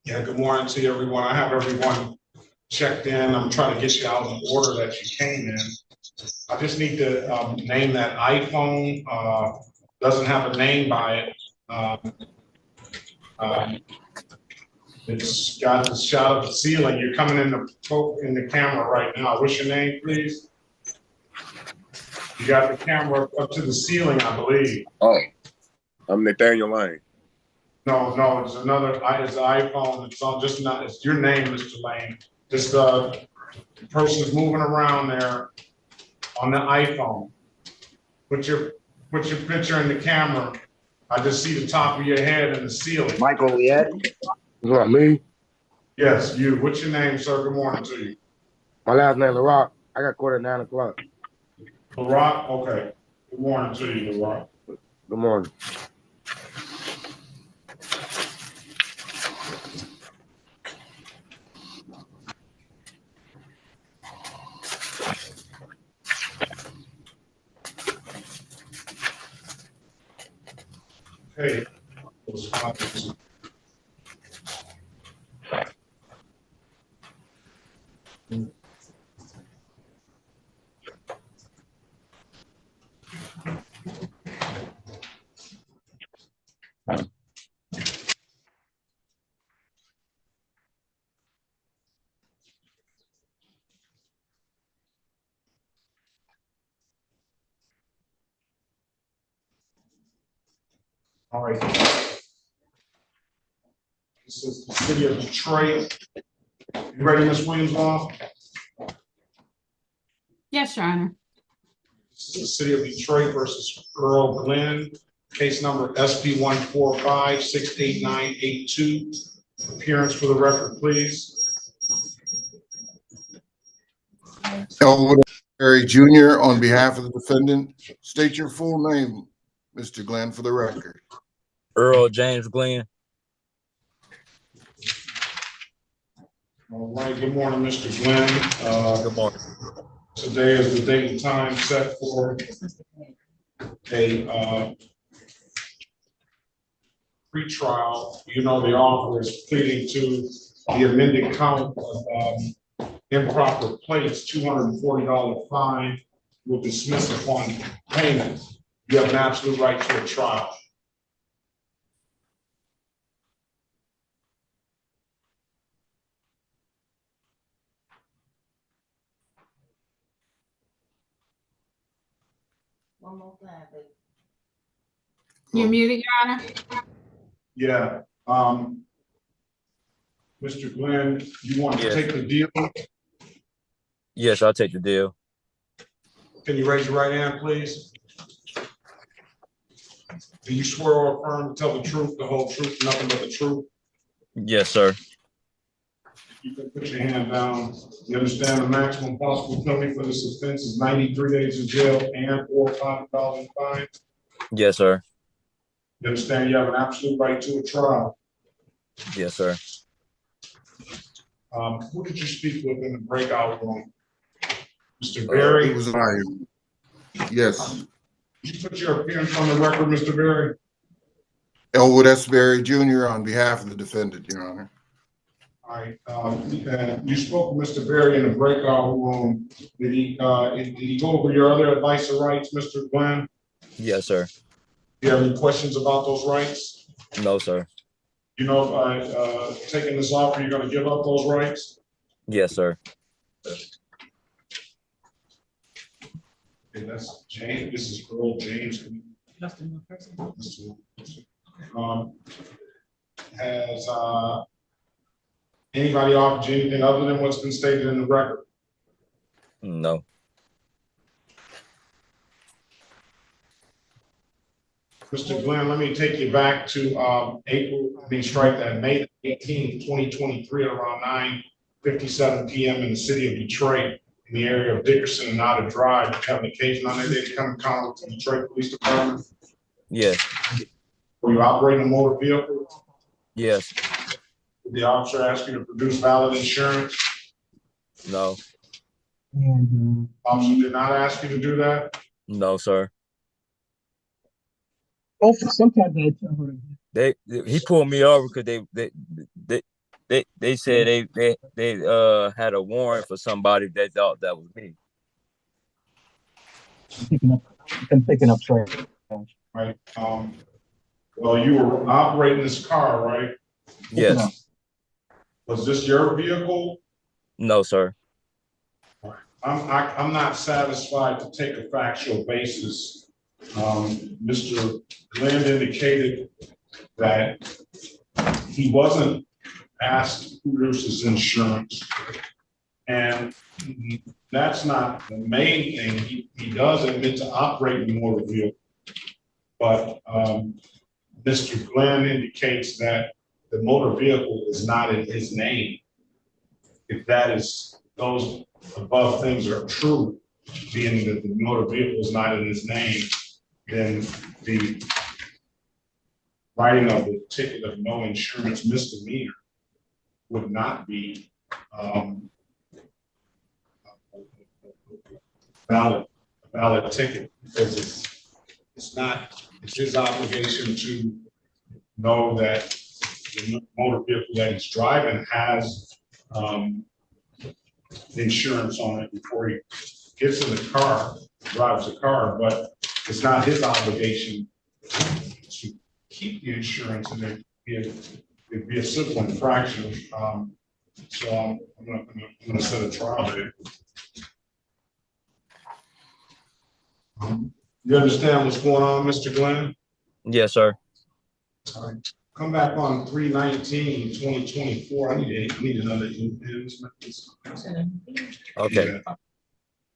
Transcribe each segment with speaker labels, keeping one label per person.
Speaker 1: Yeah, good morning to everyone. I have everyone checked in. I'm trying to get you out of the order that you came in. I just need to name that iPhone. Doesn't have a name by it. It's got the shot of the ceiling. You're coming in the camera right now. What's your name, please? You got the camera up to the ceiling, I believe.
Speaker 2: Oh, I'm Nathaniel Lane.
Speaker 1: No, it's another. It's the iPhone. It's on. Just not. It's your name, Mr. Lane. Just the person's moving around there on the iPhone. Put your picture in the camera. I just see the top of your head in the ceiling.
Speaker 3: Michael Leot.
Speaker 4: Is that me?
Speaker 1: Yes, you. What's your name, sir? Good morning to you.
Speaker 4: My last name Lwac. I got caught at 9 o'clock.
Speaker 1: Lwac? Okay. Good morning to you, Lwac.
Speaker 4: Good morning.
Speaker 1: Hey. All right. This is the city of Detroit. You ready, Ms. Williams-Long?
Speaker 5: Yes, Your Honor.
Speaker 1: This is the city of Detroit versus Earl Glenn. Case number SP 145-68982. Appearance for the record, please.
Speaker 6: Zachary Jr. on behalf of the defendant. State your full name, Mr. Glenn, for the record.
Speaker 7: Earl James Glenn.
Speaker 1: All right, good morning, Mr. Glenn.
Speaker 7: Good morning.
Speaker 1: Today is the date and time set for a pre-trial. You know, the offer is pleading to the amended count of improper plates, $240 fine will dismiss upon payment. You have an absolute right to a trial.
Speaker 8: One more time, baby.
Speaker 5: You're muted, Your Honor.
Speaker 1: Yeah. Mr. Glenn, you want to
Speaker 7: Yes.
Speaker 1: take the deal?
Speaker 7: Yes, I'll take the deal.
Speaker 1: Can you raise your right hand, please? Do you swear or affirm to tell the truth, the whole truth, nothing but the truth?
Speaker 7: Yes, sir.
Speaker 1: You can put your hand down. You understand the maximum possible penalty for this offense is 93 days in jail and or $500 fine?
Speaker 7: Yes, sir.
Speaker 1: You understand you have an absolute right to a trial?
Speaker 7: Yes, sir.
Speaker 1: Who did you speak with in the breakout room? Mr. Berry?
Speaker 6: It was I. Yes.
Speaker 1: Did you put your appearance on the record, Mr. Berry?
Speaker 6: Elwood S. Berry Jr. on behalf of the defendant, Your Honor.
Speaker 1: All right. You spoke with Mr. Berry in the breakout room. Did he go over your other advice or rights, Mr. Glenn?
Speaker 7: Yes, sir.
Speaker 1: Do you have any questions about those rights?
Speaker 7: No, sir.
Speaker 1: You know, if I taking this offer, you're going to give up those rights?
Speaker 7: Yes, sir.
Speaker 1: Okay, that's James. This is Earl James. Has anybody offered you anything other than what's been stated in the record?
Speaker 7: No.
Speaker 1: Mr. Glenn, let me take you back to May 18th, 2023 at around 9:57 p.m. in the city of Detroit, in the area of Dickerson and Otter Drive. Did you have an occasion on that day to come in contact with the Detroit Police Department?
Speaker 7: Yes.
Speaker 1: Were you operating a motor vehicle?
Speaker 7: Yes.
Speaker 1: Did the officer ask you to produce valid insurance?
Speaker 7: No.
Speaker 1: Officer did not ask you to do that?
Speaker 7: No, sir.
Speaker 9: Oh, sometimes
Speaker 7: He pulled me over because They said they had a warrant for somebody they thought that was me.
Speaker 3: Picking up trash.
Speaker 1: Right, well, you were operating this car, right?
Speaker 7: Yes.
Speaker 1: Was this your vehicle?
Speaker 7: No, sir.
Speaker 1: I'm not satisfied to take a factual basis. Mr. Glenn indicated that he wasn't asked who uses insurance. And that's not the main thing. He does admit to operating a motor vehicle. But Mr. Glenn indicates that the motor vehicle is not in his name. If that is, those above things are true, being that the motor vehicle is not in his name, then the writing of the ticket of no insurance misdemeanor would not be valid ticket, because it's his obligation to know that the motor vehicle that he's driving has insurance on it before he gets in the car, drives the car, but it's not his obligation to keep the insurance, and it'd be a civil infraction. So I'm gonna set a trial date. You understand what's going on, Mr. Glenn?
Speaker 7: Yes, sir.
Speaker 1: All right. Come back on 3/19/2024. I need another
Speaker 7: Okay.
Speaker 1: Yeah.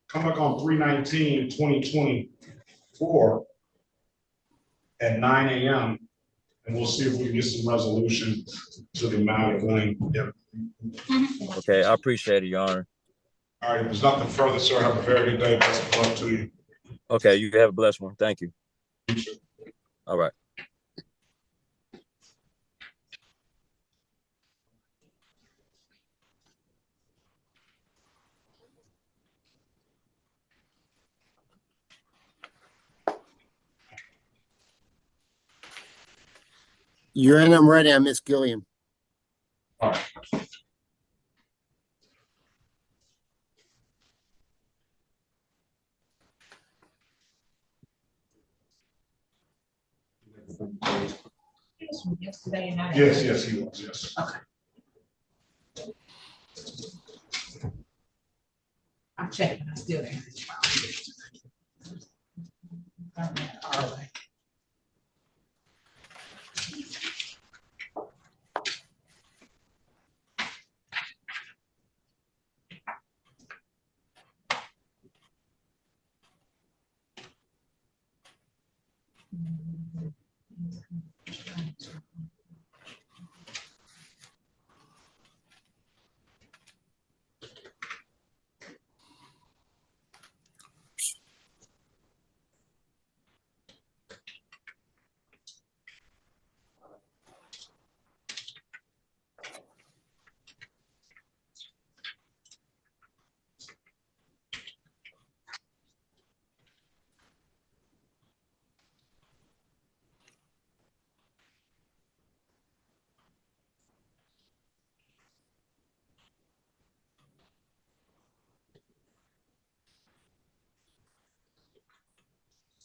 Speaker 1: Come back on 3/19/2024 at 9 a.m. and we'll see if we can get some resolution to the matter going. Yeah.
Speaker 7: Okay, I appreciate it, Your Honor.
Speaker 1: All right, if there's nothing further, sir, have a very good day. Best of luck to you.
Speaker 7: Okay, you have a blessed one. Thank you. All right.
Speaker 8: You're in, I'm ready. I miss Gilliam.
Speaker 1: All right.
Speaker 5: Yesterday and night.
Speaker 1: Yes, he was, yes.
Speaker 5: Okay. I'm checking, I still ain't. All right.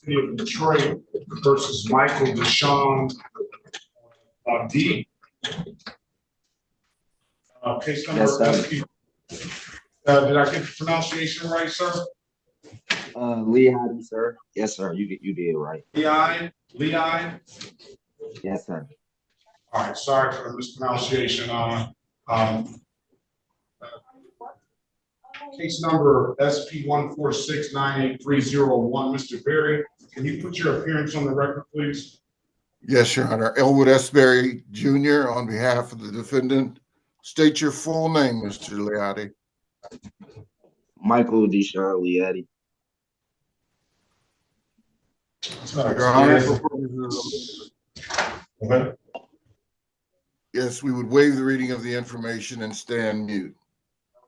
Speaker 1: City of Detroit versus Michael Deshawn D. Case number.
Speaker 9: Yes, sir.
Speaker 1: Did I get the pronunciation right, sir?
Speaker 9: Leot, sir. Yes, sir. You did right.
Speaker 1: Leot.
Speaker 9: Yes, sir.
Speaker 1: All right, sorry for the mispronunciation. Case number SP 146983001. Mr. Berry, can you put your appearance on the record, please?
Speaker 6: Yes, Your Honor. Elwood S. Berry Jr. on behalf of the defendant. State your full name, Mr. Leotti.
Speaker 9: Michael Deshawn Leotti.
Speaker 6: Your Honor,
Speaker 1: Okay.
Speaker 6: yes, we would waive the reading of the information and stand mute.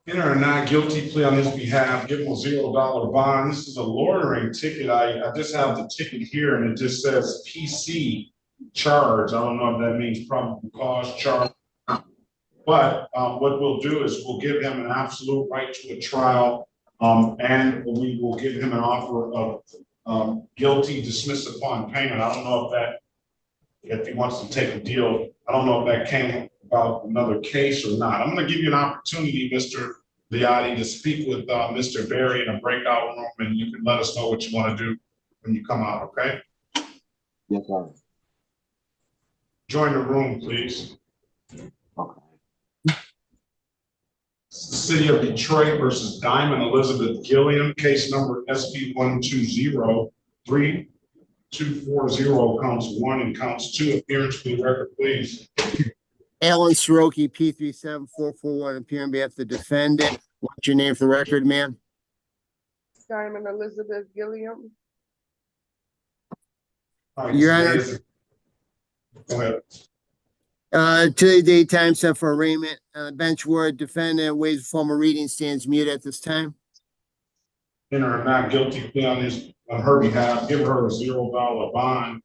Speaker 1: Enter a not guilty plea on his behalf, give him a $0 bond. This is a loitering ticket. I just have the ticket here and it just says PC charge. I don't know if that means probable cause charge. But what we'll do is we'll give him an absolute right to a trial, and we will give him an offer of guilty dismissed upon payment. I don't know if he wants to take a deal. I don't know if that came about another case or not. I'm going to give you an opportunity, Mr. Leotti, to speak with Mr. Berry in a breakout room, and you can let us know what you want to do when you come out, okay?
Speaker 9: Yes, sir.
Speaker 1: Join the room, please.
Speaker 9: Okay.
Speaker 1: It's the City of Detroit versus Diamond Elizabeth Gilliam, case number SP 120-3240, counts 1 and counts 2. Appearance for the record, please.
Speaker 8: Alan Soroki, P37441, appearing on behalf of the defendant. What's your name for the record, ma'am?
Speaker 10: Diamond Elizabeth Gilliam.
Speaker 1: All right,
Speaker 8: Your Honor.
Speaker 1: Go ahead.
Speaker 8: Today's date time set for arraignment. Bench word defendant waives formal reading, stands mute at this time.
Speaker 1: Enter a not guilty plea on her behalf. Give her a $0 bond.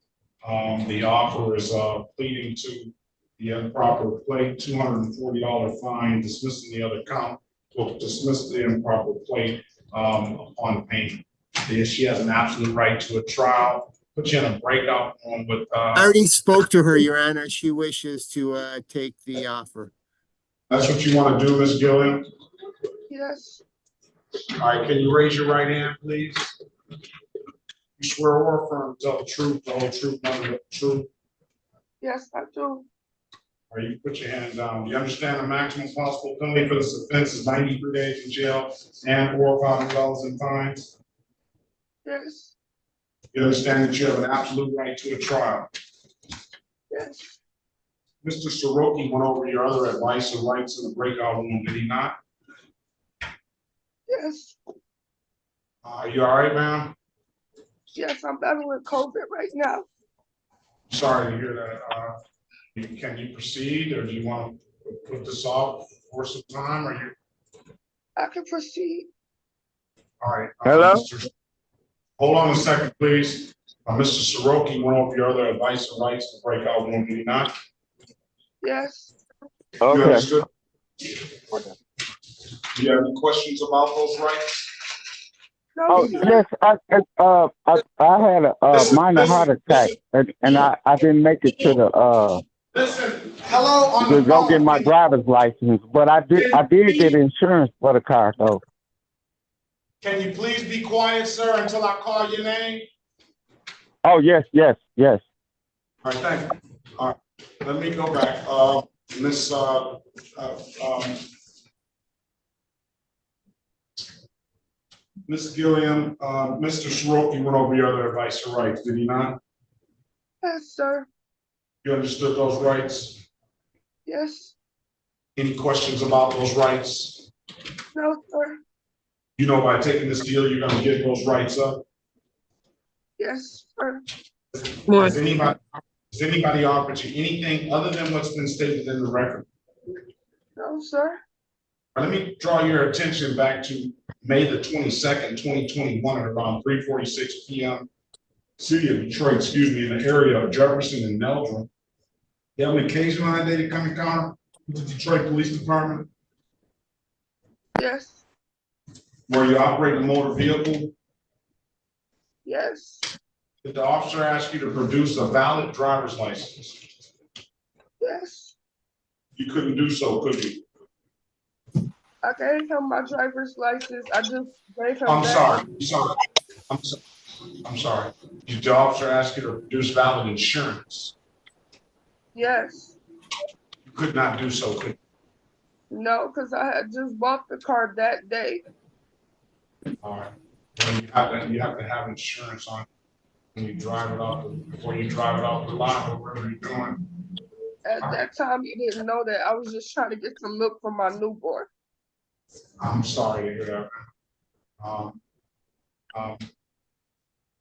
Speaker 1: The offer is pleading to the improper plate, $240 fine, dismissing the other count. Will dismiss the improper plate upon payment. She has an absolute right to a trial. Put you in a breakout room with.
Speaker 8: I already spoke to her, Your Honor. She wishes to take the offer.
Speaker 1: That's what you want to do, Ms. Gilliam?
Speaker 10: Yes,
Speaker 1: All right, can you raise your right hand, please? You swear or affirm to tell the truth, the whole truth, nothing but the truth.
Speaker 10: yes, I do.
Speaker 1: Or you put your hand down. You understand the maximum possible penalty for this offense is 93 days in jail and or $500 in fines?
Speaker 10: Yes,
Speaker 1: You understand that you have an absolute right to a trial?
Speaker 10: yes,
Speaker 1: Mr. Soroki went over your other advice and rights in the breakout room, did he not?
Speaker 10: yes,
Speaker 1: Are you all right, ma'am?
Speaker 10: yes, I'm battling COVID right now.
Speaker 1: Sorry to hear that. Can you proceed, or do you want to put this off for some time, or you?
Speaker 10: I can proceed.
Speaker 1: All right.
Speaker 8: Hello?
Speaker 1: Hold on a second, please. Mr. Soroki went over your other advice and rights to break out one, did he not?
Speaker 10: Yes,
Speaker 1: You understood? Do you have any questions about those rights?
Speaker 10: no,
Speaker 11: Oh,
Speaker 10: sir.
Speaker 11: yes, I had a minor heart attack, and I didn't make it to the
Speaker 1: Listen, hello on the
Speaker 11: to go get
Speaker 1: phone.
Speaker 11: my driver's license, but I did get insurance for the car though.
Speaker 1: Can you please be quiet, sir, until I call your name?
Speaker 11: Oh yes.
Speaker 1: All right, thank you. All right, let me go back. Miss Gilliam, Mr. Soroki went over your other advice and rights, did he not?
Speaker 10: Yes, sir.
Speaker 1: You understood those rights?
Speaker 10: Yes,
Speaker 1: Any questions about those rights?
Speaker 10: no, sir.
Speaker 1: You know, by taking this deal, you're gonna give those rights up?
Speaker 10: Yes, sir.
Speaker 1: Has anybody offered you anything other than what's been stated in the record?
Speaker 10: No, sir.
Speaker 1: Let me draw your attention back to May the 22nd, 2021 at around 3:46 p.m. City of Detroit, in the area of Jefferson and Meldrum. You have an occasion on that day to come encounter with the Detroit Police Department?
Speaker 10: Yes,
Speaker 1: Were you operating a motor vehicle?
Speaker 10: yes,
Speaker 1: Did the officer ask you to produce a valid driver's license?
Speaker 10: yes.
Speaker 1: You couldn't do so, could you?
Speaker 10: I gave him my driver's license. I just gave him
Speaker 1: I'm
Speaker 10: that.
Speaker 1: I'm sorry. Did the officer ask you to produce valid insurance?
Speaker 10: Yes.
Speaker 1: You could not do so, could you?
Speaker 10: No, because I had just bought the car that day.
Speaker 1: All right. Well, you have to have insurance on when you drive it off before you drive it off the lot or whatever you're doing.
Speaker 10: At that time, he didn't know that. I was just trying to get some milk for my newborn.
Speaker 1: I'm sorry to hear that.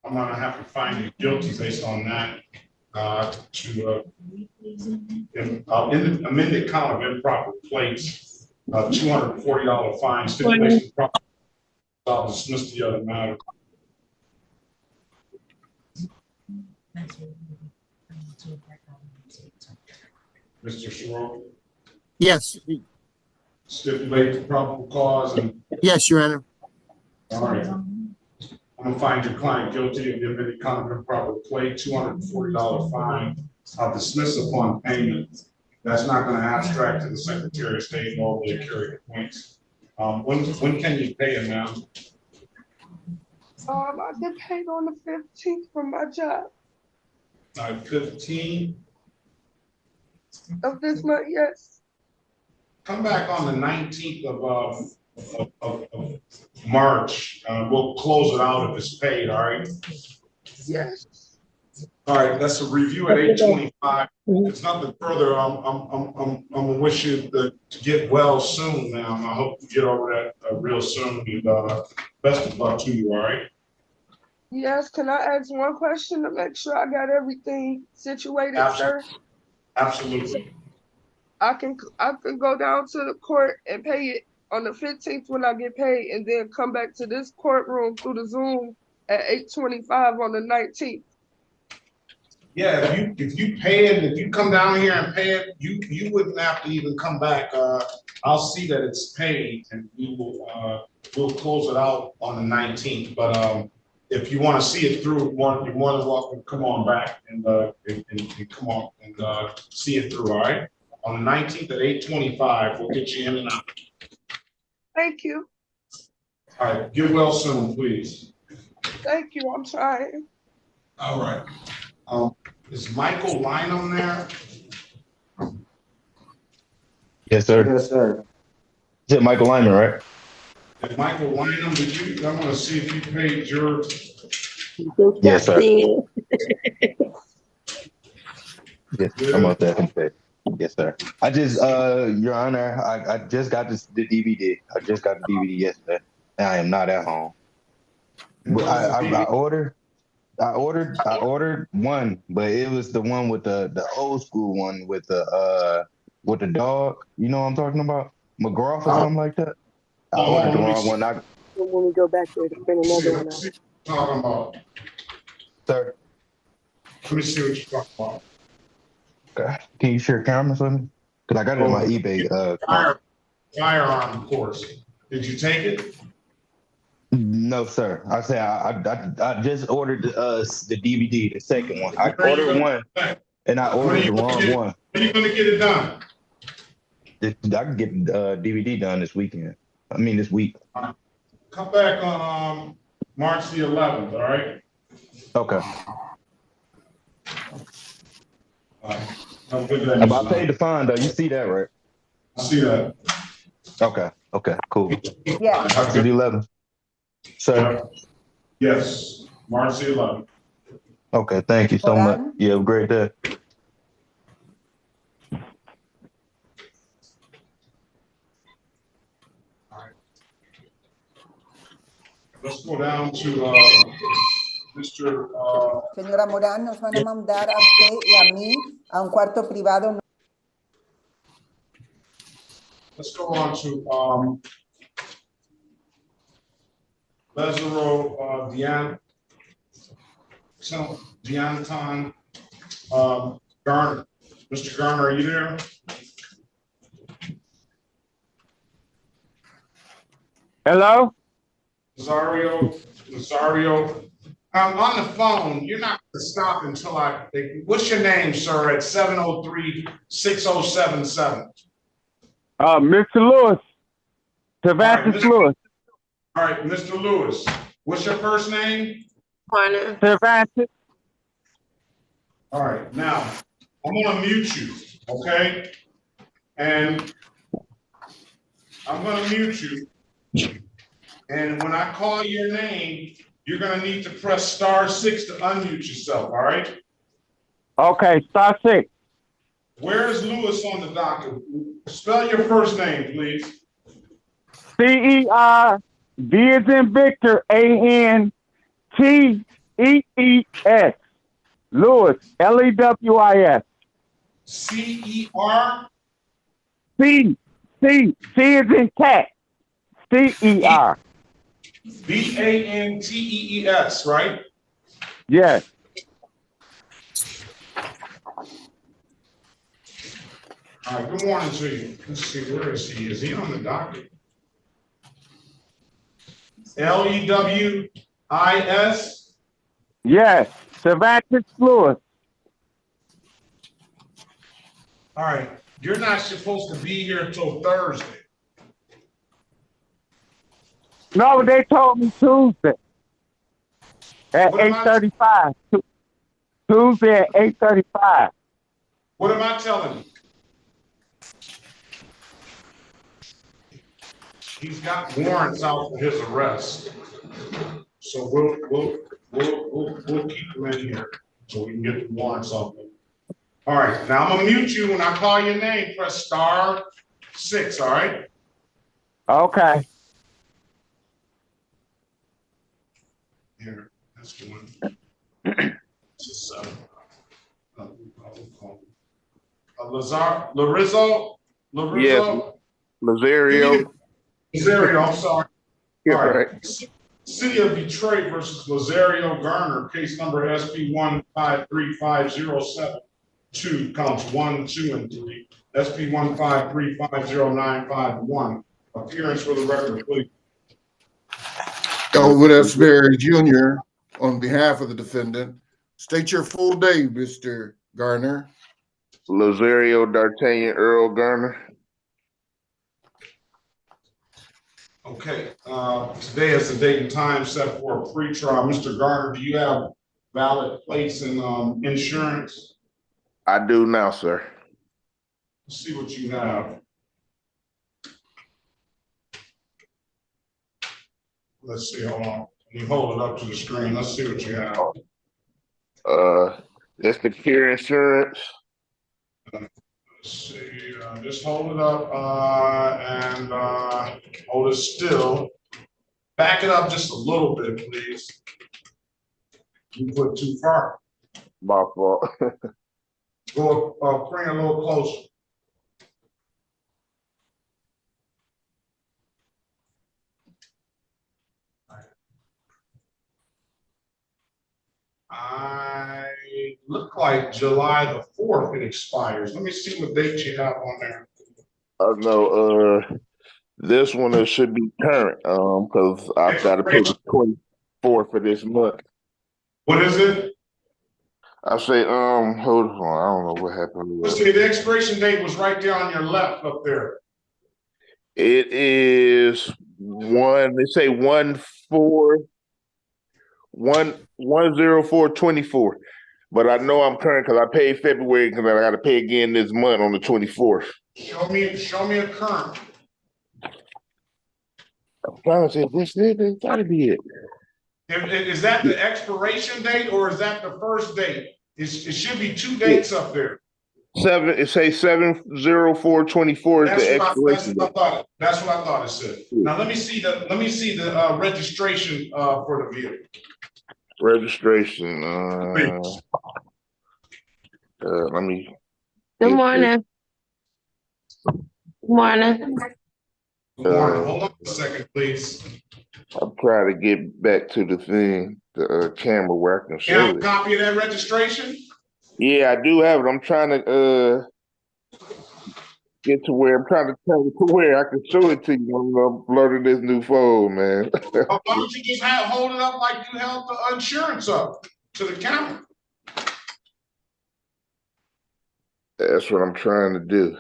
Speaker 1: I'm gonna have to find you guilty based on that. Amended count of improper plates, $240 fine, stipulation proper. I'll dismiss the other matter. Mr. Soroki.
Speaker 8: Yes,
Speaker 1: Stipulate the probable cause and,
Speaker 8: yes, Your Honor.
Speaker 1: all right. I'm gonna find your client guilty and give any kind of improper plea, $240 fine. I'll dismiss upon payment. That's not gonna abstract to the Secretary of State nor will it carry the points. When can you pay it now?
Speaker 10: I get paid on the 15th from my job
Speaker 1: 15.
Speaker 10: of this month, yes.
Speaker 1: Come back on the 19th of March. We'll close it out if it's paid, all right?
Speaker 10: Yes.
Speaker 1: All right, that's a review at 8:25. It's nothing further. I'm gonna wish you to get well soon now. And I hope you get over that real soon. And best of luck to you, all right?
Speaker 10: Yes, can I ask one question to make sure I got everything situated, sir?
Speaker 1: Absolutely.
Speaker 10: I can go down to the court and pay it on the 15th when I get paid, and then come back to this courtroom through the Zoom at 8:25 on the 19th.
Speaker 1: Yeah, if you pay it, if you come down here and pay it, you wouldn't have to even come back. I'll see that it's paid, and we will we'll close it out on the 19th. But if you want to see it through, you're more than welcome to come on back and come on and see it through. All right, on the 19th at 8:25, we'll get you in and out.
Speaker 10: Thank you.
Speaker 1: All right, get well soon, please.
Speaker 10: Thank you. I'm trying.
Speaker 1: All right. Is Michael Lynham there?
Speaker 12: Yes, sir.
Speaker 9: Yes, sir.
Speaker 12: Is it Michael Lyman, right?
Speaker 1: If Michael Lynham, I want to see if you paid your.
Speaker 12: Yes, sir. Yes, I'm up there. Yes, sir. I just, Your Honor, I just got the DVD. I just got the DVD yesterday, and I am not at home. But I ordered one, but it was the one with the old school one with the dog. You know what I'm talking about? McGraw or something like that. I ordered the wrong one.
Speaker 10: When we go back there to print another one out.
Speaker 1: Talking about.
Speaker 12: Sir.
Speaker 1: Let me see what you're talking about.
Speaker 12: Okay. Can you share cameras with me? Because I got it on my eBay.
Speaker 1: Firearm course. Did you take it?
Speaker 12: No, sir. I say I just ordered the DVD, the second one. I ordered one, and I ordered the wrong one.
Speaker 1: When are you gonna get it done?
Speaker 12: I can get DVD done this weekend. I mean this week.
Speaker 1: Come back on March the 11th. All right.
Speaker 12: Okay.
Speaker 1: Have a good day.
Speaker 12: I paid the fine though. You see that, right?
Speaker 1: I see that.
Speaker 12: Okay. Okay. Cool.
Speaker 5: Yeah.
Speaker 12: March the 11th. Sir.
Speaker 1: Yes, March the 11th.
Speaker 12: Okay. Thank you so much. You have a great day.
Speaker 1: Let's go down to Mr.
Speaker 13: Señora Morán, nos van a mandar a usted y a mí a un cuarto privado.
Speaker 1: Let's go on to Lazario Deanton Garner. Mr. Garner, are you there?
Speaker 11: Hello?
Speaker 1: Lazario. I'm on the phone. You're not going to stop until what's your name, sir, at 703-6077?
Speaker 11: Mr. Lewis. Cervantes Lewis.
Speaker 1: All right, Mr. Lewis. What's your first name?
Speaker 11: Cervantes.
Speaker 1: All right, now I'm going to mute you, okay? And I'm going to mute you. And when I call your name, you're going to need to press *6 to unmute yourself, all right?
Speaker 11: Okay, *6.
Speaker 1: Where is Lewis on the docket? Spell your first name, please.
Speaker 11: CER, V as in Victor, ANTEES. Lewis, LEWIS.
Speaker 1: CER?
Speaker 11: C as in cat. CER.
Speaker 1: BANTEES, right?
Speaker 11: Yes.
Speaker 1: All right, good morning to you. Let's see, where is he? Is he on the docket? Lewis?
Speaker 11: Yes, Sebastian Lewis.
Speaker 1: All right, you're not supposed to be here till Thursday.
Speaker 11: No, they told me Tuesday at 8:35. Tuesday at 8:35.
Speaker 1: What am I telling you? He's got warrants out for his arrest. So we'll keep him in here so we can get the warrants off him. All right, now I'm gonna mute you. When I call your name, press *6, all right?
Speaker 11: Okay.
Speaker 1: Here, that's the one. Just, Lazario?
Speaker 2: Lazario.
Speaker 1: Lazario, I'm sorry.
Speaker 2: Yeah,
Speaker 1: All right.
Speaker 2: right.
Speaker 1: City of Detroit versus Lazario Garner, case number SP 1535072, counts 1, 2, and 3. SP 1535091. Appearance for the record, please.
Speaker 6: Elwood Asbury Jr. on behalf of the defendant. State your full name, Mr. Garner.
Speaker 2: Lazario D'Artagnan Earl Garner.
Speaker 1: Okay, today is the date and time set for a pre-trial. Mr. Garner, do you have valid plates and insurance?
Speaker 2: I do now, sir.
Speaker 1: Let's see what you have. Let's see, hold on. Can you hold it up to the screen? Let's see what you have.
Speaker 2: That's the Kier insurance.
Speaker 1: Let's see, just hold it up and hold it still. Back it up just a little bit, please. You put too far.
Speaker 2: My fault.
Speaker 1: Go bring it a little closer. I look like July the 4th it expires. Let me see what date you have on there.
Speaker 2: No, this one should be current, because I've got to pay the 24th for this month.
Speaker 1: What is it?
Speaker 2: I say, hold on, I don't know what happened.
Speaker 1: Let's see, the expiration date was right there on your left up there.
Speaker 2: It is they say 1/4/1/1/04/24. But I know I'm current because I paid February because I got to pay again this month on the 24th.
Speaker 1: Show me a current.
Speaker 2: I'm trying to say this gotta be it.
Speaker 1: Is that the expiration date or is that the first date? It should be two dates up there.
Speaker 2: It says 7/04/24 is the expiration date.
Speaker 1: That's what I thought it said. Now let me see the registration for the vehicle.
Speaker 2: Registration. Let me.
Speaker 14: Good morning. Good morning.
Speaker 1: Good morning. Hold on a second, please.
Speaker 2: I'm trying to get back to the thing, the camera where I can show
Speaker 1: You have a
Speaker 2: it.
Speaker 1: copy of that registration?
Speaker 2: Yeah, I do have it. I'm trying to get to where I'm trying to tell you to where I can show it to you when I'm uploading this new phone, man.
Speaker 1: Why don't you just hold it up like you held the insurance up to the camera?
Speaker 2: That's what I'm trying to do.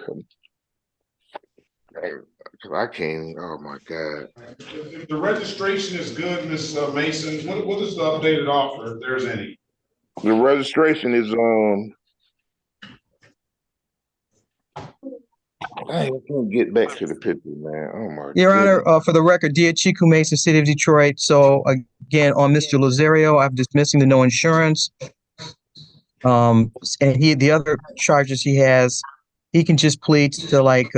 Speaker 2: I can't. Oh my God!
Speaker 1: If the registration is good, Ms. Mason, what is the updated offer, if there's any?
Speaker 2: The registration is I can't get back to the picture, man. Oh my.
Speaker 15: Your Honor, for the record, Dear Chiku Mason, City of Detroit. So again, on Mr. Lazario, I'm dismissing the no insurance. And the other charges he has, he can just plead to like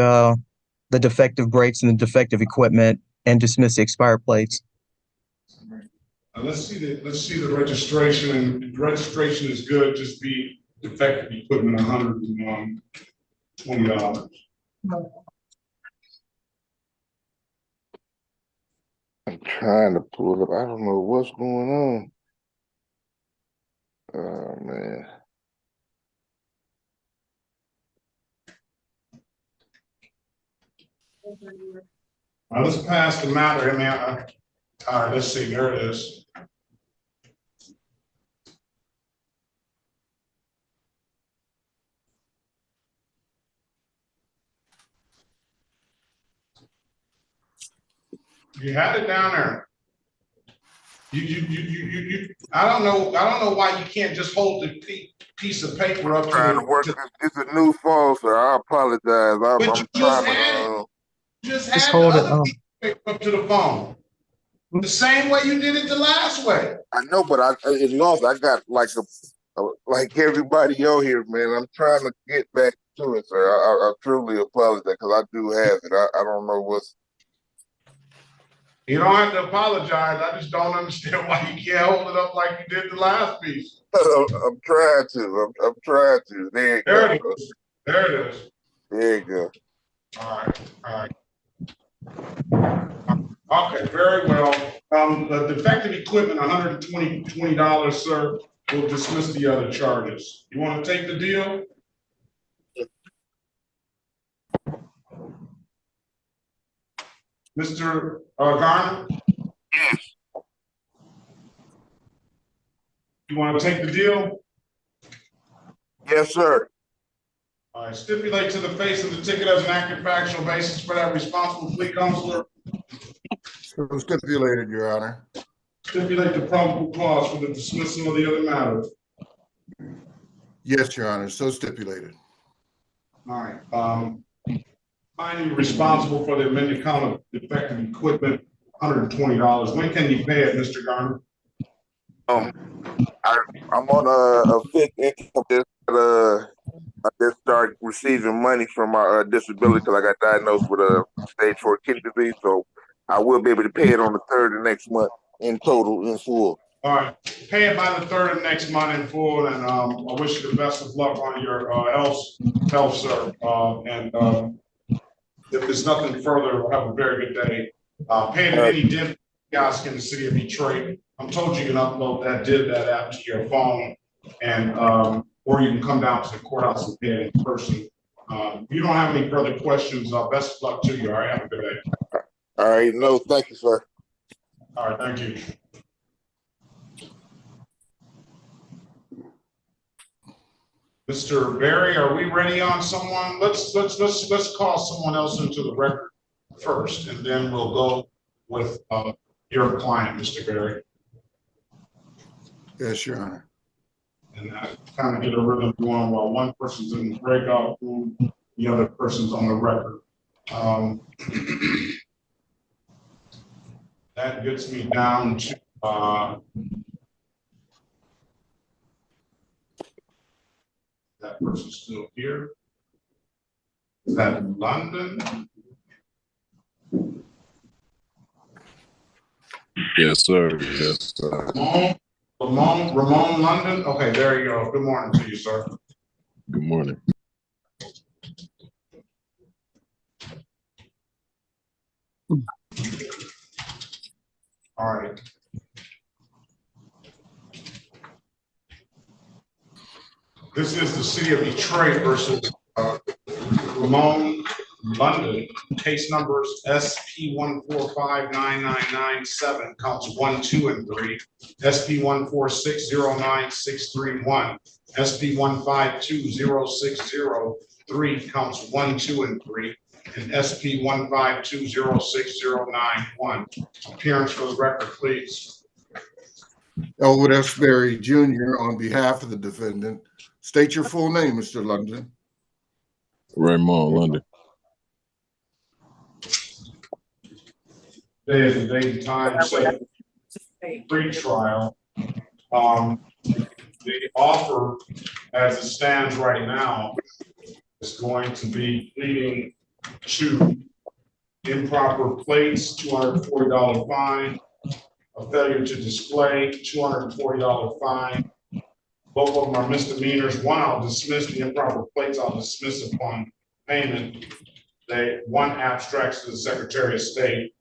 Speaker 15: the defective brakes and the defective equipment and dismiss the expired plates.
Speaker 1: Let's see the registration, and if the registration is good, just be defective equipment, $120.
Speaker 2: I'm trying to pull it up. I don't know what's going on. Oh man.
Speaker 1: Now, let's pass the matter. I mean, all right, let's see, there it is. You had it down there. I don't know why you can't just hold the piece of paper up
Speaker 2: Trying to work. It's a new phone, sir. I apologize. I'm trying to.
Speaker 1: Just
Speaker 15: hold it
Speaker 1: up to the phone. The same way you did it the last way.
Speaker 2: I know, but it lost. I got like like everybody on here, man. I'm trying to get back to it, sir. I truly apologize because I do have it. I don't know what's.
Speaker 1: You don't have to apologize. I just don't understand why you can't hold it up like you did the last piece.
Speaker 2: I'm trying to. I'm trying to. There you go.
Speaker 1: It is. There it is.
Speaker 2: There you go.
Speaker 1: All right. All right. Okay. Very well. The defective equipment, $120, sir. We'll dismiss the other charges. You want to take the deal? Mr. Garner?
Speaker 2: Yes.
Speaker 1: You want to take the deal?
Speaker 2: Yes, sir.
Speaker 1: All right. Stipulate to the face of the ticket as an active factual basis for that responsible plea counselor.
Speaker 6: So stipulated, Your Honor.
Speaker 1: Stipulate the probable cause for the dismissal of the other matter.
Speaker 6: Yes, Your Honor. So stipulated.
Speaker 1: All right. Finding you responsible for the amended count of defective equipment, $120. When can you pay it, Mr. Garner?
Speaker 2: I'm on a fixed income. I just started receiving money from my disability because I got diagnosed with a stage 4 kidney disease. So I will be able to pay it on the 3rd of next month in total, in full.
Speaker 1: All right. Pay it by the 3rd of next month in full, and I wish you the best of luck on your health, sir. If there's nothing further, we'll have a very good day. Pay it any div kiosk in the city of Detroit. I'm told you can upload that app to your phone, and or you can come down to the courthouse and pay it in person. If you don't have any further questions, best of luck to you. All right, have a good day.
Speaker 2: All right, no, thank you, sir.
Speaker 1: All right, thank you. Mr. Barry, are we ready on someone? Let's call someone else into the record first, and then we'll go with your client, Mr. Barry.
Speaker 6: Yes, Your Honor.
Speaker 1: And I kind of get a rhythm going while one person's in the breakout room, the other person's on the record. That gets me down to that person's still here. Is that London?
Speaker 16: Yes, sir. Yes, sir.
Speaker 1: Ramone London? Okay, there you go. Good morning to you, sir.
Speaker 16: Good morning.
Speaker 1: All right. This is the city of Detroit versus Ramone London. Case numbers SP1459997, counts 1, 2, and 3. SP1460961, SP152060, counts 1, 2, and 3. And SP1520691. Appearance for the record, please.
Speaker 6: Elwood S. Berry Jr. on behalf of the defendant. State your full name, Mr. London.
Speaker 16: Ramone London.
Speaker 1: Today is the date and time set pre-trial. The offer, as it stands right now, is going to be pleading to improper plates, $240 fine, a failure to display, $240 fine. Both of them are misdemeanors. One I'll dismiss, the improper plates I'll dismiss upon payment. One abstracts to the Secretary of State.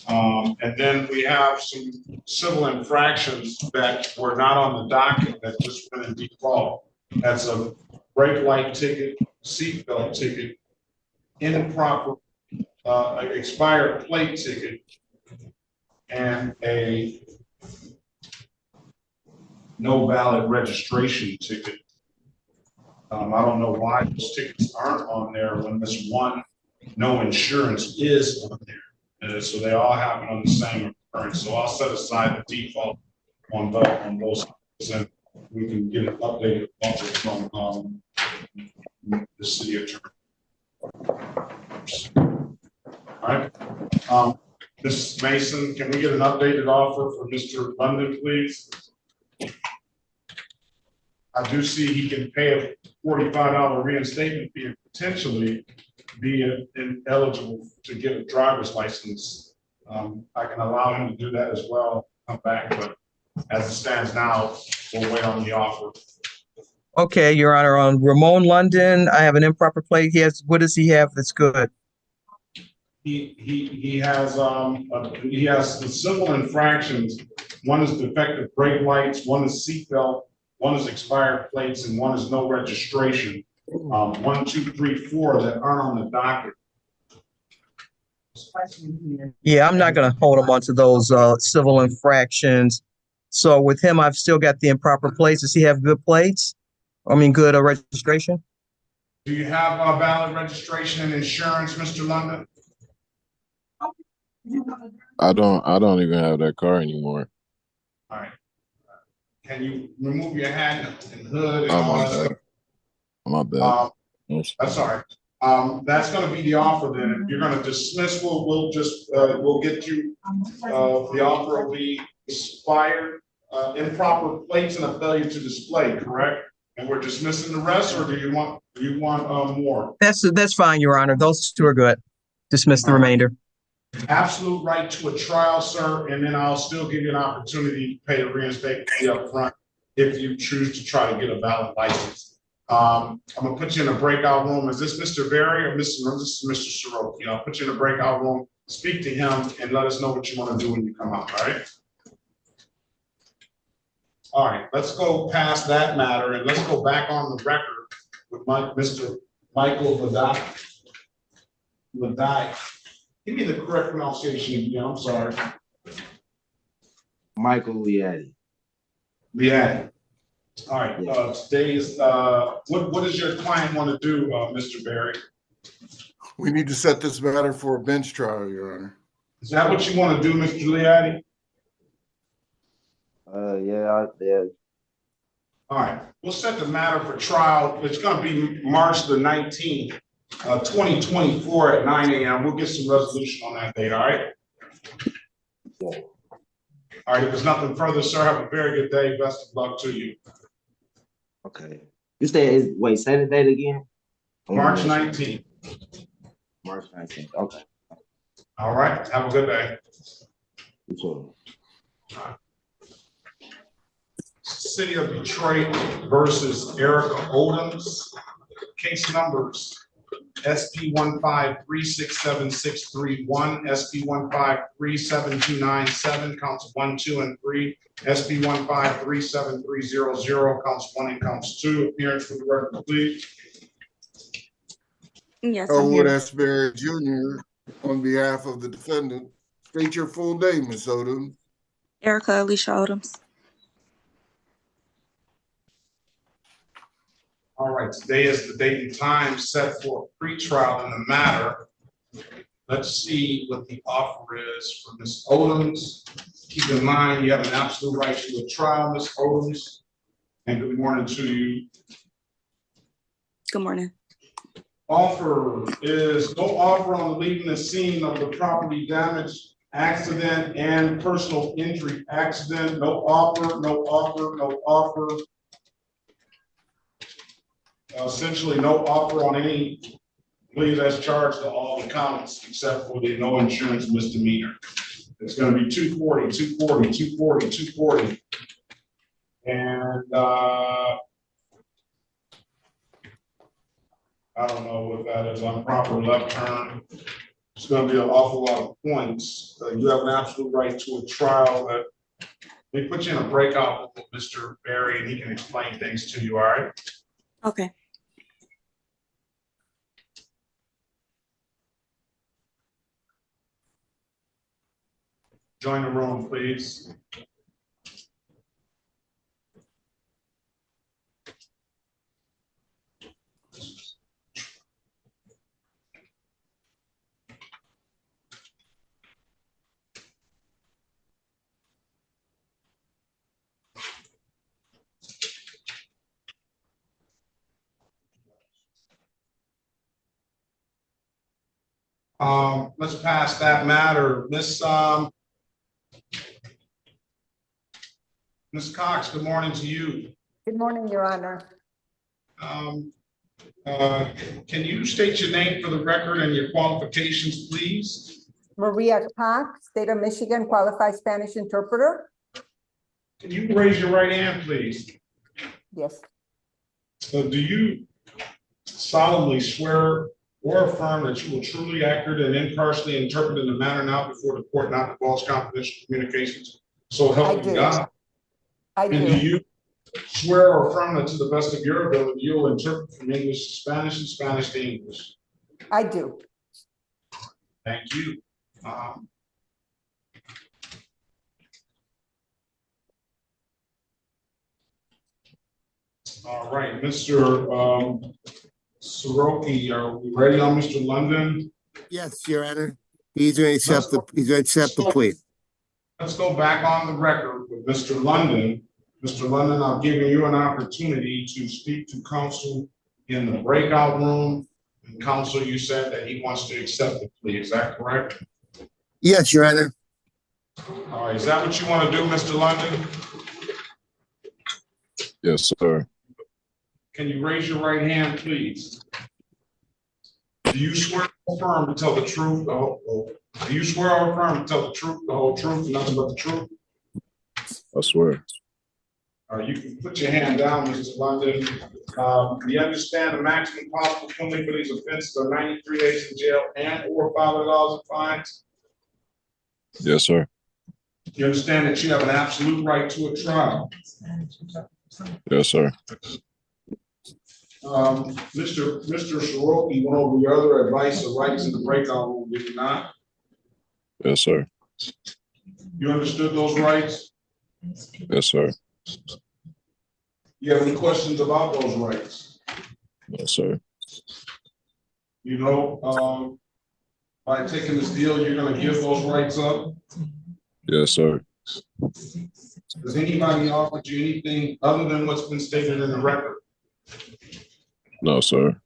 Speaker 1: And then we have some civil infractions that were not on the docket that just went in default. That's a brake light ticket, seatbelt ticket, improper, expired plate ticket and a no valid registration ticket. I don't know why those tickets aren't on there when this one no insurance is on there. So they all happen on the same occurrence. So I'll set aside the default on those, and we can get an updated offer from the city attorney. All right. Mrs. Mason, can we get an updated offer for Mr. London, please? I do see he can pay a $45 reinstatement fee and potentially be eligible to get a driver's license. I can allow him to do that as well, come back, but as it stands now, we'll wait on the offer.
Speaker 15: Okay, Your Honor, on Ramone London, I have an improper plate. What does he have that's good?
Speaker 1: He has the civil infractions. One is defective brake lights, one is seatbelt, one is expired plates, and one is no registration. 1, 2, 3, 4 that aren't on the docket.
Speaker 15: Yeah, I'm not going to hold him onto those civil infractions. So with him, I've still got the improper plates. Does he have good plates? I mean, good registration?
Speaker 1: Do you have valid registration and insurance, Mr. London?
Speaker 16: I don't even have that car anymore.
Speaker 1: All right. Can you remove your hat and hood and
Speaker 16: Oh,
Speaker 1: all
Speaker 16: my
Speaker 1: that stuff?
Speaker 16: bad. My bad.
Speaker 1: That's all right. That's going to be the offer then. If you're going to dismiss, we'll get you, the offer will be expired, improper plates and a failure to display, correct? And we're dismissing the rest, or do you want more?
Speaker 15: That's fine, Your Honor. Those two are good. Dismiss the remainder.
Speaker 1: Absolute right to a trial, sir, and then I'll still give you an opportunity to pay the reinstatement fee up front if you choose to try to get a valid license. I'm gonna put you in a breakout room. Is this Mr. Berry or this is Mr. Soroki? I'll put you in a breakout room, speak to him, and let us know what you want to do when you come out, all right? All right, let's go past that matter and let's go back on the record with Mr. Michael Lyd. Give me the correct pronunciation again, I'm sorry.
Speaker 9: Michael Lyd.
Speaker 1: Lyd. All right, today is, what does your client want to do, Mr. Berry?
Speaker 6: We need to set this matter for a bench trial, Your Honor.
Speaker 1: Is that what you want to do, Mr. Lyd?
Speaker 9: Yeah.
Speaker 1: All right, we'll set the matter for trial. It's going to be March the 19th, 2024 at 9 a.m. We'll get some resolution on that date, all right?
Speaker 9: Yeah.
Speaker 1: All right, if there's nothing further, sir, have a very good day. Best of luck to you.
Speaker 9: Okay. You said, wait, say the date again?
Speaker 1: March 19th.
Speaker 9: March 19th, okay.
Speaker 1: All right, have a good day.
Speaker 9: You too.
Speaker 1: All right. City of Detroit versus Erica Odams. Case numbers SP 1536761, SP 1537297, counts 1, 2, and 3. SP 1537300, counts 1 and counts 2. Appearance for the record, please.
Speaker 17: Yes,
Speaker 6: Earl Asbury Jr. on behalf of the defendant. State your full name, Ms. Odom.
Speaker 17: Erica Odams.
Speaker 1: All right, today is the date and time set for a pretrial in the matter. Let's see what the offer is for Ms. Odams. Keep in mind, you have an absolute right to a trial, Ms. Odams. And good morning to you.
Speaker 17: Good morning.
Speaker 1: Offer is no offer on leaving the scene of the property damage, accident, and personal injury accident. No offer, no offer, no offer. Essentially, no offer on any plea that's charged to all the counts except for the no insurance misdemeanor. It's going to be 240, 240, 240, 240. And I don't know what that is. Improper left turn. It's going to be an awful lot of points. You have an absolute right to a trial. That they put you in a breakout with Mr. Berry, and he can explain things to you. All right.
Speaker 17: Okay.
Speaker 1: join the room, please. Let's pass that matter. Ms. Cox, good morning to you.
Speaker 13: Good morning, Your Honor.
Speaker 1: Can you state your name for the record and your qualifications, please?
Speaker 13: Maria Cox, State of Michigan, qualified Spanish interpreter.
Speaker 1: Can you raise your right hand, please?
Speaker 13: Yes.
Speaker 1: Do you solemnly swear or affirm that you will truly, accurately, and impartially interpret in the manner now before the court not divulge confidential communications? So help you God.
Speaker 13: I do.
Speaker 1: And do you swear or affirm that to the best of your ability, you will interpret from English to Spanish and Spanish to English?
Speaker 13: I do.
Speaker 1: Thank you. All right, Mr. Soroki, are we ready on Mr. London?
Speaker 8: Yes, Your Honor. He's going to accept the plea.
Speaker 1: Let's go back on the record with Mr. London. Mr. London, I'm giving you an opportunity to speak to counsel in the breakout room. And counsel, you said that he wants to accept the plea. Is that correct?
Speaker 8: Yes, Your Honor.
Speaker 1: All right, is that what you want to do, Mr. London?
Speaker 16: Yes, sir.
Speaker 1: Can you raise your right hand, please? Do you swear or affirm to tell the truth? Do you swear or affirm to tell the truth, the whole truth, and nothing but the truth?
Speaker 16: I swear.
Speaker 1: All right, you can put your hand down, Mr. London. You understand the maximum possible penalty for these offenses are 93 days in jail and/or $500 in fines?
Speaker 16: Yes, sir.
Speaker 1: You understand that you have an absolute right to a trial?
Speaker 16: Yes, sir.
Speaker 1: Mr. Soroki went over your other advice or rights in the breakout room, did you not?
Speaker 16: Yes, sir.
Speaker 1: You understood those rights?
Speaker 16: Yes, sir.
Speaker 1: You have any questions about those rights?
Speaker 16: Yes, sir.
Speaker 1: You know, by taking this deal, you're going to give those rights up?
Speaker 16: Yes, sir.
Speaker 1: Has anybody offered you anything other than what's been stated in the record?
Speaker 16: No, sir.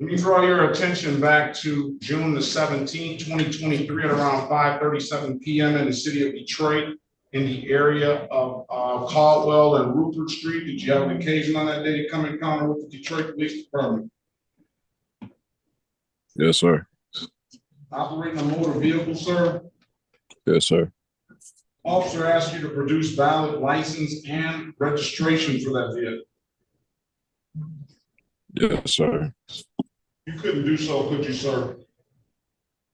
Speaker 1: Let me draw your attention back to June the 17th, 2023 at around 5:37 p.m. in the city of Detroit in the area of Caldwell and Rupert Street. Did you have an occasion on that day to come in encounter with the Detroit Police Department?
Speaker 16: Yes, sir.
Speaker 1: Operating a motor vehicle, sir?
Speaker 16: Yes, sir.
Speaker 1: Officer asked you to produce valid license and registration for that vehicle.
Speaker 16: Yes, sir.
Speaker 1: You couldn't do so, could you, sir?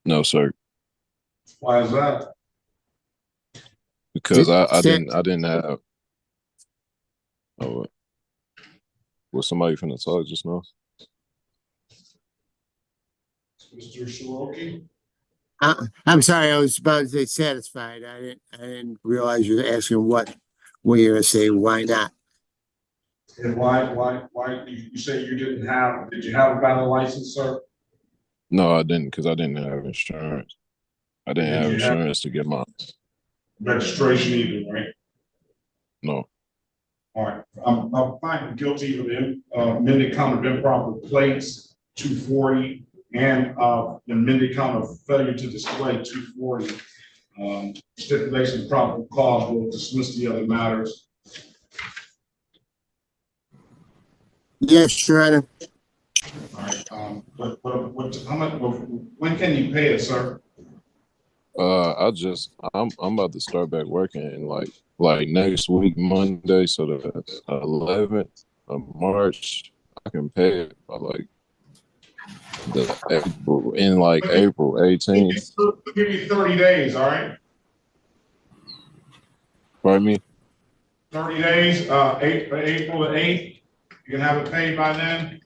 Speaker 16: No, sir.
Speaker 1: Why is that?
Speaker 16: Because I didn't have. Oh, was somebody finna talk just now?
Speaker 1: Mr. Soroki?
Speaker 8: I'm sorry, I was about to say satisfied. I didn't realize you were asking what you're gonna say, why not?
Speaker 1: And why you say you didn't have, did you have a valid license, sir?
Speaker 16: No, I didn't, because I didn't have insurance. I didn't have insurance to get my
Speaker 1: registration either, right?
Speaker 16: No.
Speaker 1: All right, I'm finding guilty of the amended count of improper plates, 240, and the amended count of failure to display, 240. Stipulation of probable cause will dismiss the other matters.
Speaker 8: Yes, Your Honor.
Speaker 1: All right, how much, when can you pay it, sir?
Speaker 16: I'm about to start back working in like next week, Monday, so the 11th of March, I can pay it by like April 18th.
Speaker 1: I'll give you 30 days, all right?
Speaker 16: Pardon me?
Speaker 1: 30 days, April the 8th, You can have it paid by then?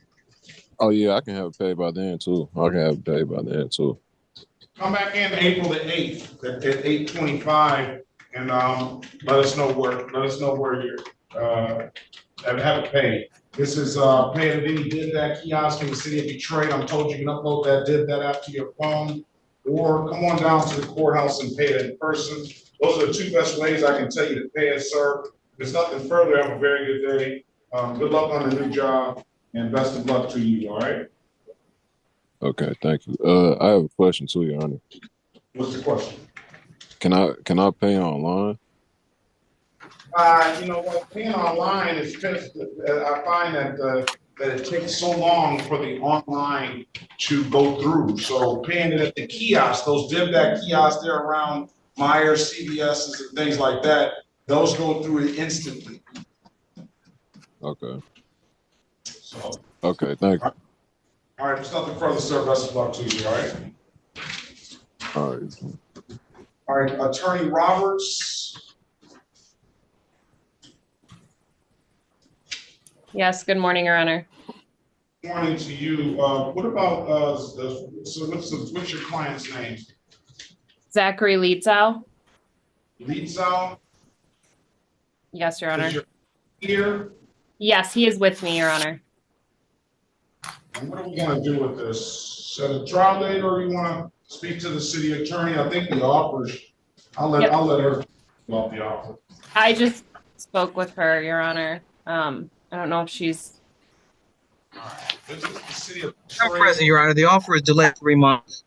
Speaker 16: Oh yeah, I can have it paid by then too. I can have it paid by then too.
Speaker 1: Come back in April the 8th at 8:25 and let us know where you're have it paid. This is pay at any did that kiosk in the city of Detroit. I'm told you can upload that did that app to your phone, or come on down to the courthouse and pay it in person. Those are the two best ways I can tell you to pay it, sir. If there's nothing further, have a very good day. Good luck on the new job and best of luck to you, all right?
Speaker 16: Okay, thank you. I have a question too, Your Honor.
Speaker 1: What's the question?
Speaker 16: Can I pay online?
Speaker 1: You know what, paying online is just, I find that it takes so long for the online to go through. So paying it at the kiosk, those DivDat kiosks, they're around Myers, CVS's and things like that. Those go through it instantly.
Speaker 16: Okay.
Speaker 1: So.
Speaker 16: Okay, thank you.
Speaker 1: All right, there's nothing further, sir. Best of luck to you, all right?
Speaker 16: All right.
Speaker 1: All right, Attorney Roberts.
Speaker 18: Yes, good morning, Your Honor.
Speaker 1: Good morning to you. What about, so what's your client's name?
Speaker 18: Zachary Leow.
Speaker 1: Leow?
Speaker 18: Yes, Your Honor.
Speaker 1: Is your here?
Speaker 18: Yes, he is with me, Your Honor.
Speaker 1: And what are we gonna do with this? Set a trial date, or you wanna speak to the city attorney? I think the offers, I'll let her about the offer.
Speaker 18: I just spoke with her, Your Honor. I don't know if she's.
Speaker 1: This is the city of
Speaker 15: I'm
Speaker 1: Detroit.
Speaker 15: present, Your Honor. The offer is delayed 3 months.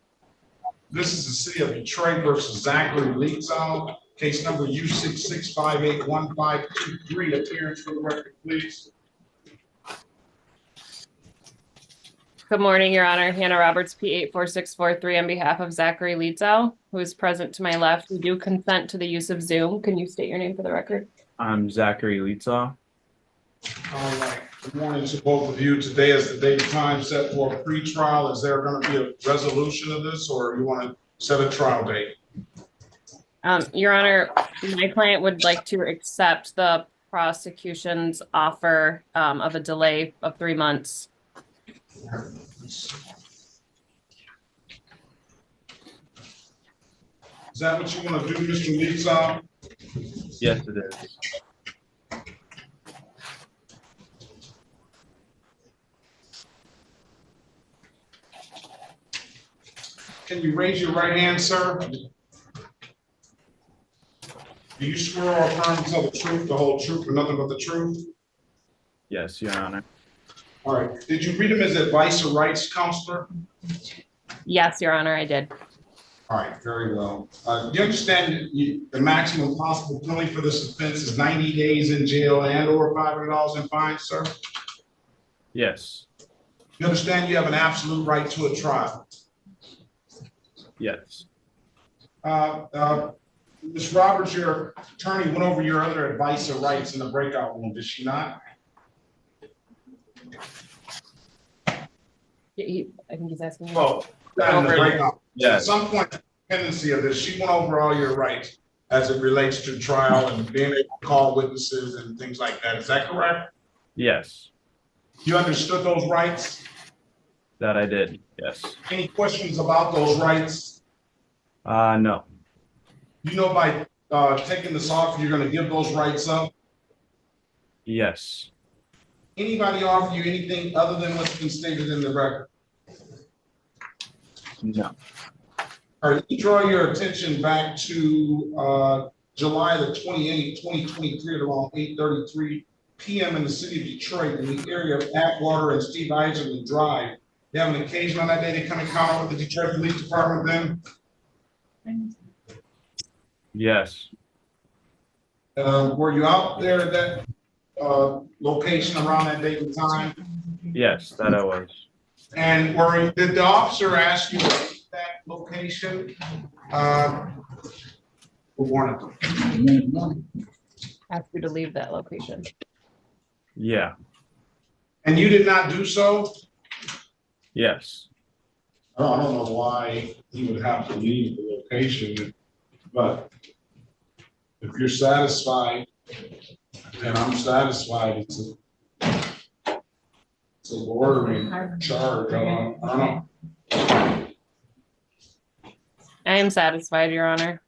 Speaker 1: This is the city of Detroit versus Zachary Leow. Case number U66581523. Appearance for the record, please.
Speaker 18: Good morning, Your Honor. Hannah Roberts, P84643, on behalf of Zachary Leow, who is present to my left. We do consent to the use of Zoom. Can you state your name for the record?
Speaker 19: I'm Zachary Leow.
Speaker 1: All right. Good morning to both of you. Today is the date and time set for a pre-trial. Is there going to be a resolution of this, or you want to set a trial date?
Speaker 18: Your Honor, my client would like to accept the prosecution's offer of a delay of 3 months.
Speaker 1: Is that what you want to do, Mr. Leow?
Speaker 19: Yes, it is.
Speaker 1: Can you raise your right hand, sir? Do you swear or affirm to tell the truth, the whole truth, and nothing but the truth?
Speaker 19: Yes, Your Honor.
Speaker 1: All right. Did you read him as advice or rights counselor?
Speaker 18: Yes, Your Honor, I did.
Speaker 1: All right, very well. Do you understand the maximum possible penalty for this offense is 90 days in jail and or $500 in fines, sir?
Speaker 19: Yes.
Speaker 1: You understand you have an absolute right to a trial?
Speaker 19: Yes.
Speaker 1: Ms. Roberts, your attorney went over your other advice or rights in the breakout room, did she not?
Speaker 18: I think he's asking.
Speaker 1: Well,
Speaker 19: yes.
Speaker 1: At some point, the tendency of this, she went over all your rights as it relates to trial and being able to call witnesses and things like that. Is that correct?
Speaker 19: Yes.
Speaker 1: You understood those rights?
Speaker 19: That I did. Yes.
Speaker 1: Any questions about those rights?
Speaker 19: No.
Speaker 1: You know, by taking this off, you're going to give those rights up?
Speaker 19: Yes.
Speaker 1: Anybody offer you anything other than what's been stated in the record?
Speaker 19: No.
Speaker 1: All right, let me draw your attention back to July the 28th, 2023 at around 8:33 p.m. in the city of Detroit in the area of Atwater and Steve Eiserman Drive. You have an occasion on that day to come encounter with the Detroit Police Department then?
Speaker 19: Yes.
Speaker 1: Were you out there at that location around that date and time?
Speaker 19: Yes, that I was.
Speaker 1: And did the officer ask you to leave that location?
Speaker 18: Ask you to leave that location.
Speaker 19: Yeah.
Speaker 1: And you did not do so?
Speaker 19: Yes.
Speaker 1: I don't know why he would have to leave the location, but if you're satisfied, and I'm satisfied, It's a loitering charge. I don't know.
Speaker 18: I am satisfied, Your Honor.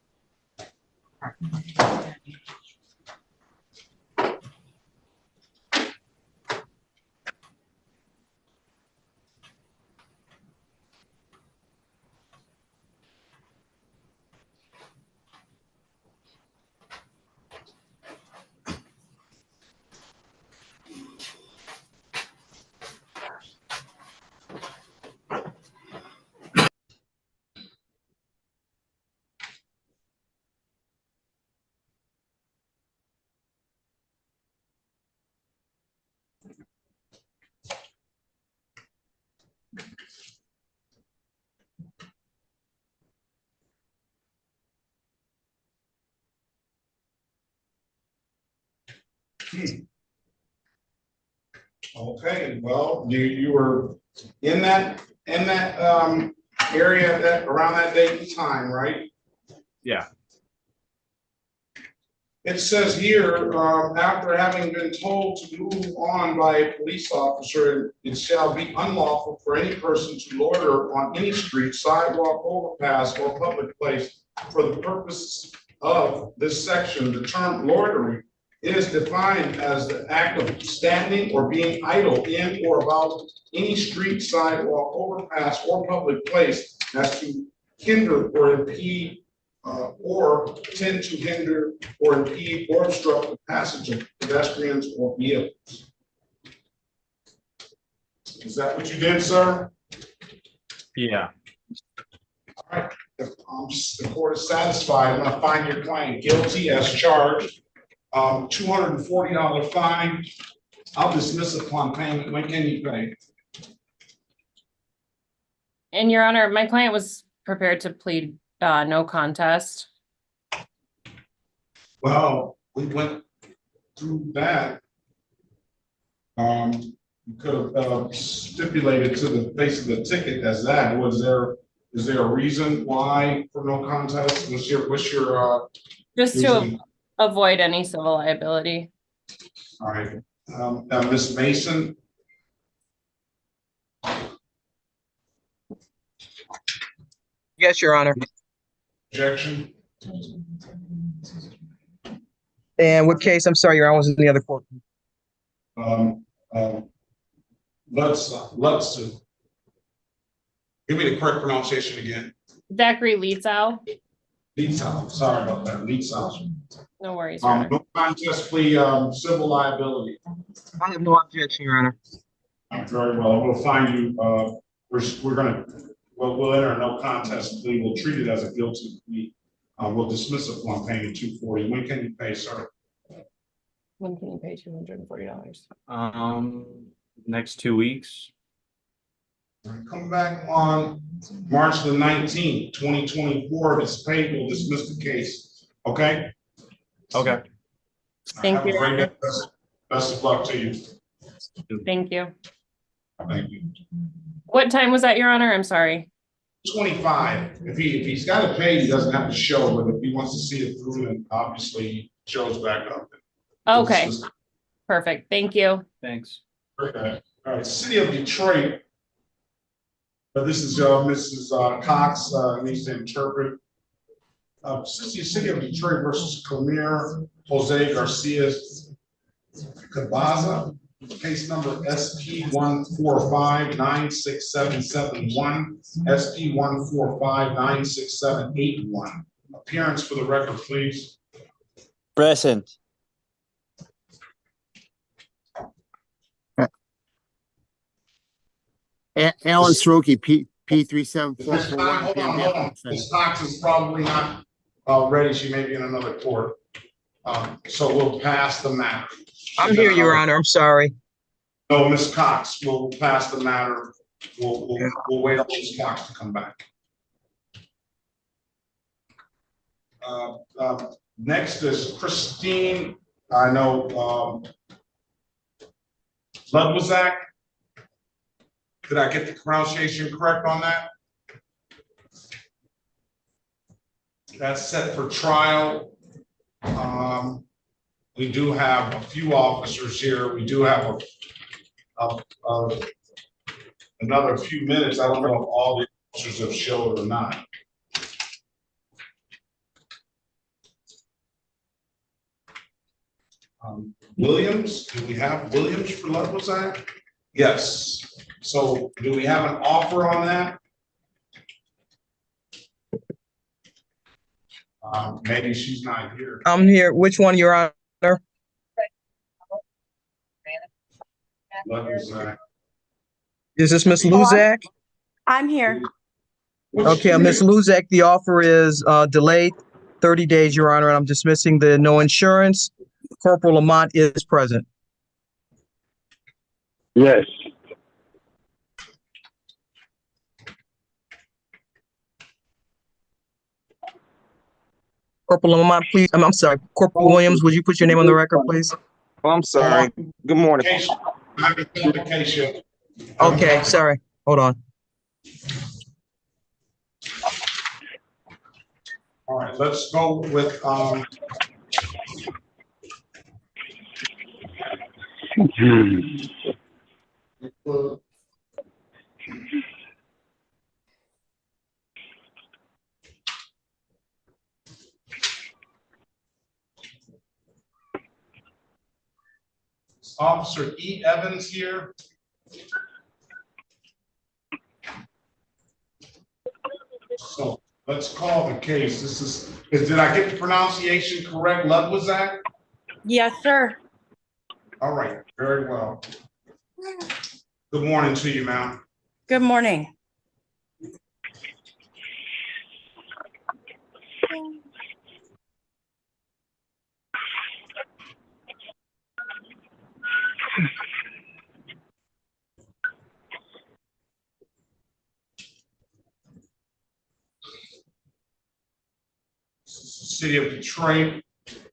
Speaker 1: Okay, well, you were in that area around that date and time, right?
Speaker 19: Yeah.
Speaker 1: It says here, after having been told to move on by a police officer, it shall be unlawful for any person to loiter on any street, sidewalk, overpass, or public place for the purpose of this section. The term loitering is defined as the act of standing or being idle in or about any street, sidewalk, overpass, or public place as to hinder or impede or tend to hinder or impede or obstruct the passage of pedestrians or vehicles. Is that what you did, sir?
Speaker 19: Yeah.
Speaker 1: All right. If the court is satisfied, I'm going to find your client guilty as charged. $240 fine. I'll dismiss upon payment. When can you pay?
Speaker 18: And Your Honor, my client was prepared to plead no contest.
Speaker 1: Well, we went through that. You could have stipulated to the face of the ticket as that. Is there a reason why for no contest? What's your
Speaker 18: just
Speaker 1: reason?
Speaker 18: to avoid any civil liability.
Speaker 1: All right. Ms. Mason.
Speaker 15: Yes, Your Honor.
Speaker 1: Objection.
Speaker 15: And what case? I'm sorry, Your Honor, I was in the other court.
Speaker 1: Let's give me the correct pronunciation again.
Speaker 18: Zachary Leow.
Speaker 1: Leow. Sorry about that. Leow.
Speaker 18: No worries. Your Honor.
Speaker 1: No contest plea, civil liability.
Speaker 15: I have no objection, Your Honor.
Speaker 1: Very well. We'll find you. We'll enter a no contest plea. We'll treat it as a guilty plea. We'll dismiss it upon paying $240. When can you pay, sir?
Speaker 18: When can you pay $240?
Speaker 19: Next 2 weeks.
Speaker 1: Come back on March the 19th, 2024. If it's paid, we'll dismiss the case. Okay?
Speaker 19: Okay.
Speaker 18: Thank you.
Speaker 1: Have a great day. Best of luck to you.
Speaker 18: Thank you.
Speaker 1: Thank you.
Speaker 18: What time was that, Your Honor? I'm sorry.
Speaker 1: 25. If he's got to pay, he doesn't have to show, but if he wants to see it through, then obviously he shows back up.
Speaker 18: Okay. Perfect. Thank you.
Speaker 19: Thanks.
Speaker 1: Okay. All right. City of Detroit. This is Mrs. Cox needs to interpret. City of Detroit versus Camille Jose Garcia Cabaza. Case number SP145-96771, SP145-96781. Appearance for the record, please.
Speaker 20: Present.
Speaker 8: Alan Sroki, P3744.
Speaker 1: Hold on. Ms. Cox is probably not ready. She may be in another court. So we'll pass the matter.
Speaker 15: I'm here, Your Honor. I'm sorry.
Speaker 1: No, Ms. Cox, we'll pass the matter. We'll wait on Ms. Cox to come back. Next is Christine. I know Lwac. Did I get the pronunciation correct on that? That's set for trial. We do have a few officers here. We do have another few minutes. I don't know if all the officers have showed or not. Williams, do we have Williams for Lwac? Yes. So do we have an offer on that? Maybe she's not here.
Speaker 15: I'm here. Which one, Your Honor?
Speaker 1: Lwac.
Speaker 15: Is this Miss Lwac?
Speaker 17: I'm here.
Speaker 15: Okay, Miss Lwac, the offer is delayed 30 days, Your Honor, and I'm dismissing the no insurance. Corporal Lamont is present.
Speaker 11: Yes.
Speaker 15: Corporal Lamont, please. I'm sorry. Corporal Williams, would you put your name on the record, please?
Speaker 21: Oh, I'm sorry. Good morning.
Speaker 15: Okay, sorry. Hold on.
Speaker 1: All right, let's go with Officer E. Evans here. So let's call the case. This is did I get the pronunciation correct? Lwac?
Speaker 17: Yes, sir.
Speaker 1: All right, very well. Good morning to you, ma'am.
Speaker 17: Good morning.
Speaker 1: City of Detroit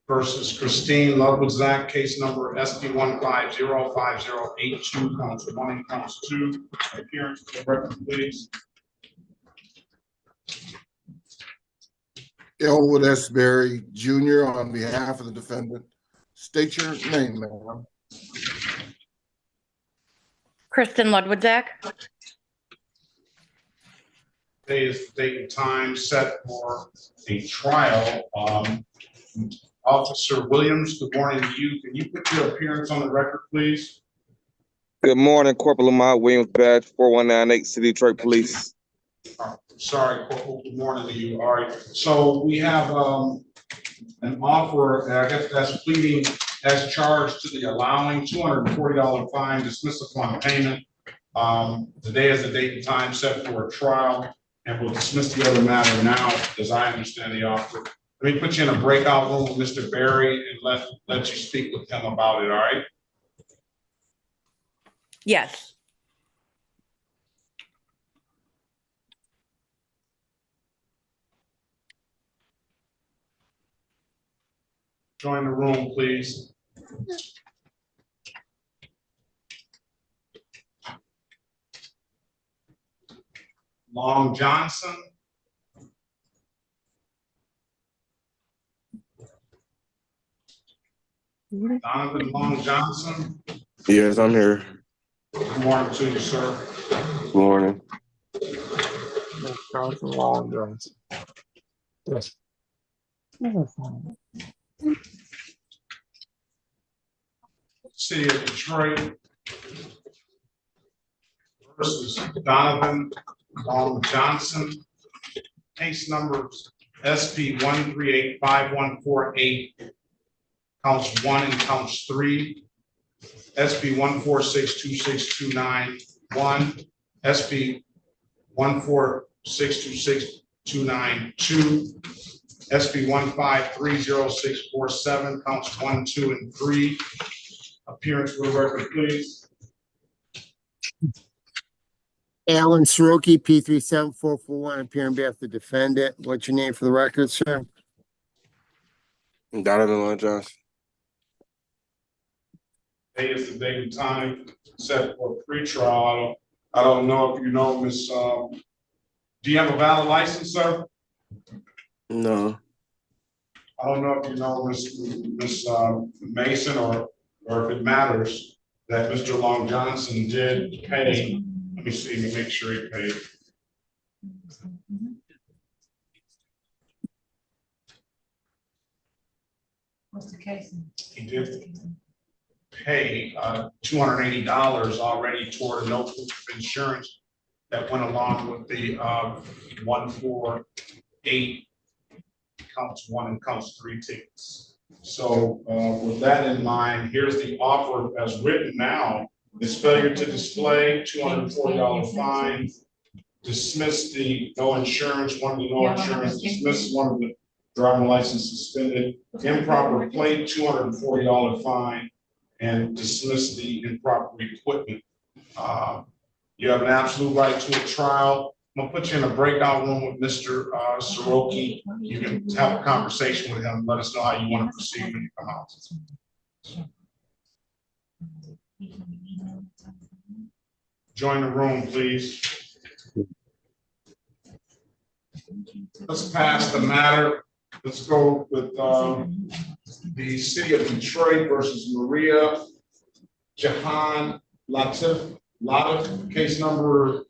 Speaker 1: versus Christine Lwac, case number SP 1505082, counts 1 and counts 2. Appearance for the record, please.
Speaker 6: Elwood S. Berry Jr. on behalf of the defendant. State your name, ma'am.
Speaker 17: Kristen Lwac.
Speaker 1: Today is the date and time set for a trial. Officer Williams, good morning to you. Can you put your appearance on the record, please?
Speaker 21: Good morning, Corporal Lamont Williams, badge 4198, City Detroit Police.
Speaker 1: Sorry, Corporal, good morning to you. All right, so we have an offer, I guess that's pleading as charged to the allowing $240 fine, dismissal upon payment. Today is the date and time set for a trial, and we'll dismiss the other matter now, as I understand the offer. Let me put you in a breakout room with Mr. Berry and let you speak with him about it, all right?
Speaker 17: Yes.
Speaker 1: Join the room, please. Long Johnson. Donovan Long Johnson.
Speaker 22: Yes, I'm here.
Speaker 1: Good morning to you, sir.
Speaker 22: Good morning.
Speaker 23: Long Johnson. Yes.
Speaker 1: City of Detroit versus Donovan Long Johnson. Case numbers SP 1385148, counts 1 and counts 3. SP 1462629-1, SP 1462629-2, SP 1530647, counts 1, 2, and 3. Appearance for the record, please.
Speaker 8: Alan Soroki, P374441, appearing on behalf of the defendant. What's your name for the record, sir?
Speaker 22: Donovan Long Johnson.
Speaker 1: Today is the date and time set for pretrial. I don't know if you know Miss. Do you have a valid license, sir?
Speaker 22: No.
Speaker 1: I don't know if you know Miss Mason or if it matters. that Mr. Long Johnson did pay. Let me see, let me make sure he paid.
Speaker 5: What's the case?
Speaker 1: He did pay $280 already toward a no proof of insurance that went along with the 148 counts 1 and counts 3 tickets. So with that in mind, here's the offer as written now. It's failure to display, $240 fine, dismiss the no insurance, one of the no insurance, dismiss one of the driving license suspended, improper plate, $240 fine, and dismiss the improper equipment. You have an absolute right to a trial. I'm gonna put you in a breakout room with Mr. Soroki. You can have a conversation with him. Let us know how you want to proceed when you come out. Join the room, please. Let's pass the matter. Let's go with the city of Detroit versus Maria Jahan Latif, case number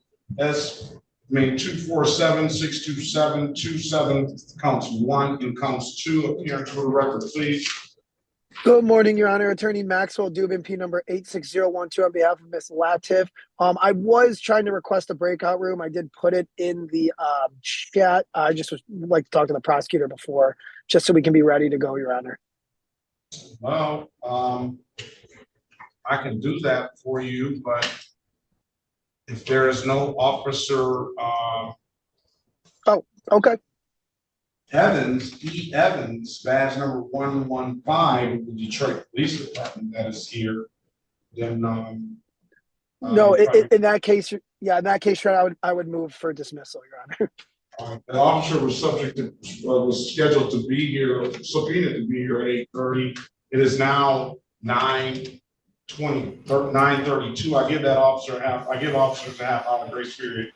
Speaker 1: 247-627-27, counts 1 and counts 2. Appearing for the record, please.
Speaker 3: Good morning, Your Honor. Attorney Maxwell Dubin, P number 86012 on behalf of Ms. Latif. I was trying to request a breakout room. I did put it in the chat. I just would like to talk to the prosecutor before, just so we can be ready to go, Your Honor.
Speaker 1: Well, I can do that for you, but if there is no officer,
Speaker 3: oh, okay.
Speaker 1: Evans, E. Evans, badge number 115 of the Detroit Police Department that is here, then
Speaker 3: no, in that case, yeah, in that case, I would move for dismissal, Your Honor.
Speaker 1: the officer was subject to was scheduled to be here, subpoenaed to be here at 8:30. It is now 9:32. I give that officer I give officers a half hour grace period.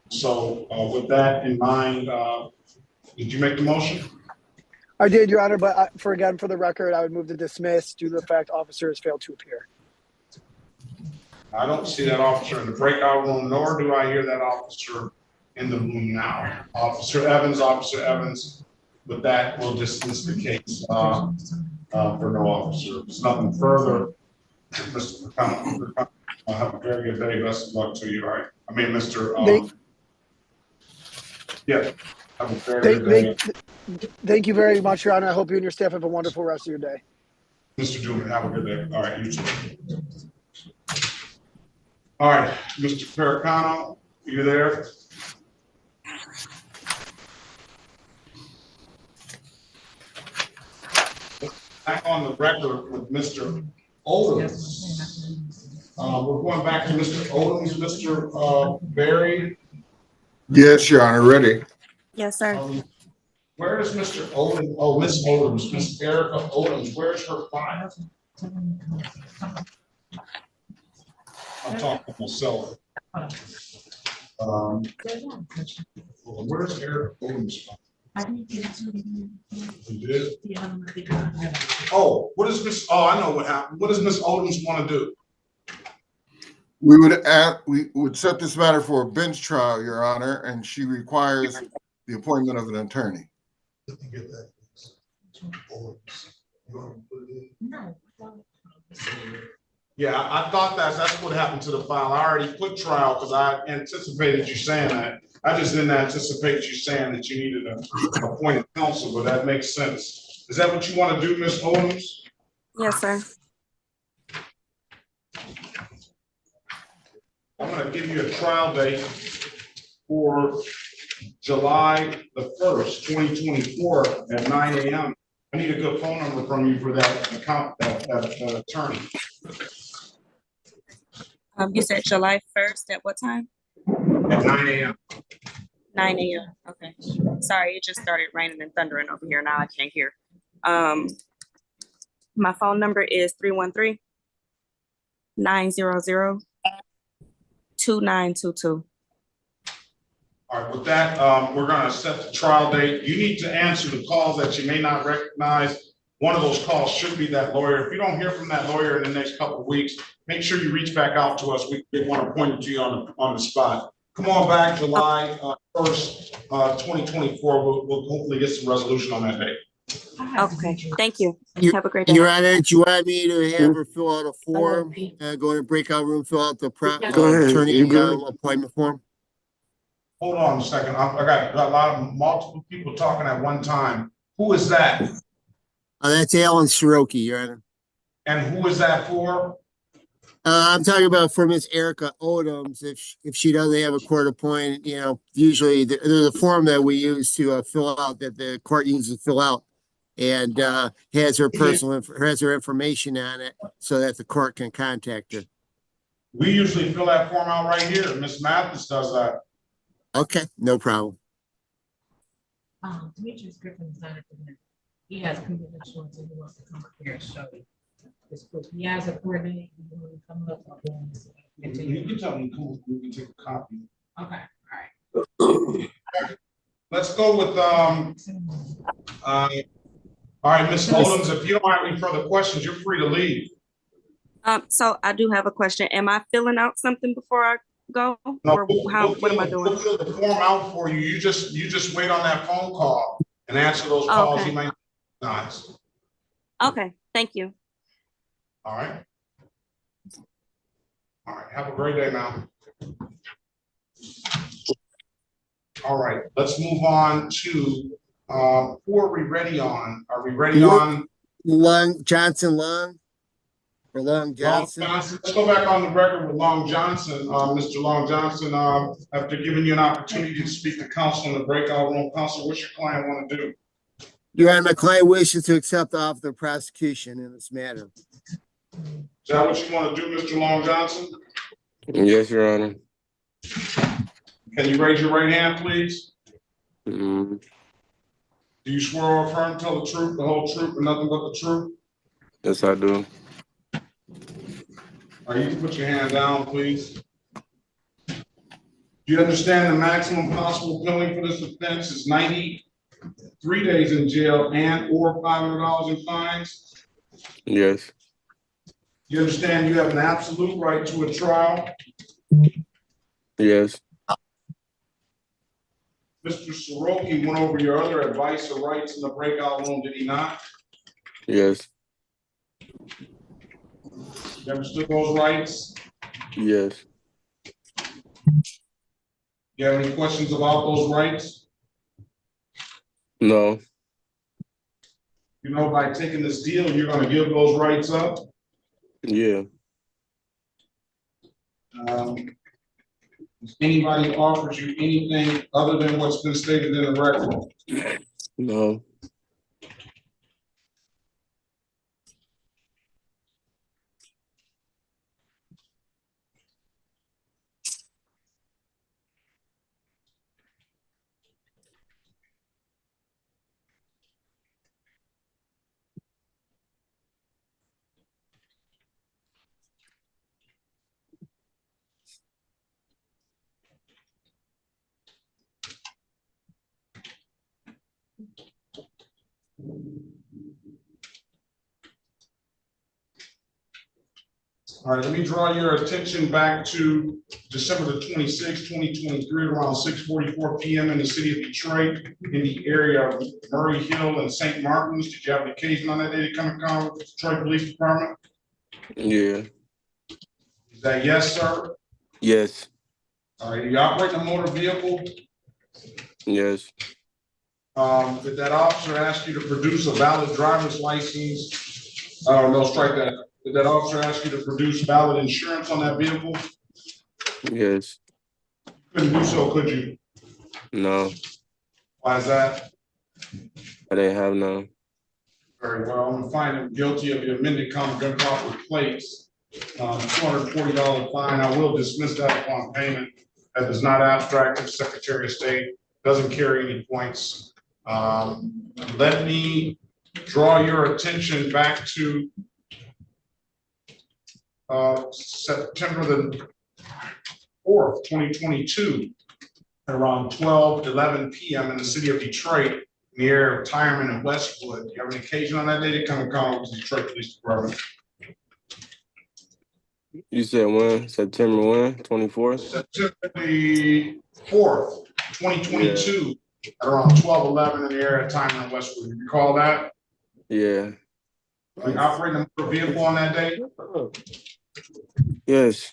Speaker 1: So with that in mind, did you make the motion?
Speaker 3: I did, Your Honor, but for the record, I would move to dismiss due to the fact officers failed to appear.
Speaker 1: I don't see that officer in the breakout room, nor do I hear that officer in the room now. Officer Evans, with that, we'll dismiss the case for no officer. If there's nothing further, Mr. Perkins, have a very good day. Best of luck to you, all right? I mean, Mr. Yeah. Have a very good day.
Speaker 3: Thank you very much, Your Honor. I hope you and your staff have a wonderful rest of your day.
Speaker 1: Mr. Dubin, have a good day. All right, you too. All right, Mr. Pericano, you there? Back on the record with Mr. Odams. We're going back to Mr. Odams, Mr. Berry.
Speaker 6: Yes, Your Honor, ready.
Speaker 4: Yes, sir.
Speaker 1: Where is Mr. Odams? Oh, Miss Odams, Miss Erica Odams. Where's her file? I'm talking to myself. Where's Erica Odams' file? You did? Oh, what is Miss? Oh, I know what happened. What does Miss Odams want to do?
Speaker 6: We would set this matter for a bench trial, Your Honor, and she requires the appointment of an attorney.
Speaker 1: Let me get that. Yeah, I thought that's what happened to the file. I already put trial because I anticipated you saying that. I just didn't anticipate you saying that you needed an appointed counsel, but that makes sense. Is that what you want to do, Ms. Odams?
Speaker 4: Yes, sir.
Speaker 1: I'm going to give you a trial date for July the 1st, 2024 at 9 a.m. I need a good phone number from you for that account, that attorney.
Speaker 4: You said July 1st at what time?
Speaker 1: At 9 a.m.
Speaker 4: 9 a.m. Okay. Sorry, it just started raining and thundering over here. Now I can't hear. My phone number is 313-900-2922.
Speaker 1: All right, with that, we're going to set the trial date. You need to answer the calls that you may not recognize one of those calls should be that lawyer. If you don't hear from that lawyer in the next couple of weeks, make sure you reach back out to us. We want to point it to you on the spot. Come on back July 1st, 2024. We'll hopefully get some resolution on that day.
Speaker 4: Okay, thank you. Have a great day.
Speaker 8: Your Honor, do you want me to have her fill out a form, go in the breakout room, fill out the
Speaker 22: Go ahead.
Speaker 8: attorney
Speaker 22: You good?
Speaker 8: appointment form?
Speaker 1: Hold on a second. I got a lot of multiple people talking at one time. Who is that?
Speaker 8: That's Alan Soroki, Your Honor.
Speaker 1: And who is that for?
Speaker 8: I'm talking about for Miss Erica Odams. If she doesn't have a court appointed, usually there's a form that we use to fill out, that the court uses to fill out, and has her has her information on it so that the court can contact her.
Speaker 1: We usually fill that form out right here. Miss Mathis does that.
Speaker 8: Okay, no problem.
Speaker 5: Demetrius Griffin is not at the minute. He has criminal insurance and he wants to come up here and show you his proof. He has a court date. He will come up.
Speaker 1: You can tell me, cool. We can take a copy.
Speaker 5: Okay, all right.
Speaker 1: Let's go with all right, Ms. Odams, if you don't have any further questions, you're free to leave.
Speaker 4: So I do have a question. Am I filling out something before I go?
Speaker 1: No,
Speaker 4: Or what am I doing?
Speaker 1: We'll fill the form out for you. You just wait on that phone call and answer those calls.
Speaker 4: Okay.
Speaker 1: You might not.
Speaker 4: Okay, thank you.
Speaker 1: All right. All right. Have a great day now. All right. Let's move on to who are we ready on? Are we ready on?
Speaker 8: Johnson Long? Or Long Johnson?
Speaker 1: Let's go back on the record with Long Johnson. Mr. Long Johnson, after giving you an opportunity to speak to counsel in the breakout room, counsel, what's your client want to do?
Speaker 8: Your Honor, my client wishes to accept the offer of prosecution in this matter.
Speaker 1: Is that what you want to do, Mr. Long Johnson?
Speaker 22: Yes, Your Honor.
Speaker 1: Can you raise your right hand, please?
Speaker 22: Mm-hmm.
Speaker 1: Do you swear or affirm to tell the truth, the whole truth, and nothing but the truth?
Speaker 22: Yes, I do.
Speaker 1: All right, you can put your hand down, please. Do you understand the maximum possible penalty for this offense is 93 days in jail and or $500 in fines?
Speaker 22: Yes.
Speaker 1: You understand you have an absolute right to a trial?
Speaker 22: Yes.
Speaker 1: Mr. Soroki went over your other advice or rights in the breakout room, did he not?
Speaker 22: Yes.
Speaker 1: You understood those rights?
Speaker 22: Yes.
Speaker 1: You have any questions about those rights?
Speaker 22: No.
Speaker 1: You know, by taking this deal, you're going to give those rights up?
Speaker 22: Yeah.
Speaker 1: If anybody offers you anything other than what's been stated in the record?
Speaker 22: No.
Speaker 1: All right, let me draw your attention back to December the 26th, 2023, around 6:44 p.m. in the city of Detroit, in the area of Murray Hill and St. Martin's. Did you have an occasion on that day to come in contact with the Detroit Police Department?
Speaker 22: Yeah.
Speaker 1: Is that yes, sir?
Speaker 22: Yes.
Speaker 1: All right, you operate a motor vehicle?
Speaker 22: Yes.
Speaker 1: Did that officer ask you to produce a valid driver's license? No, strike that. Did that officer ask you to produce valid insurance on that vehicle?
Speaker 22: Yes.
Speaker 1: You couldn't do so, could you?
Speaker 22: No.
Speaker 1: Why is that?
Speaker 22: I didn't have none.
Speaker 1: Very well. I'm gonna find him guilty of the amended common gun property plates. $240 fine. I will dismiss that upon payment. That does not abstract to the Secretary of State. Doesn't carry any points. Let me draw your attention back to September the 4th, 2022, around 12:11 p.m. in the city of Detroit. near Retirement in Westwood. You have an occasion on that day to come and call to Detroit Police Department?
Speaker 22: You said when? September when? 24th?
Speaker 1: September the 4th, 2022, at around 12:11 in the area of Retirement in Westwood. You recall that?
Speaker 22: Yeah.
Speaker 1: Like operating a motor vehicle on that day?
Speaker 22: Yes.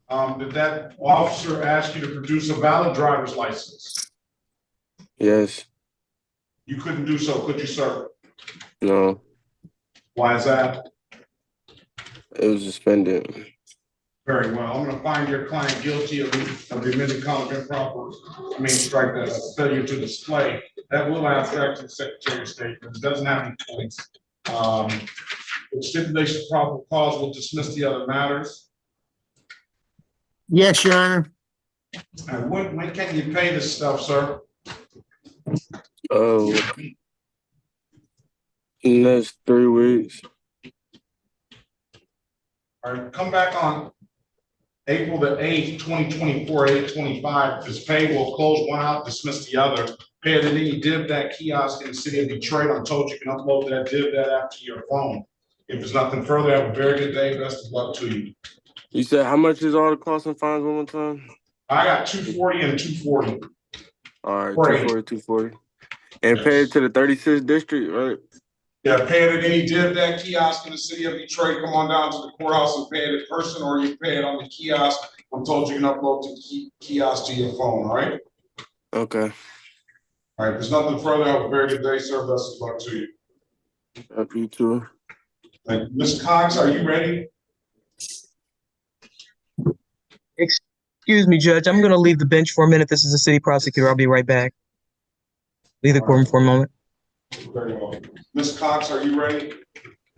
Speaker 1: Did that officer ask you to produce a valid driver's license?
Speaker 22: Yes.
Speaker 1: You couldn't do so, could you, sir?
Speaker 22: No.
Speaker 1: Why is that?
Speaker 22: It was suspended.
Speaker 1: Very well. I'm going to find your client guilty of the admitted conduct improper. Strike that, failure to display. That will abstract to the Secretary of State, but it doesn't have any points. With stipulation of probable cause, we'll dismiss the other matters.
Speaker 8: Yes, Your Honor.
Speaker 1: And when can you pay this stuff, sir?
Speaker 22: Next 3 weeks.
Speaker 1: All right, come back on April the 8th, 2024, 8/25. This pay will close one out, dismiss the other. Pay it in any div that kiosk in the city of Detroit. I'm told you can upload that div that app to your phone. If there's nothing further, have a very good day. Best of luck to you.
Speaker 22: You said how much is all the costs and fines one more time?
Speaker 1: I got 240 and 240.
Speaker 22: All right, 240, 240. And pay it to the 36th district, right?
Speaker 1: Yeah, pay it at any div that kiosk in the city of Detroit. Come on down to the courthouse and pay it in person, or you pay it on the kiosk. I'm told you can upload the kiosk to your phone, all right?
Speaker 22: Okay.
Speaker 1: All right, there's nothing further. Have a very good day, sir. Best of luck to you.
Speaker 22: Happy you too.
Speaker 1: Ms. Cox, are you ready?
Speaker 15: Excuse me, Judge. I'm going to leave the bench for a minute. This is the city prosecutor. I'll be right back. Leave the courtroom for a moment.
Speaker 1: Very well. Ms. Cox, are you ready?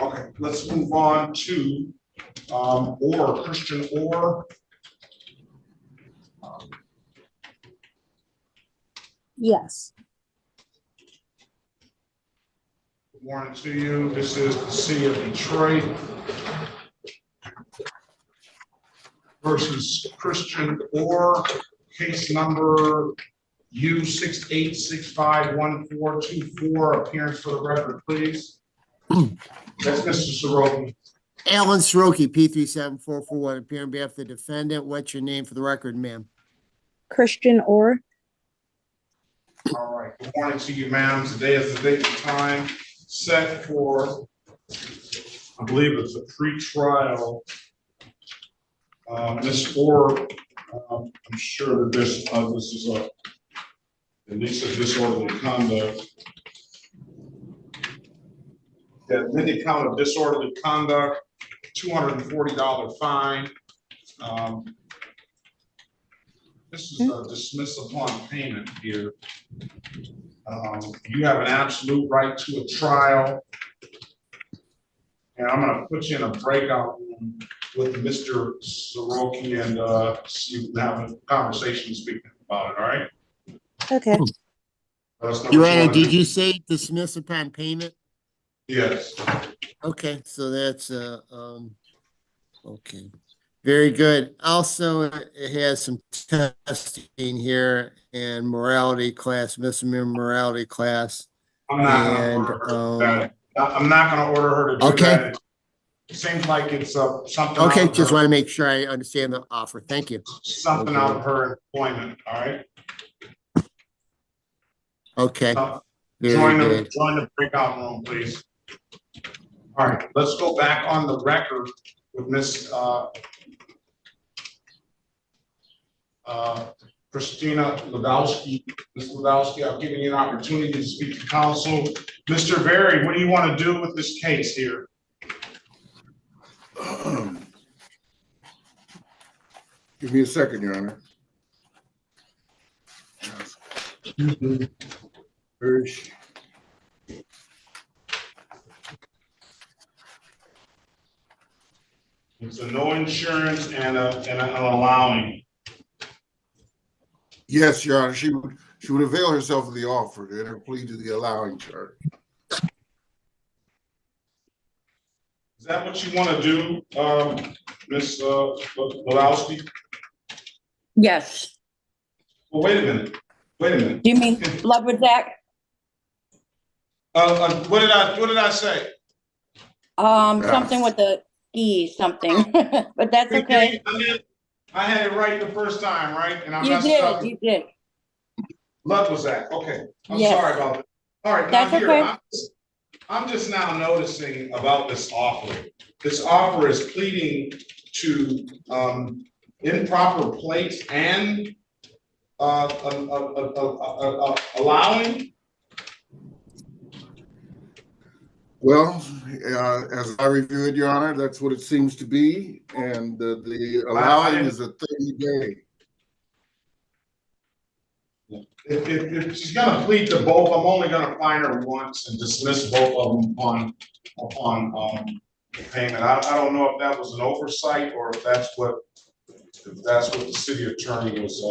Speaker 1: Okay, let's move on to Christian Orr.
Speaker 7: Yes.
Speaker 1: Good morning to you. This is the city of Detroit versus Christian Orr, case number U68651424. Appearance for the record, please. That's Mr. Soroki.
Speaker 8: Alan Soroki, P37441, appearing on behalf of the defendant. What's your name for the record, ma'am?
Speaker 7: Christian Orr.
Speaker 1: All right. Good morning to you, ma'am. Today is the date and time set for, I believe it's a pre-trial. Ms. Orr, I'm sure that this is at least a disorderly conduct. The admitted count of disorderly conduct, $240 fine. This is a dismiss upon payment here. You have an absolute right to a trial. And I'm going to put you in a breakout room with Mr. Soroki and see if we can have a conversation speaking about it, all right?
Speaker 7: Okay.
Speaker 8: Your Honor, did you say dismiss upon payment?
Speaker 1: Yes.
Speaker 8: Okay, so that's okay. Very good. Also, it has some testing here and morality class, misdemeanor morality class.
Speaker 1: I'm not going to order her to do that. It seems like it's something.
Speaker 8: Okay, just want to make sure I understand the offer. Thank you.
Speaker 1: Something out of her employment, all right?
Speaker 8: Okay.
Speaker 1: Join the breakout room, please. All right, let's go back on the record with Miss Christina Ladowski. Ms. Ladowski, I've given you an opportunity to speak to counsel. Mr. Berry, what do you want to do with this case here?
Speaker 6: Give me a second, Your Honor. Where is she?
Speaker 1: It's a no insurance and an allowing.
Speaker 6: Yes, Your Honor. She would avail herself of the offer and her plea to the allowing charge.
Speaker 1: Is that what you want to do, Ms. Ladowski?
Speaker 17: Yes.
Speaker 1: Well, wait a minute.
Speaker 17: Do you mean Lwac?
Speaker 1: What did I say?
Speaker 17: Something with the E something, but that's okay.
Speaker 1: I had it right the first time, right? And I
Speaker 17: You
Speaker 1: messed up.
Speaker 17: did, you did.
Speaker 1: Lwac, okay. I'm
Speaker 17: Yes.
Speaker 1: sorry about that. All right, now
Speaker 17: That's
Speaker 1: here,
Speaker 17: okay.
Speaker 1: I'm just now noticing about this offer. This offer is pleading to improper plates and allowing.
Speaker 6: Well, as I review it, Your Honor, that's what it seems to be, and the allowing is a 30-day.
Speaker 1: If she's gonna plead to both, I'm only gonna fine her once and dismiss both of them upon payment. I don't know if that was an oversight or if that's what the city attorney was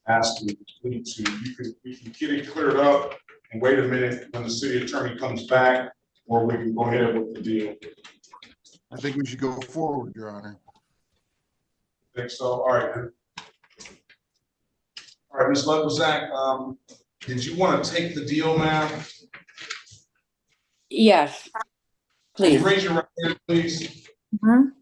Speaker 1: asking to plead to. We can get it cleared up and wait a minute when the city attorney comes back, or we can go ahead with the deal.
Speaker 6: I think we should go forward, Your Honor.
Speaker 1: I think so. All right. All right, Ms. Lwac, did you want to take the deal, ma'am?
Speaker 17: Yes,
Speaker 1: Can you
Speaker 17: please.
Speaker 1: raise your right hand, please?
Speaker 17: Mhm.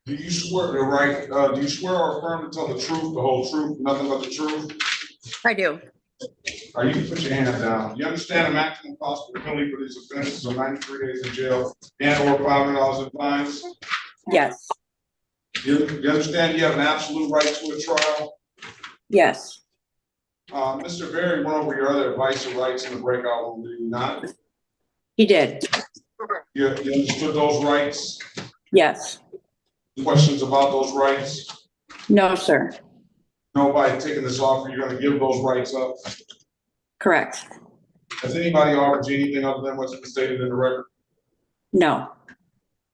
Speaker 1: Do you swear do you swear or affirm to tell the truth, the whole truth, nothing but the truth?
Speaker 17: I do.
Speaker 1: All right, you can put your hand down. You understand the maximum possible penalty for these offenses of 93 days in jail and or $500 in fines?
Speaker 17: Yes,
Speaker 1: You understand you have an absolute right to a trial?
Speaker 17: yes,
Speaker 1: Mr. Berry went over your other advice or rights in the breakout room, did he not?
Speaker 17: he did.
Speaker 1: You understood those rights?
Speaker 17: Yes.
Speaker 1: Questions about those rights?
Speaker 17: No, sir.
Speaker 1: Nobody taking this offer, you're gonna give those rights up?
Speaker 17: Correct.
Speaker 1: Has anybody offered you anything other than what's been stated in the record?
Speaker 17: No.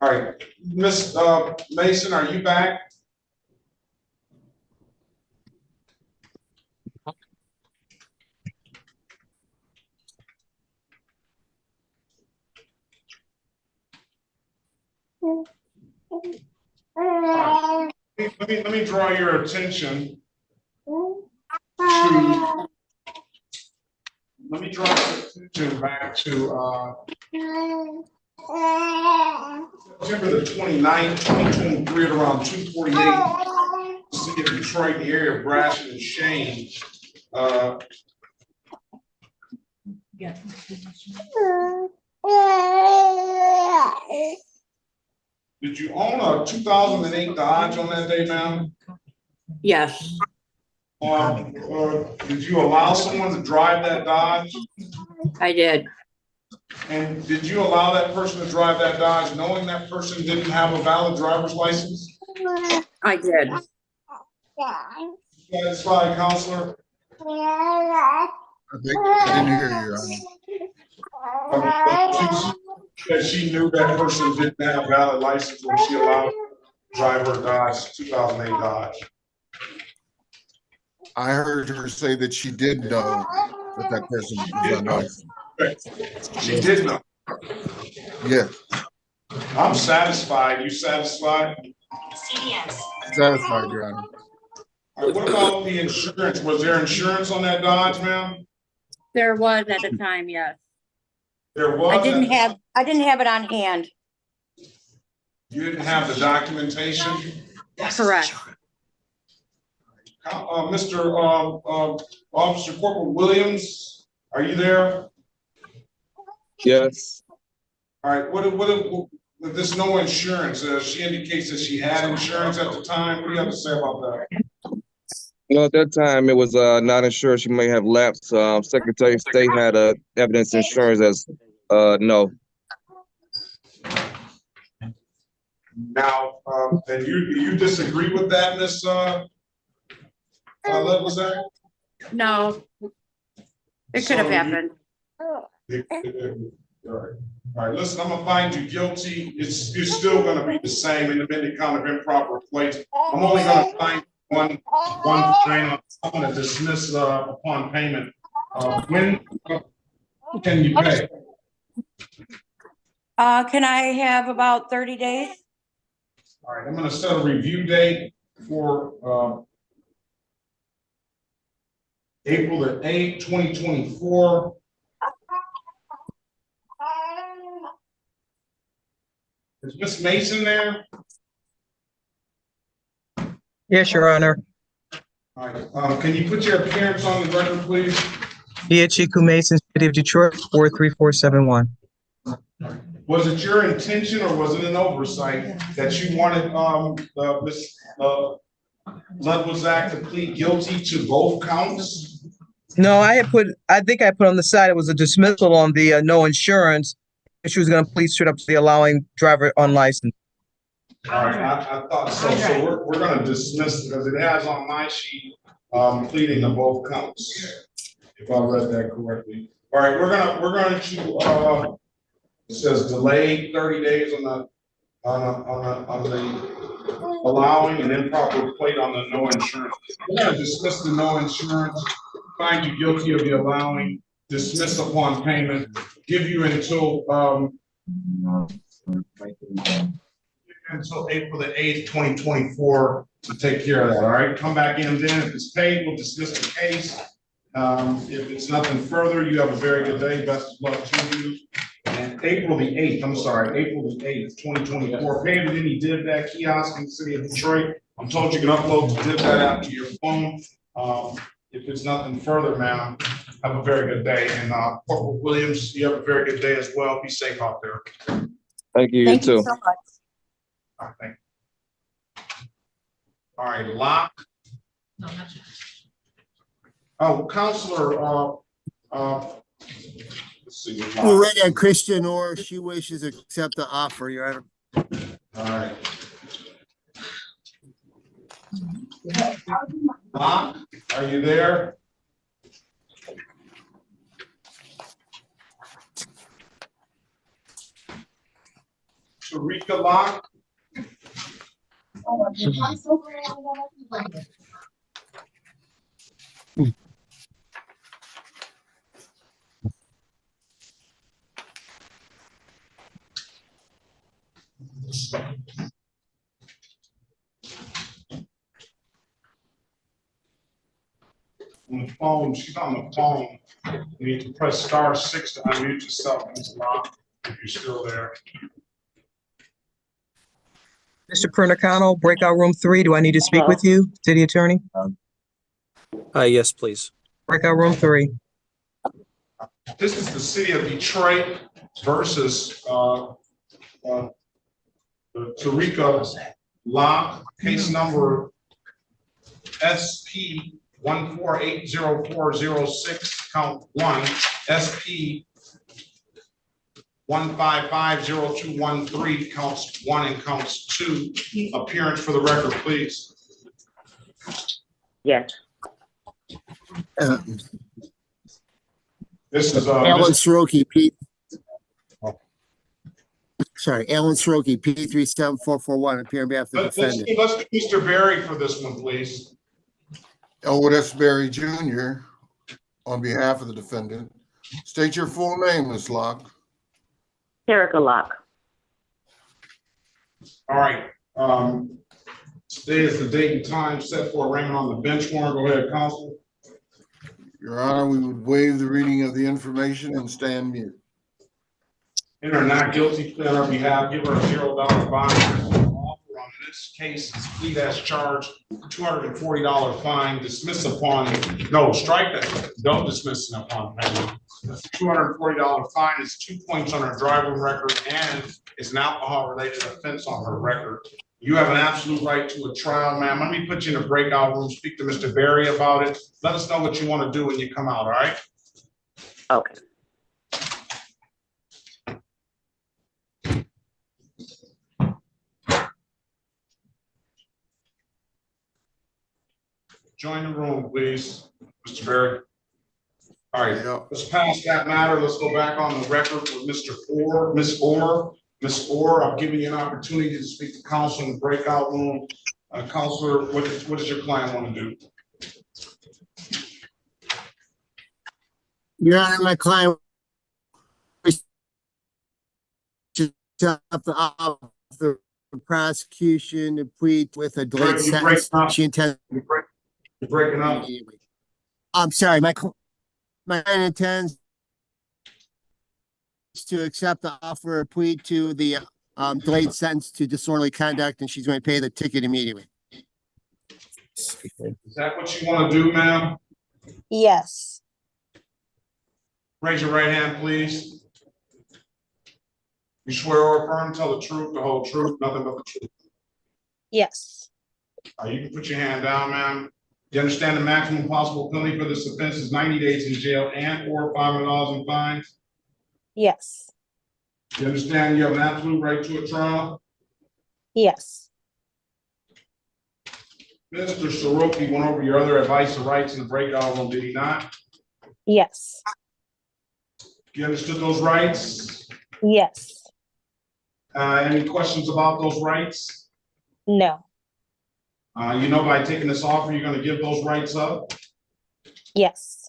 Speaker 1: All right, Ms. Mason, are you back? Let me draw your attention to, let me draw your attention back to September the 29th, 2023 at around 2:48, city of Detroit, the area of Brashen and Shane. Did you own a 2008 Dodge on that day, ma'am?
Speaker 17: Yes,
Speaker 1: Did you allow someone to drive that Dodge?
Speaker 17: I did.
Speaker 1: And did you allow that person to drive that Dodge knowing that person didn't have a valid driver's license?
Speaker 17: I did.
Speaker 1: Satisfied, counselor?
Speaker 6: I didn't hear you, Your Honor.
Speaker 1: That she knew that person didn't have a valid license when she allowed to drive her Dodge, 2008 Dodge.
Speaker 6: I heard her say that she did know that that person was unlicensed.
Speaker 1: She did know.
Speaker 6: Yes.
Speaker 1: I'm satisfied. You satisfied?
Speaker 4: CDS.
Speaker 6: Satisfied, Your Honor.
Speaker 1: All right, what about the insurance? Was there insurance on that Dodge, ma'am?
Speaker 17: There was at the time, yes.
Speaker 1: There was.
Speaker 17: I didn't have it on hand.
Speaker 1: You didn't have the documentation?
Speaker 17: Correct.
Speaker 1: Mr. Officer Corporal Williams, are you there?
Speaker 21: Yes.
Speaker 1: All right, with this no insurance, she indicates that she had insurance at the time. What do you have to say about that?
Speaker 21: No, at that time it was not insured. She may have lapsed. Secretary of State had evidence insurance as no.
Speaker 1: Now, and you disagree with that, Ms. Lwac?
Speaker 17: No, it could have happened.
Speaker 1: All right, listen, I'm gonna find you guilty. It's still gonna be the same independent count of improper plates. I'm only gonna find one fine. I'm gonna dismiss upon payment. When can you pay?
Speaker 17: Can I have about 30 days?
Speaker 1: All right, I'm gonna set a review date for April the 8th, 2024. Is Miss Mason there?
Speaker 15: Yes, Your Honor.
Speaker 1: All right, can you put your appearance on the record, please?
Speaker 15: Kia Chiku Mason, City of Detroit, 43471.
Speaker 1: Was it your intention or was it an oversight that you wanted, Ms. Lwac to plead guilty to both counts?
Speaker 15: No, I think I put on the side, it was a dismissal on the no insurance. She was gonna plead straight up to the allowing driver unlicensed.
Speaker 1: All right, I thought so. So we're gonna dismiss because it has on my sheet, pleading to both counts. If I read that correctly. All right, we're going to, it says delay 30 days on the allowing an improper plate on the no insurance. We're gonna dismiss the no insurance, find you guilty of the allowing, dismiss upon payment, give you until April the 8th, 2024 to take care of that. All right, come back in then. If it's paid, we'll dismiss the case. If it's nothing further, you have a very good day. Best of luck to you. And April the 8th, I'm sorry, April the 8th, 2024. Paying any div that kiosk in the city of Detroit. I'm told you can upload the div that app to your phone. If it's nothing further, ma'am, have a very good day. And Corporal Williams, you have a very good day as well. Be safe out there.
Speaker 21: Thank you.
Speaker 17: Thank
Speaker 21: You
Speaker 17: you
Speaker 21: too.
Speaker 17: so much.
Speaker 1: All right, thank you. All right, Lwac.
Speaker 5: No, not yet.
Speaker 1: Oh, Counselor, let's see.
Speaker 8: We're ready on Christian or she wishes to accept the offer, Your Honor.
Speaker 1: All right. Lwac, are you there? Herica Lwac? On the phone, she's on the phone. You need to press *6 to unmute yourself, Ms. Lwac, if you're still there.
Speaker 15: Mr. Pernicano, breakout room 3, do I need to speak with you, City Attorney?
Speaker 20: Yes, please.
Speaker 15: Breakout room 3.
Speaker 1: This is the city of Detroit versus Herica Lwac, case number SP 1480406, count 1, SP 1550213, counts 1 and counts 2. Appearance for the record, please.
Speaker 10: Yes.
Speaker 1: This is
Speaker 8: Alan Soroki, Alan Soroki, P37441, appearing on behalf of the defendant.
Speaker 1: Let's get Mr. Berry for this one, please.
Speaker 6: Elwood S. Berry Jr. on behalf of the defendant. State your full name, Ms. Lwac.
Speaker 10: Erica Lyd.
Speaker 1: All right. Today is the date and time set for arraignment on the bench warrant. Go ahead, counsel.
Speaker 6: Your Honor, we would waive the reading of the information and stand mute.
Speaker 1: Enter not guilty plea on our behalf. Give her a $0 bond. Offer on this case is plead as charged, $240 fine. Dismiss upon, no, strike that. Don't dismiss it upon payment. $240 fine is 2 points on her driving record and is an alcohol-related offense on her record. You have an absolute right to a trial, ma'am. Let me put you in a breakout room, speak to Mr. Berry about it. Let us know what you want to do when you come out, all right?
Speaker 10: Okay.
Speaker 1: Join the room, please, Mr. Berry. All right, let's pass that matter. Let's go back on the record with Mr. Orr, Ms. Orr. Ms. Orr, I've given you an opportunity to speak to counsel in the breakout room. Counselor, what does your client want to do?
Speaker 8: Your Honor, my client the prosecution to plead with a delayed sentence. She intends.
Speaker 1: You're breaking up.
Speaker 8: I'm sorry, my client intends to accept the offer of plea to the delayed sentence to disorderly conduct, and she's going to pay the ticket immediately.
Speaker 1: Is that what you want to do, ma'am?
Speaker 7: Yes.
Speaker 1: Raise your right hand, please. You swear or affirm to tell the truth, the whole truth, nothing but the truth.
Speaker 7: Yes.
Speaker 1: You can put your hand down, ma'am. You understand the maximum possible penalty for this offense is 90 days in jail and or $500 in fines?
Speaker 7: Yes.
Speaker 1: You understand you have an absolute right to a trial?
Speaker 7: Yes.
Speaker 1: Mr. Soroki went over your other advice and rights in the breakout room, did he not?
Speaker 7: Yes.
Speaker 1: You understood those rights?
Speaker 7: Yes.
Speaker 1: Any questions about those rights?
Speaker 7: No.
Speaker 1: You know by taking this offer, you're going to give those rights up?
Speaker 7: Yes.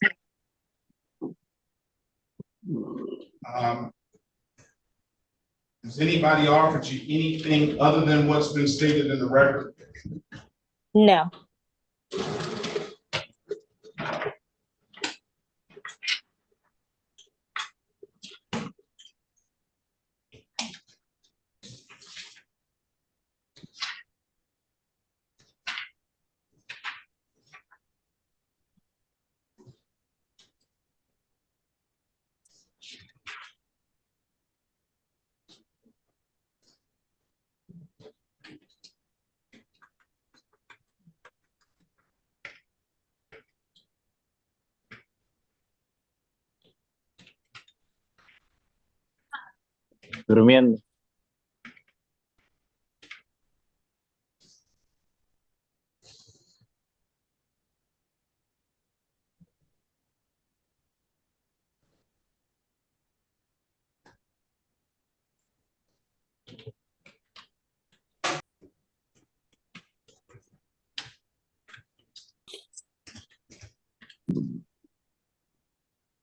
Speaker 1: Has anybody offered you anything other than what's been stated in the record?
Speaker 7: No.
Speaker 2: Durmiendo.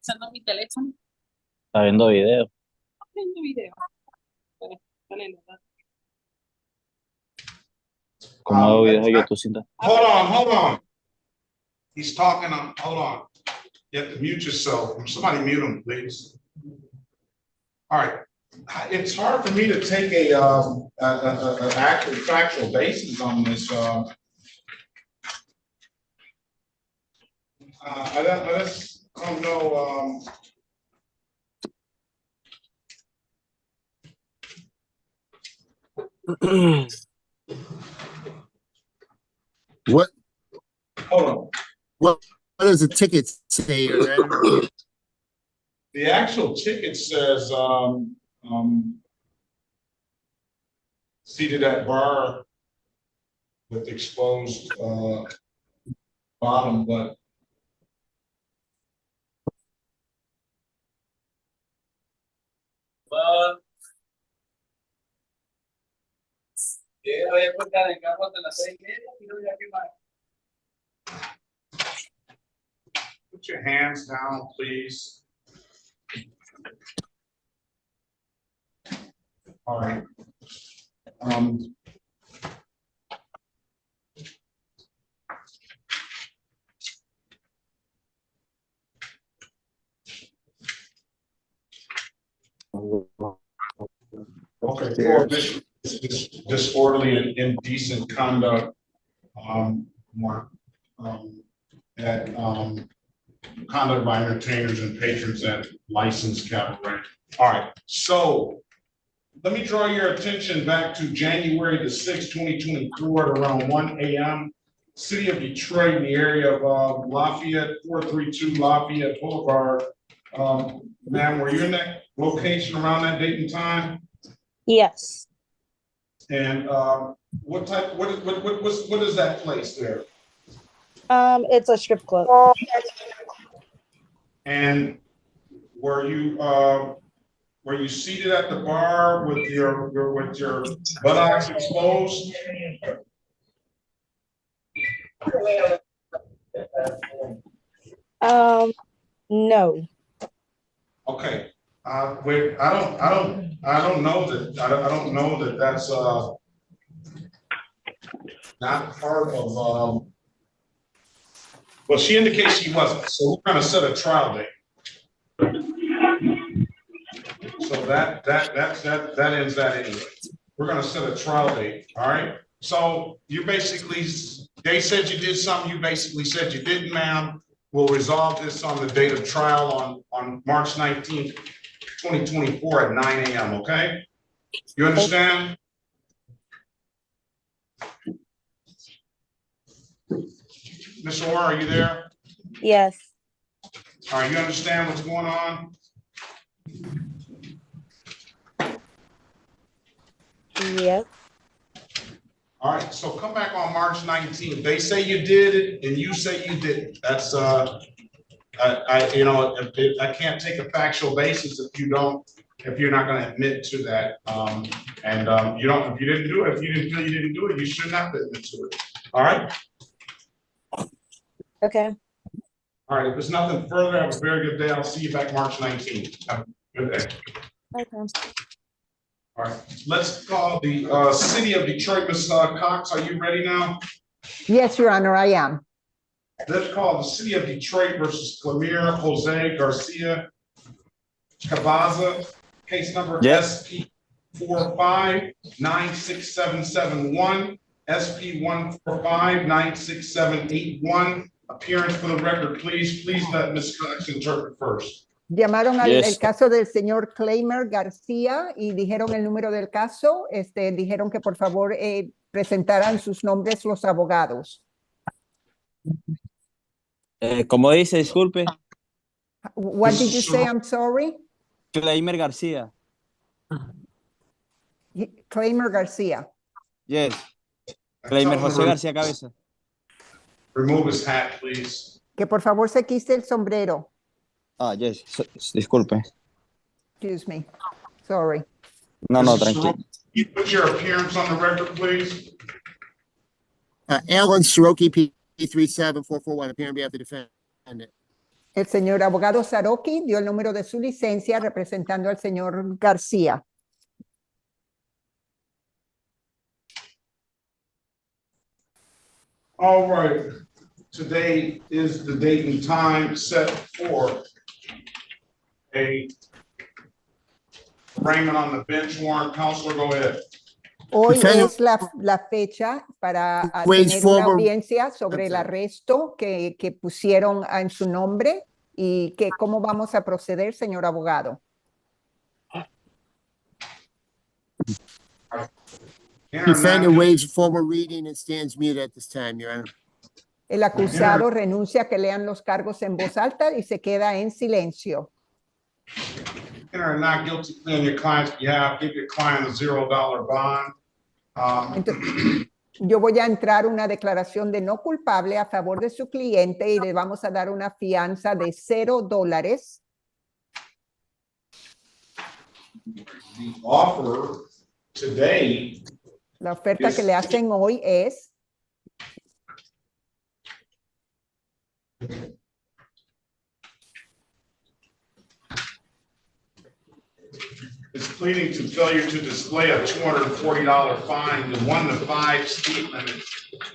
Speaker 5: Usando mi teléfono.
Speaker 2: Está viendo video.
Speaker 5: Viendo video. Bueno, dale, ¿verdad?
Speaker 2: ¿Cómo hago videos de YouTube sin
Speaker 1: Hold on. He's talking on, hold on. You have to mute yourself. Somebody mute him, please. All right. It's hard for me to take a actual factual basis on this. I don't know.
Speaker 8: What?
Speaker 1: Hold on.
Speaker 8: What does the ticket say?
Speaker 1: The actual ticket says seated at bar with exposed bottom, but put your hands down, please. All right. Okay, prohibition, disorderly and indecent conduct, conduct by entertainers and patrons at licensed cabaret. All right, so let me draw your attention back to January the 6th, 2024 at around 1 a.m. City of Detroit in the area of Lafayette, 432 Lafayette Boulevard. Ma'am, were you in that location around that date and time?
Speaker 7: Yes.
Speaker 1: And what is that place there?
Speaker 7: It's a strip club.
Speaker 1: And were you seated at the bar with your buttocks exposed?
Speaker 7: No.
Speaker 1: Okay. Wait, I don't know that that's not part of Well, she indicates she wasn't, so we're gonna set a trial date. So that ends that anyway. We're gonna set a trial date, all right? So you basically, they said you did something, you basically said you didn't, ma'am. We'll resolve this on the date of trial on March 19th, 2024 at 9 a.m., okay? You understand? Ms. Orr, are you there?
Speaker 7: Yes.
Speaker 1: All right, you understand what's going on?
Speaker 7: Yes.
Speaker 1: All right, so come back on March 19th. They say you did it and you say you didn't. That's you know, I can't take a factual basis if you're not going to admit to that. If you didn't do it, if you didn't feel you didn't do it, you shouldn't have to admit to it. All right.
Speaker 7: Okay.
Speaker 1: All right. If there's nothing further, have a very good day. I'll see you back March 19th. Have a good day.
Speaker 7: Okay.
Speaker 1: All right. Let's call the city of Detroit. Ms. Cox, are you ready now?
Speaker 13: Yes, Your Honor, I am.
Speaker 1: Let's call the city of Detroit versus Clemire Jose Garcia Cavaza, case number SP 4596771, SP 145-96781. Appearance for the record, please. Please let Ms. Cox interpret first.
Speaker 13: Llamaron al
Speaker 2: Yes.
Speaker 13: el caso del señor Clemire García y dijeron el número del caso. Dijeron que por favor presentaran sus nombres los abogados.
Speaker 2: ¿Cómo dice? Disculpe.
Speaker 13: What did you say? I'm sorry.
Speaker 2: Clemire García.
Speaker 13: Clemire García.
Speaker 2: Yes. Clemire José García Cabeza.
Speaker 1: Remove his hat, please.
Speaker 13: Que por favor se quite el sombrero.
Speaker 2: Ah, yes. Disculpe.
Speaker 13: Excuse me. Sorry.
Speaker 2: No, tranquilo.
Speaker 1: You put your appearance on the record, please.
Speaker 8: Alan Soroki, P37441, appearing on behalf of the defendant.
Speaker 13: El señor abogado Saroki dio el número de su licencia representando al señor García.
Speaker 1: All right. Today is the date and time set for a arraignment on the bench warrant. Counselor, go ahead.
Speaker 13: Hoy es la fecha para tener una audiencia sobre el arresto que pusieron en su nombre y que cómo vamos a proceder, señor abogado.
Speaker 8: Defendant waives formal reading and stands mute at this time, Your Honor.
Speaker 13: El acusado renuncia a que lean los cargos en voz alta y se queda en silencio.
Speaker 1: Not guilty plea on your client's behalf. Give your client a $0 bond.
Speaker 13: Entonces, yo voy a entrar una declaración de no culpable a favor de su cliente y le vamos a dar una fianza de $0.
Speaker 1: The offer today,
Speaker 13: la oferta que le hacen hoy es
Speaker 1: is pleading to failure to display a $240 fine. The 1 to 5 speed limit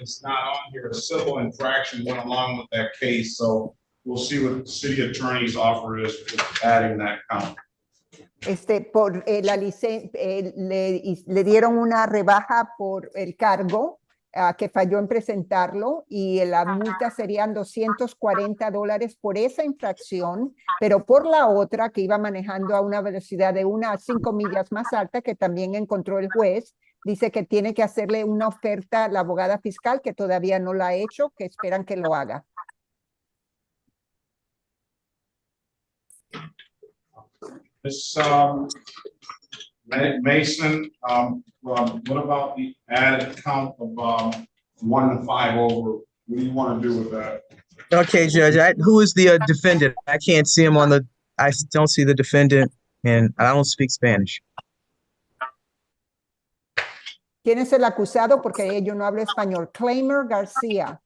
Speaker 1: is not on here. A civil infraction went along with that case, so we'll see what the city attorney's offer is for adding that count.
Speaker 13: Por la licencia, le dieron una rebaja por el cargo que falló en presentarlo y la multa serían $240 por esa infracción, pero por la otra que iba manejando a una velocidad de 1 a 5 millas más alta que también encontró el juez, dice que tiene que hacerle una oferta a la abogada fiscal que todavía no la ha hecho, que esperan que lo haga.
Speaker 1: Ms. Mason, what about the added count of 1 to 5 over? What do you want to do with that?
Speaker 15: Okay, Judge, who is the defendant? I can't see him I don't see the defendant and I don't speak Spanish.
Speaker 13: ¿Quién es el acusado? Porque yo no hablo español. Clemire García.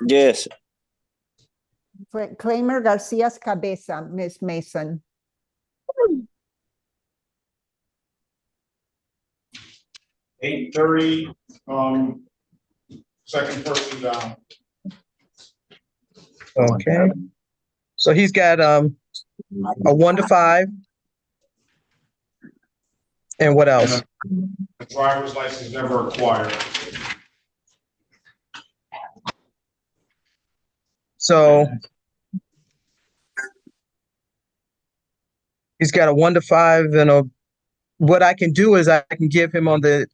Speaker 2: Yes.
Speaker 13: Clemire García's cabeza, Ms. Mason.
Speaker 1: $830, second person down.
Speaker 15: Okay. So he's got a 1 to 5. And what else?
Speaker 1: The driver's license never acquired.
Speaker 15: So he's got a 1 to 5 and what I can do is I can give him on the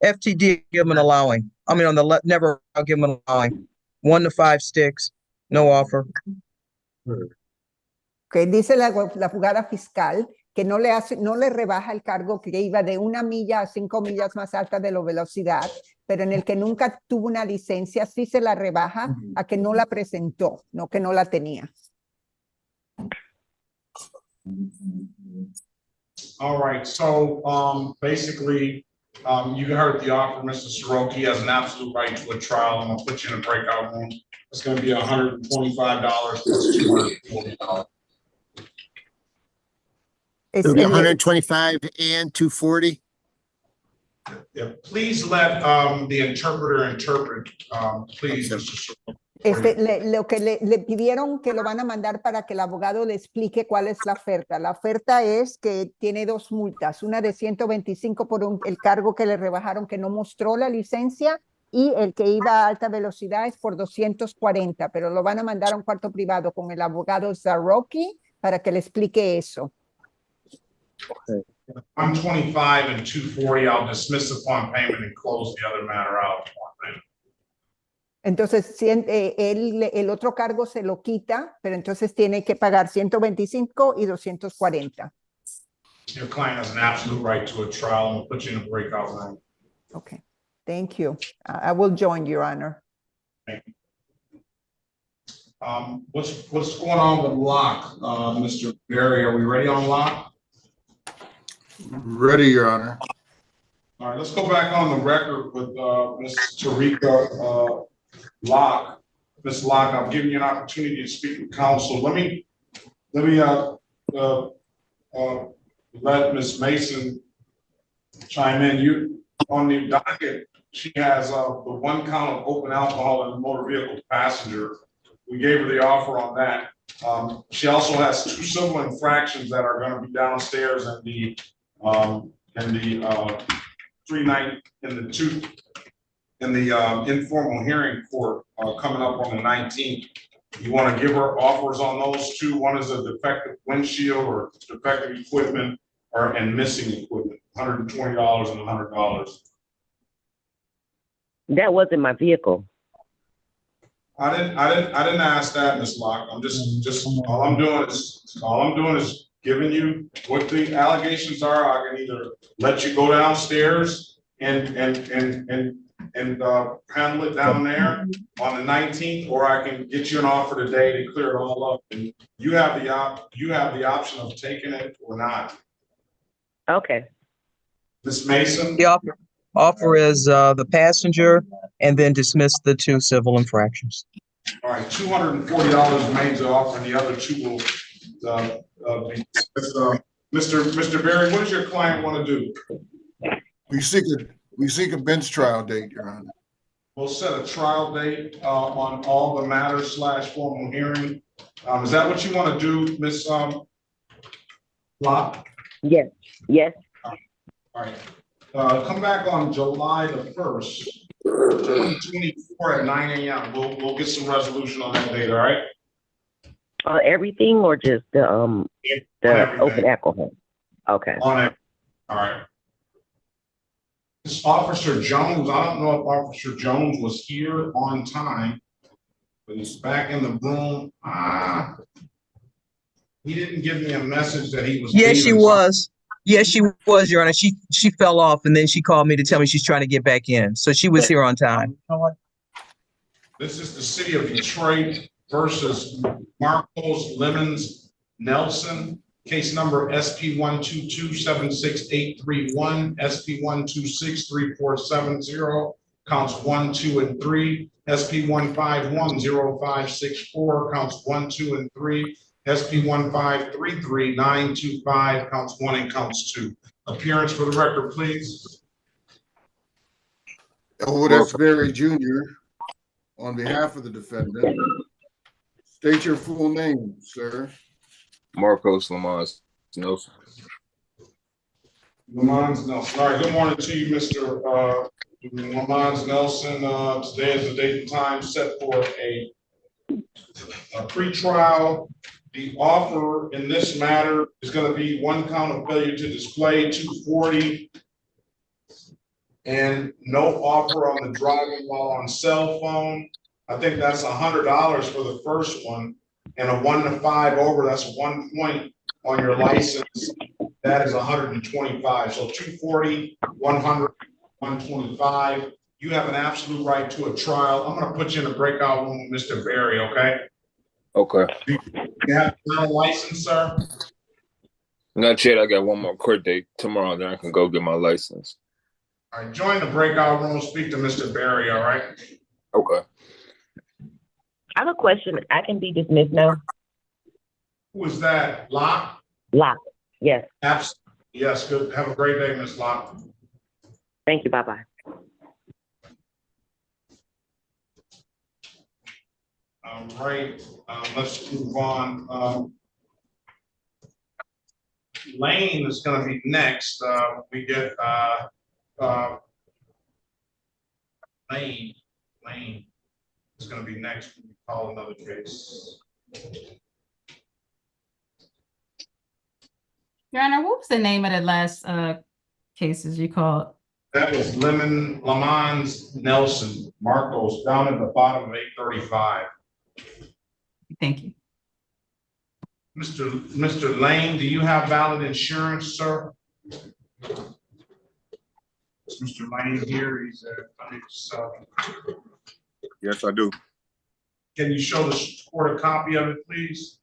Speaker 15: FTD, give him an allowing. I mean, on the never, I'll give him an allowing. 1 to 5 sticks, no offer.
Speaker 13: Que dice la jugada fiscal que no le rebaja el cargo que iba de 1 milla a 5 millas más alta de la velocidad, pero en el que nunca tuvo una licencia, sí se la rebaja a que no la presentó, no que no la tenía.
Speaker 1: All right, so basically, you heard the offer, Mr. Soroki has an absolute right to a trial. I'm gonna put you in a breakout room. It's gonna be $125 plus $240.
Speaker 8: It'll be 125 and 240.
Speaker 1: Yeah, please let the interpreter interpret, please, Mr. Soroki.
Speaker 13: Lo que le pidieron que lo van a mandar para que el abogado le explique cuál es la oferta. La oferta es que tiene 2 multas, una de 125 por el cargo que le rebajaron que no mostró la licencia y el que iba a alta velocidad es por 240, pero lo van a mandar a un cuarto privado con el abogado Soroki para que le explique eso.
Speaker 1: 125 and 240, I'll dismiss upon payment and close the other matter out.
Speaker 13: Entonces, el otro cargo se lo quita, pero entonces tiene que pagar 125 y 240.
Speaker 1: Your client has an absolute right to a trial. I'm going to put you in a breakout room.
Speaker 13: Okay, thank you. I will join, Your Honor.
Speaker 1: Thank you. What's going on with Lwac, Mr. Barry? Are we ready on Lwac?
Speaker 6: Ready, Your Honor.
Speaker 1: All right, let's go back on the record with Ms. Erica Locke. Ms. Locke, I'm giving you an opportunity to speak with counsel. Let me let Ms. Mason chime in. You on the docket, she has the 1 count of open alcohol in the motor vehicle passenger. We gave her the offer on that. She also has 2 civil infractions that are going to be downstairs in the 3-night in the informal hearing court coming up on the 19th. You want to give her offers on those 2? One is a defective windshield or defective equipment and missing equipment, $120 and $100.
Speaker 10: That wasn't my vehicle.
Speaker 1: I didn't ask that, Ms. Locke. I'm just all I'm doing is giving you what the allegations are. I can either let you go downstairs and handle it down there on the 19th, or I can get you an offer today to clear it all up. And you have the option of taking it or not.
Speaker 10: Okay.
Speaker 1: Ms. Mason?
Speaker 15: The offer is the passenger and then dismiss the 2 civil infractions.
Speaker 1: All right, $240 remains the offer, and the other 2 will be Mr. Berry, what does your client want to do?
Speaker 6: We seek a bench trial date, Your Honor.
Speaker 1: We'll set a trial date on all the matters / formal hearing. Is that what you want to do, Ms. Locke?
Speaker 10: Yes. Yes.
Speaker 1: All right. Come back on July the 1st, 2024 at 9 a.m. We'll get some resolution on that date. All right.
Speaker 10: Everything or just the open alcohol? Okay.
Speaker 1: On it. All right. This Officer Jones, I don't know if Officer Jones was here on time, but he's back in the room. He didn't give me a message that he was.
Speaker 15: Yes, she was. Yes, she was, Your Honor. She fell off and then she called me to tell me she's trying to get back in. So she was here on time.
Speaker 1: This is the city of Detroit versus Marcos Lemons Nelson. Case number SP 122-76831, SP 126-3470, counts 1, 2, and 3. SP 151-0564, counts 1, 2, and 3. SP 1533925, counts 1 and counts 2. Appearance for the record, please.
Speaker 6: That's Berry Jr. on behalf of the defendant. State your full name, sir.
Speaker 16: Marcos Lamont Nelson.
Speaker 1: Lamont Nelson. All right, good morning to you, Mr. Lamont Nelson. Today is the date and time set for a pretrial. The offer in this matter is going to be 1 count of failure to display, 240, and no offer on the driving while on cell phone. I think that's $100 for the first one, and a 1 to 5 over. That's 1 point on your license. That is 125. So 240, 100, 125. You have an absolute right to a trial. I'm going to put you in a breakout room with Mr. Berry. Okay.
Speaker 16: Okay.
Speaker 1: You have a license, sir?
Speaker 16: Not yet. I got one more court date tomorrow. Then I can go get my license.
Speaker 1: All right. Join the breakout room. Speak to Mr. Berry. All right.
Speaker 16: Okay.
Speaker 10: I have a question. I can be dismissed now.
Speaker 1: Who is that? Locke?
Speaker 10: Locke. Yes.
Speaker 1: Absolutely. Yes. Good. Have a great day, Ms. Locke.
Speaker 10: Thank you. Bye-bye.
Speaker 1: All right. Let's move on. Lane is going to be next. We get Lane is going to be next when we call another case.
Speaker 5: Your Honor, what was the name of the last cases you called?
Speaker 1: That was Lamont Nelson, Marcos, down at the bottom of 835.
Speaker 5: Thank you.
Speaker 1: Mr. Lane, do you have valid insurance, sir? Is Mr. Lane here? He's
Speaker 9: Yes, I do.
Speaker 1: Can you show the court a copy of it, please?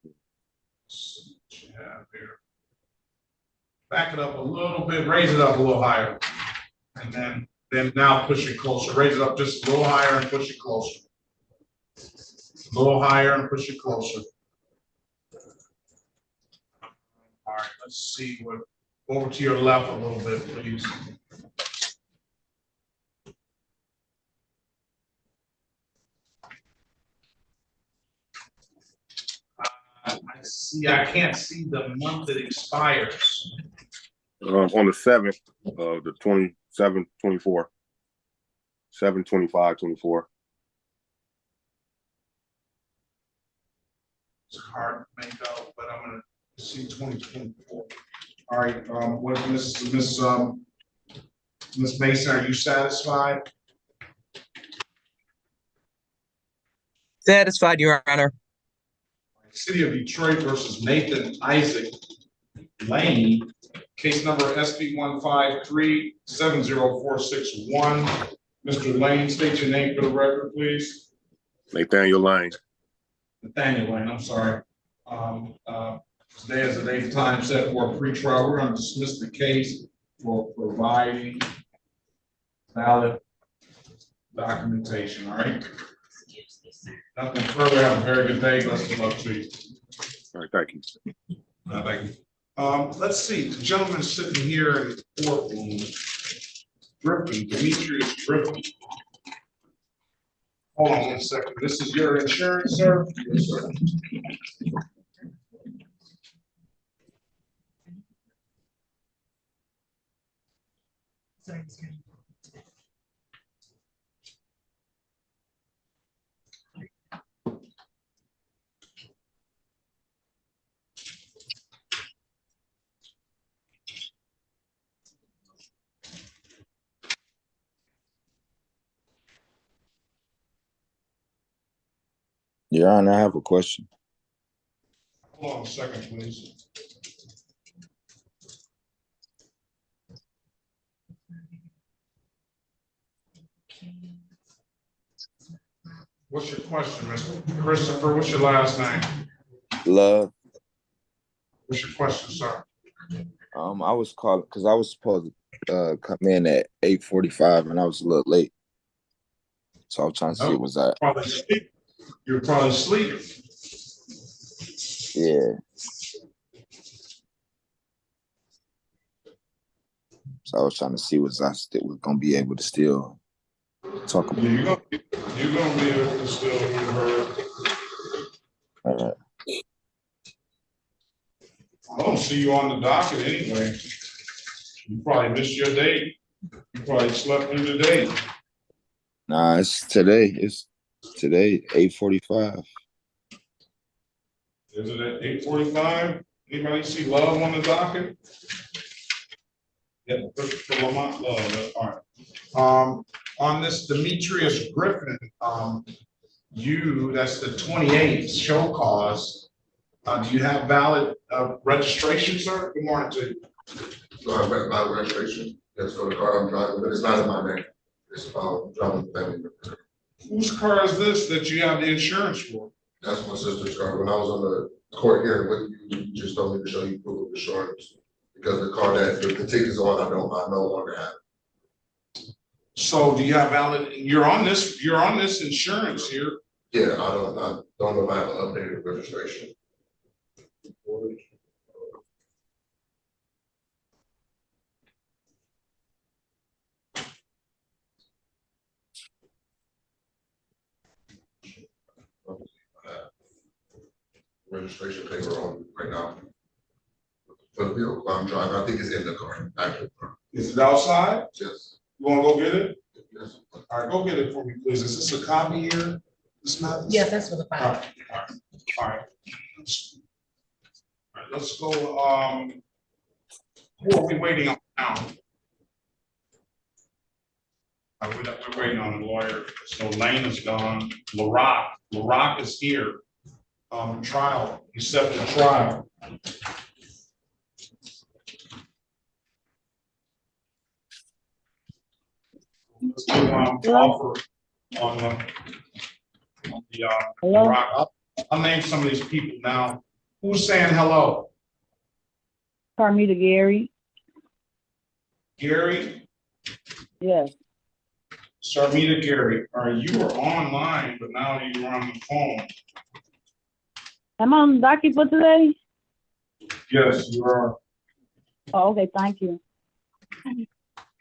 Speaker 1: What you have here. Back it up a little bit, raise it up a little higher, and then now push it closer. Raise it up just a little higher and push it closer. A little higher and push it closer. All right, let's see what, over to your left a little bit, please. I can't see the month it expires.
Speaker 9: On the 7th of the 27th, 24. 7/25/24.
Speaker 1: It's hard to make out, but I'm gonna see 2024. All right, what Miss Mason, are you satisfied?
Speaker 15: Satisfied, Your Honor.
Speaker 1: City of Detroit versus Nathan Isaac Lane, case number SB 153-70461. Mr. Lane, state your name for the record, please.
Speaker 9: Nathaniel Lane.
Speaker 1: Nathaniel Lane, I'm sorry. Today is the date and time set for a pretrial. We're going to dismiss the case for providing valid documentation, all right? Nothing further. Have a very good day. Best of luck to you.
Speaker 9: All right, thank you.
Speaker 1: Thank you. Let's see, the gentleman sitting here in the courtroom, Griffin, Demetrius Griffin. Hold on 1 second. This is your insurance, sir? Yes, sir.
Speaker 12: Your Honor, I have a question.
Speaker 1: Hold on a second, please. What's your question, Mr. Christopher? What's your last name?
Speaker 12: Love.
Speaker 1: What's your question, sir?
Speaker 12: I was calling because I was supposed to come in at 8:45 and I was a little late. So I was trying to see was that.
Speaker 1: Probably asleep. You're probably asleep.
Speaker 12: Yeah. So I was trying to see was I still was gonna be able to still talk about.
Speaker 1: Yeah, you're gonna be able to still hear her.
Speaker 12: All right.
Speaker 1: I don't see you on the docket anyway. You probably missed your date. You probably slept through the day.
Speaker 12: Nah, it's today. It's today, 8:45.
Speaker 1: Is it at 8:45? Anybody see Love on the docket? Yeah, for Lamont Love, that's fine. On this Demetrius Griffin, that's the 28th show cause. Do you have valid registration, sir? Good morning to you.
Speaker 14: So I have valid registration. That's for the car I'm driving, but it's not in my name. It's about driving the family.
Speaker 1: Whose car is this that you have the insurance for?
Speaker 14: That's my sister's car. When I was on the court hearing with you, you just told me to show you proof of insurance because the car that the ticket's on, I no longer have.
Speaker 1: So do you have valid? You're on this insurance here.
Speaker 14: Yeah, I don't know if I have an updated registration. Registration paper on right now. For the vehicle I'm driving, I think it's in the car. Actually,
Speaker 1: is it outside?
Speaker 14: Yes.
Speaker 1: You want to go get it?
Speaker 14: Yes.
Speaker 1: All right, go get it for me, please. Is this a copy here? This not.
Speaker 5: Yes, that's for the file.
Speaker 1: All right. Let's go. Who are we waiting on now? We're waiting on the lawyer. So Lane is gone. Lwac is here. Trial. He set the trial. Let's do offer on the Lwac. I'll name some of these people now. Who's saying hello?
Speaker 18: Carmita Gary.
Speaker 1: Gary?
Speaker 18: Yes.
Speaker 1: Sarmita Gary. All right, you were online, but now you're on the phone.
Speaker 18: Am I on the docket for today?
Speaker 1: Yes, you are.
Speaker 18: Oh, okay, thank you.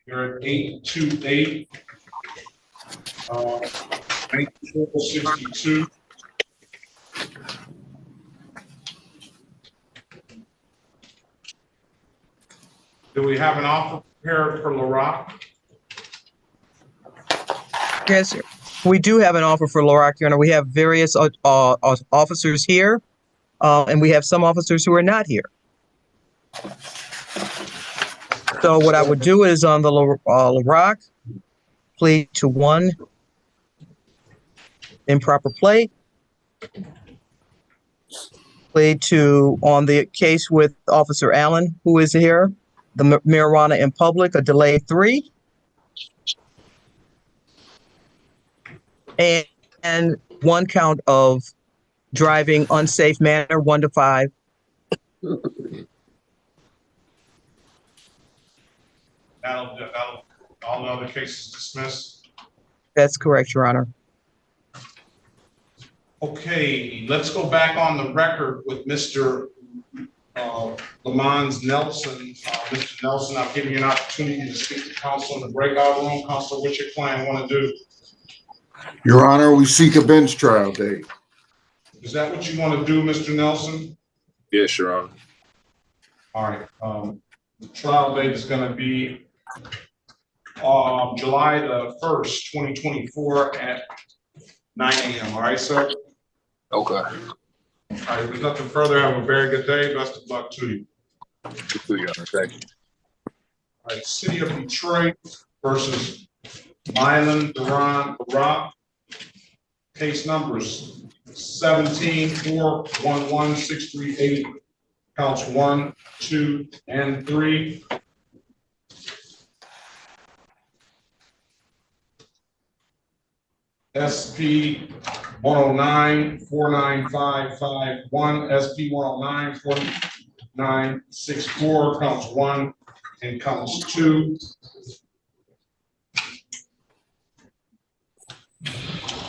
Speaker 1: You're at 828. 1962. Do we have an offer prepared for Lwac?
Speaker 15: Yes, sir. We do have an offer for Lwac, Your Honor. We have various officers here, and we have some officers who are not here. So what I would do is on the Lwac, plead to 1 improper plea. Plead to, on the case with Officer Allen, who is here, the marijuana in public, a delay 3. And 1 count of driving unsafe manner, 1 to 5.
Speaker 1: That'll all the other cases dismissed.
Speaker 15: That's correct, Your Honor.
Speaker 1: Okay, let's go back on the record with Mr. Lamont Nelson. Mr. Nelson, I've given you an opportunity to speak to counsel in the breakout room. Counsel, what's your client want to do?
Speaker 6: Your Honor, we seek a bench trial date.
Speaker 1: Is that what you want to do, Mr. Nelson?
Speaker 16: Yes, Your Honor.
Speaker 1: All right. The trial date is going to be July the 1st, 2024 at 9 a.m. All right, sir?
Speaker 16: Okay.
Speaker 1: All right, if there's nothing further, have a very good day. Best of luck to you.
Speaker 16: Good to you, Your Honor. Thank you.
Speaker 1: All right, City of Detroit versus Milan Duran Rock. Case numbers 17-411-638, counts 1, 2, and 3. SP 109-49551, SP 109-4964, counts 1 and counts 2.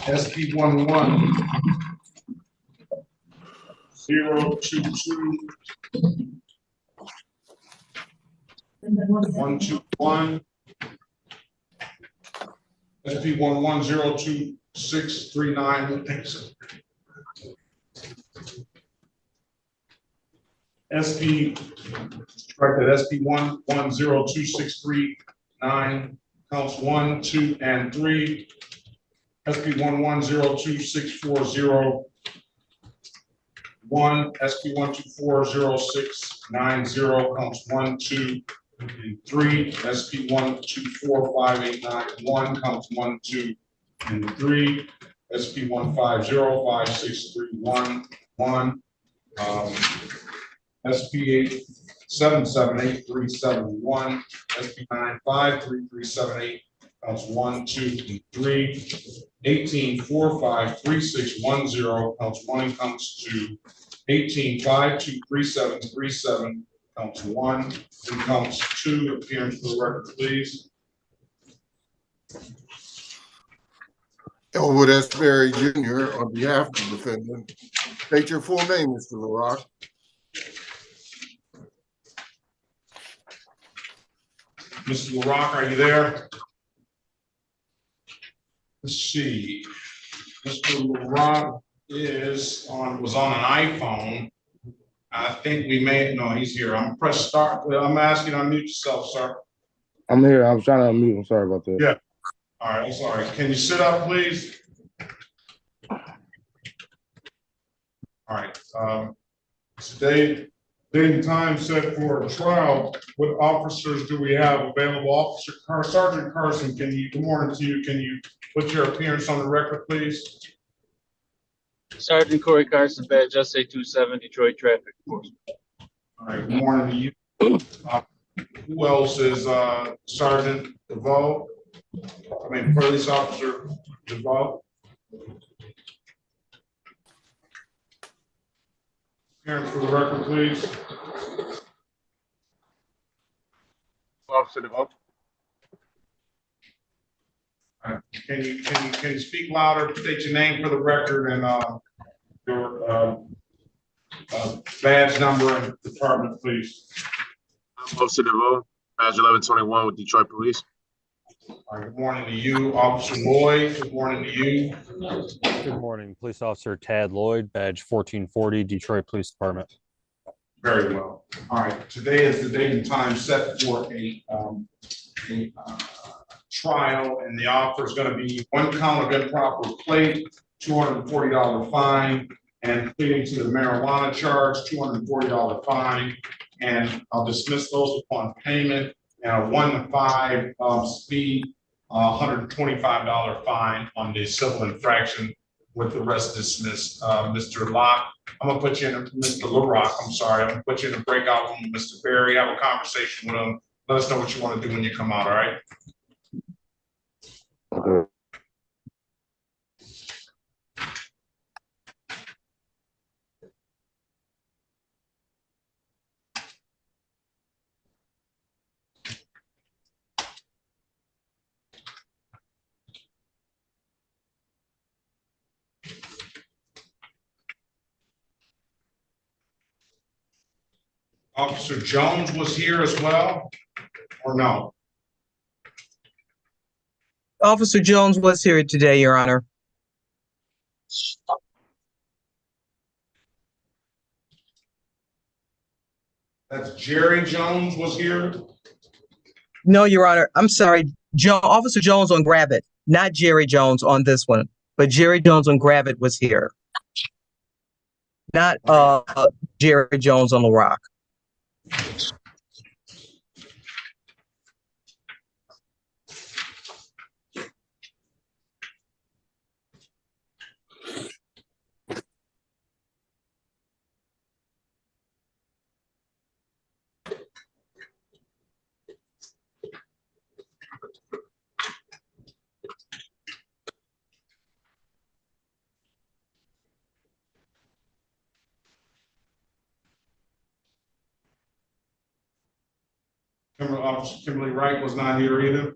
Speaker 1: SP 11-022. 121. SP 1102-639. SP, corrected, SP 1102-639, counts 1, 2, and 3. SP 1102-640-1, SP 124-0690, counts 1, 2, and 3. SP 124-5891, counts 1, 2, and 3. SP 150-5631, 1. SP 8778371, SP 953378, counts 1, 2, and 3. 18453610, counts 1 and counts 2. 18523737, counts 1 and counts 2. Appearance for the record, please.
Speaker 6: Elwood S. Berry Jr. on behalf of the defendant. State your full name, Mr. Lwac.
Speaker 1: Mr. Lwac, are you there? Let's see. Mr. Lwac was on an iPhone. I think we may, no, he's here. I'm press start. I'm asking to unmute yourself, sir.
Speaker 22: I'm here. I was trying to unmute. I'm sorry about that.
Speaker 1: Yeah. All right, I'm sorry. Can you sit up, please? All right. Today, date and time set for a trial. What officers do we have available? Officer Sergeant Carson, good morning to you. Can you put your appearance on the record, please?
Speaker 11: Sergeant Corey Carson, badge SA27, Detroit Traffic Enforcement.
Speaker 1: All right, good morning to you. Who else is Sergeant DeVoe? Police Officer DeVoe. Appearance for the record, please.
Speaker 11: Officer DeVoe.
Speaker 1: Can you speak louder? State your name for the record and your badge number and department, please.
Speaker 11: Officer DeVoe, badge 1121 with Detroit Police.
Speaker 1: All right, good morning to you, Officer Lloyd. Good morning to you.
Speaker 19: Good morning, Police Officer Tad Lloyd, badge 1440, Detroit Police Department.
Speaker 1: Very well. All right, today is the date and time set for a trial, and the offer is going to be 1 count of improper plate, $240 fine, and pleading to the marijuana charge, $240 fine, and I'll dismiss those upon payment, and a 1 to 5 speed, $125 fine on the civil infraction, with the rest dismissed. Mr. Locke, I'm gonna put you in, Mr. Lwac, I'm sorry, I'm gonna put you in a breakout room with Mr. Berry, have a conversation with him. Let us know what you want to do when you come out, all right?
Speaker 22: Okay.
Speaker 1: Officer Jones was here as well, or no?
Speaker 15: Officer Jones was here today, Your Honor.
Speaker 1: That's Jerry Jones was here?
Speaker 15: No, Your Honor. I'm sorry. Officer Jones on Grab It, not Jerry Jones on this one, but Jerry Jones on Grab It was here. Not Jerry Jones on the Rock.
Speaker 1: Officer Kimberly Wright was not here either.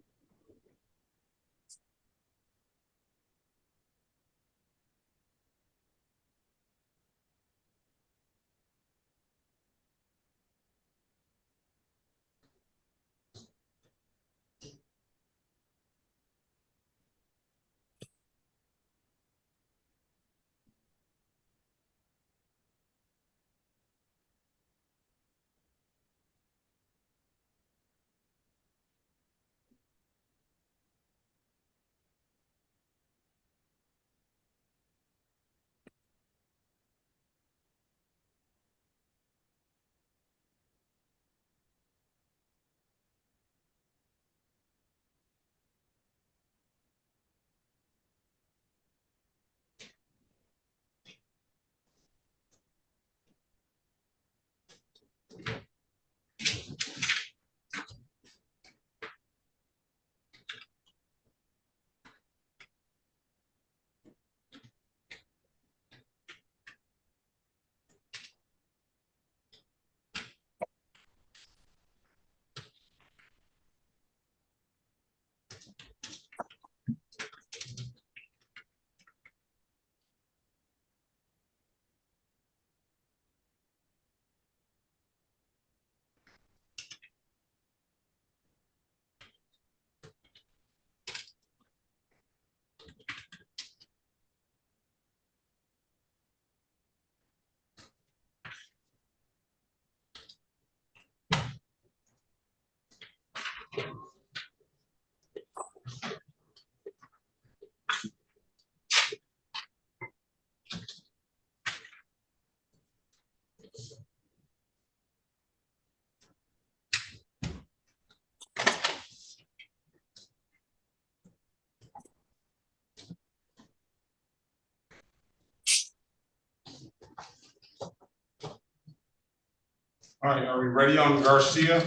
Speaker 1: All right, are we ready on Garcia?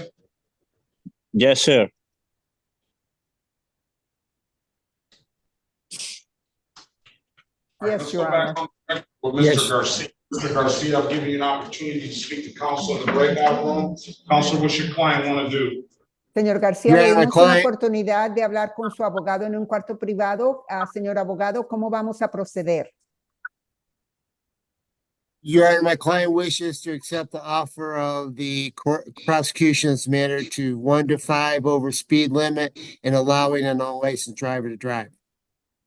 Speaker 2: Yes, sir.
Speaker 13: Yes,
Speaker 1: Let's
Speaker 13: Your
Speaker 1: go back
Speaker 13: Honor.
Speaker 1: on the record with Mr.
Speaker 8: Yes.
Speaker 1: Garcia. Mr. Garcia, I'll give you an opportunity to speak to counsel in the breakout room. Counsel, what's your client want to do?
Speaker 13: Señor García,
Speaker 8: Your
Speaker 13: le
Speaker 8: Honor, my
Speaker 13: dimos una
Speaker 8: client,
Speaker 13: oportunidad de hablar con su abogado en un cuarto privado. Señor abogado, ¿cómo vamos a proceder?
Speaker 8: Your Honor, my client wishes to accept the offer of the prosecution's matter to 1 to 5 over speed limit and allowing an unlicensed driver to drive.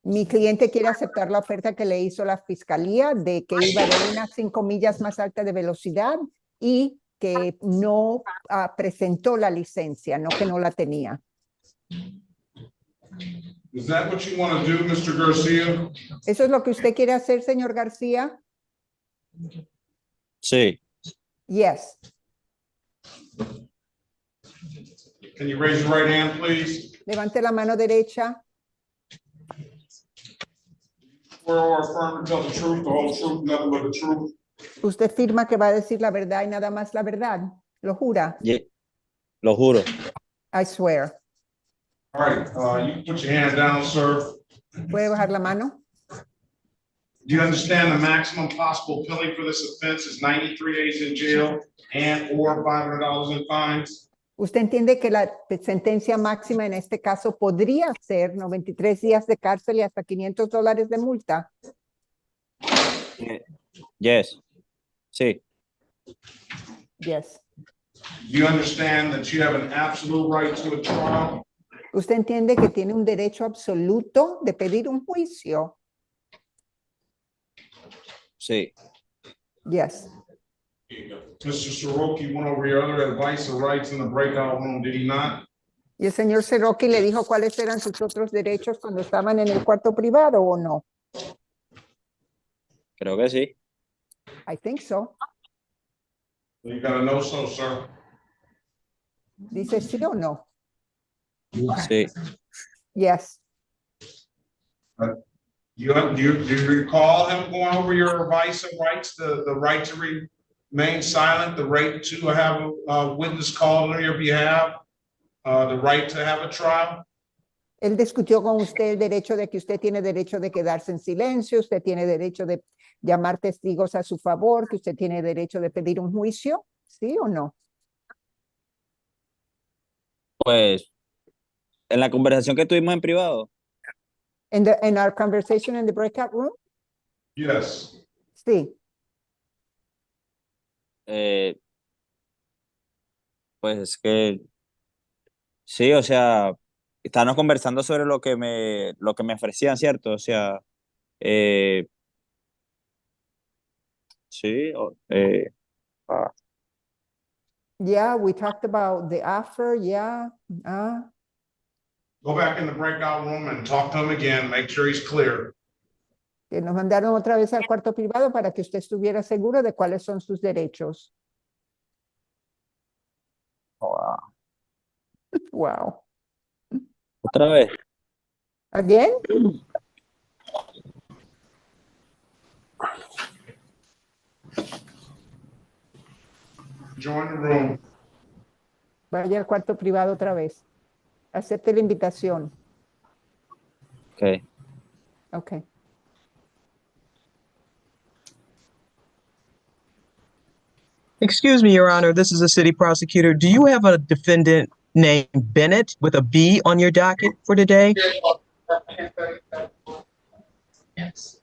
Speaker 13: Mi cliente quiere aceptar la oferta que le hizo la fiscalía de que iba de 1 a 5 millas más alta de velocidad y que no presentó la licencia, no que no la tenía.
Speaker 1: Is that what you want to do, Mr. Garcia?
Speaker 13: ¿Eso es lo que usted quiere hacer, señor García?
Speaker 2: Sí.
Speaker 13: Yes.
Speaker 1: Can you raise your right hand, please?
Speaker 13: Levante la mano derecha.
Speaker 1: Swear or affirm to tell the truth, the whole truth, nothing but the truth.
Speaker 13: Usted firma que va a decir la verdad y nada más la verdad. ¿Lo jura?
Speaker 2: Lo juro.
Speaker 13: I swear.
Speaker 1: All right, you can put your hand down, sir.
Speaker 13: ¿Puede bajar la mano?
Speaker 1: Do you understand the maximum possible penalty for this offense is 93 days in jail and or $500 in fines?
Speaker 13: ¿Usted entiende que la sentencia máxima en este caso podría ser 93 días de cárcel y hasta $500 de multa?
Speaker 2: Yes. Sí.
Speaker 13: Yes.
Speaker 1: Do you understand that you have an absolute right to a trial?
Speaker 13: ¿Usted entiende que tiene un derecho absoluto de pedir un juicio?
Speaker 2: Sí.
Speaker 13: Yes.
Speaker 1: Mr. Soroki went over your other advice or rights in the breakout room, did he not?
Speaker 13: ¿Y el señor Cherokee le dijo cuáles eran sus otros derechos cuando estaban en el cuarto privado o no?
Speaker 2: Creo que sí.
Speaker 13: I think so.
Speaker 1: You gotta know so, sir.
Speaker 13: ¿Dice sí o no?
Speaker 2: Sí.
Speaker 13: Yes.
Speaker 1: Do you recall him going over your advice and rights, the right to remain silent, the right to have a witness called on your behalf, the right to have a trial?
Speaker 13: Él discutió con usted el derecho de que usted tiene derecho de quedarse en silencio, usted tiene derecho de llamar testigos a su favor, que usted tiene derecho de pedir un juicio, ¿sí o no?
Speaker 2: Pues, en la conversación que tuvimos en privado.
Speaker 13: In our conversation in the breakout room?
Speaker 1: Yes.
Speaker 13: Sí.
Speaker 2: Pues que sí, o sea, estábamos conversando sobre lo que me ofrecían, ¿cierto? O sea, sí,
Speaker 13: Yeah, we talked about the offer, yeah.
Speaker 1: Go back in the breakout room and talk to him again, make sure he's clear.
Speaker 13: Que nos mandaron otra vez al cuarto privado para que usted estuviera seguro de cuáles son sus derechos.
Speaker 2: Wow.
Speaker 13: Wow.
Speaker 2: Otra vez.
Speaker 13: Again?
Speaker 1: Join the room.
Speaker 13: Vaya al cuarto privado otra vez. Acepte la invitación.
Speaker 2: Okay.
Speaker 13: Okay.
Speaker 15: Excuse me, Your Honor, this is a city prosecutor. Do you have a defendant named Bennett with a B on your docket for today?
Speaker 5: Yes.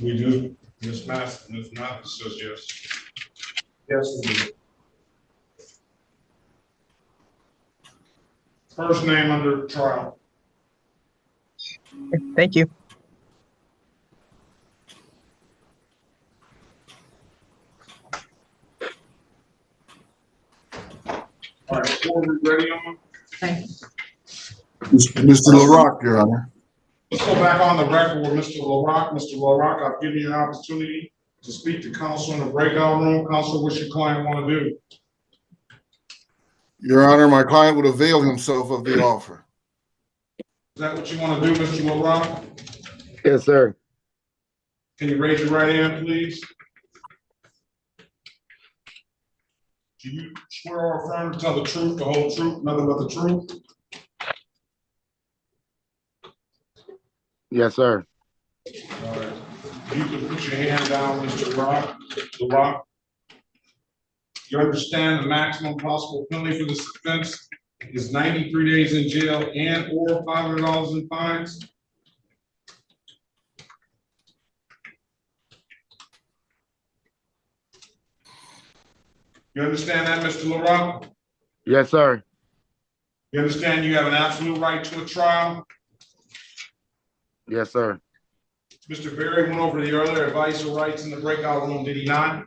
Speaker 1: We do. Ms. Mathis says yes. Yes, we do. First name under trial.
Speaker 15: Thank you.
Speaker 1: All right, before we're ready on.
Speaker 6: Mr. Lwac, Your Honor.
Speaker 1: Let's go back on the record with Mr. Lwac. Mr. Lwac, I've given you an opportunity to speak to counsel in the breakout room. Counsel, what's your client want to do?
Speaker 6: Your Honor, my client would avail himself of the offer.
Speaker 1: Is that what you want to do, Mr. Lwac?
Speaker 21: Yes, sir.
Speaker 1: Can you raise your right hand, please? Do you swear or affirm to tell the truth, the whole truth, nothing but the truth?
Speaker 22: Yes, sir.
Speaker 1: All right. You can put your hand down, Mr. Lwac. You understand the maximum possible penalty for this offense is 93 days in jail and or $500 in fines? You understand that, Mr. Lwac?
Speaker 22: Yes, sir.
Speaker 1: You understand you have an absolute right to a trial?
Speaker 22: Yes, sir.
Speaker 1: Mr. Berry went over the earlier advice or rights in the breakout room, did he not?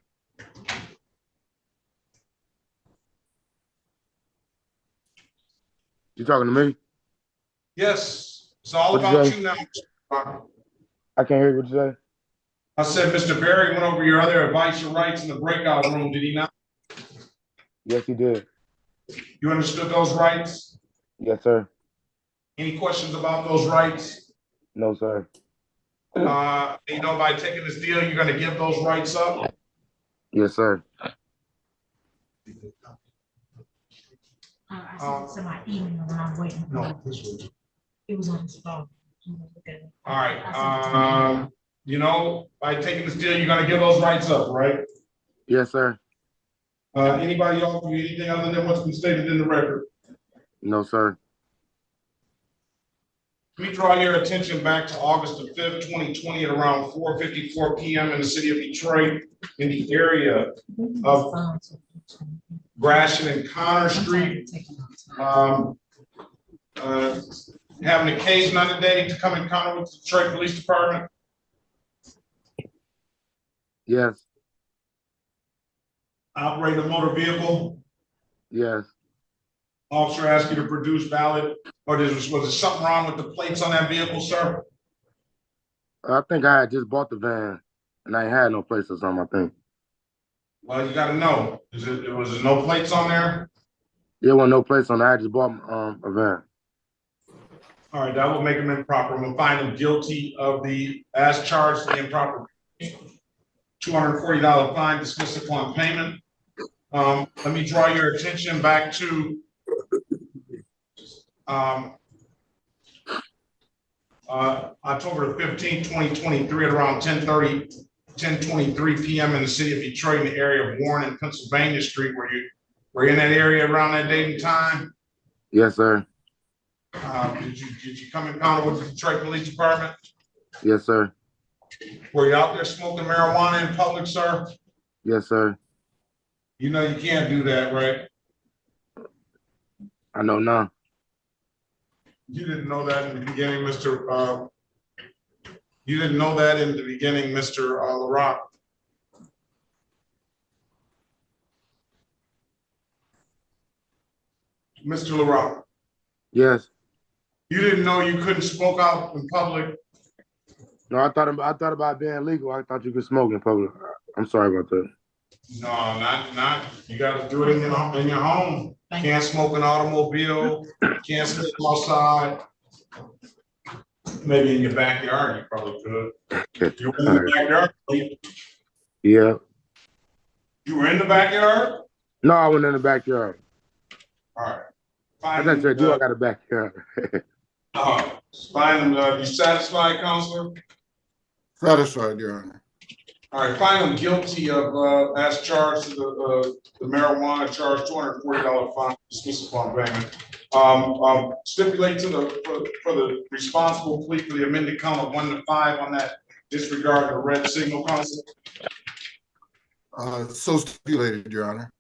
Speaker 22: You talking to me?
Speaker 1: Yes, it's all
Speaker 22: What'd you
Speaker 1: about
Speaker 22: say?
Speaker 1: you now, Mr. Lwac.
Speaker 22: I can't hear what you say.
Speaker 1: I said, Mr. Berry went over your other advice or rights in the breakout room, did he not?
Speaker 22: Yes, he did.
Speaker 1: You understood those rights?
Speaker 22: Yes, sir.
Speaker 1: Any questions about those rights?
Speaker 22: No, sir.
Speaker 1: You know, by taking this deal, you're gonna give those rights up?
Speaker 22: Yes, sir.
Speaker 5: I sent it to my email and I'm waiting.
Speaker 1: No, this was.
Speaker 5: It was on his phone.
Speaker 1: All right, you know, by taking this deal, you're gonna give those rights up, right?
Speaker 22: Yes, sir.
Speaker 1: Anybody offer you anything other than what's been stated in the record?
Speaker 22: No, sir.
Speaker 1: Let me draw your attention back to August the 5th, 2020 at around 4:54 p.m. in the city of Detroit in the area of Gratiot and Connor Street. Having an occasion on the day to come in contact with the Detroit Police Department?
Speaker 22: Yes.
Speaker 1: Operate a motor vehicle?
Speaker 22: Yes.
Speaker 1: Officer asked you to produce valid, or was there something wrong with the plates on that vehicle, sir?
Speaker 22: I think I had just bought the van and I had no place or something, I think.
Speaker 1: Well, you gotta know, was there no plates on there?
Speaker 22: There wasn't no place on it. I just bought a van.
Speaker 1: All right, that will make him improper. I'm gonna find him guilty of the, as charged, the improper $240 fine dismissed upon payment. Let me draw your attention back to October 15, 2023 at around 10:23 p.m. in the city of Detroit in the area of Warren and Pennsylvania Street. Were you in that area around that date and time?
Speaker 22: Yes, sir.
Speaker 1: Did you come in contact with the Detroit Police Department?
Speaker 22: Yes, sir.
Speaker 1: Were you out there smoking marijuana in public, sir?
Speaker 22: Yes, sir.
Speaker 1: You know you can't do that, right?
Speaker 22: I know now.
Speaker 1: You didn't know that in the beginning, Mr. You didn't know that in the beginning, Mr. Lwac. Mr. Lwac.
Speaker 22: Yes.
Speaker 1: You didn't know you couldn't smoke out in public?
Speaker 22: No, I thought about being legal. I thought you could smoke in public. I'm sorry about that.
Speaker 1: No, not. You got to do it in your home. Can't smoke in automobile. Can't smoke outside. Maybe in your backyard, you probably could. You were in the backyard?
Speaker 22: Yeah.
Speaker 1: You were in the backyard?
Speaker 22: No, I went in the backyard.
Speaker 1: All right.
Speaker 22: I thought you do. I got a backyard.
Speaker 1: Find him. You satisfied, Counselor?
Speaker 6: Satisfied, Your Honor.
Speaker 1: All right. Find him guilty of as charged to the marijuana charge, $240 fine, dismissal upon payment. Stipulate to for the responsible plea for the amended count of 1 to 5 on that disregard the red signal, Counselor.
Speaker 6: So stipulated, Your Honor.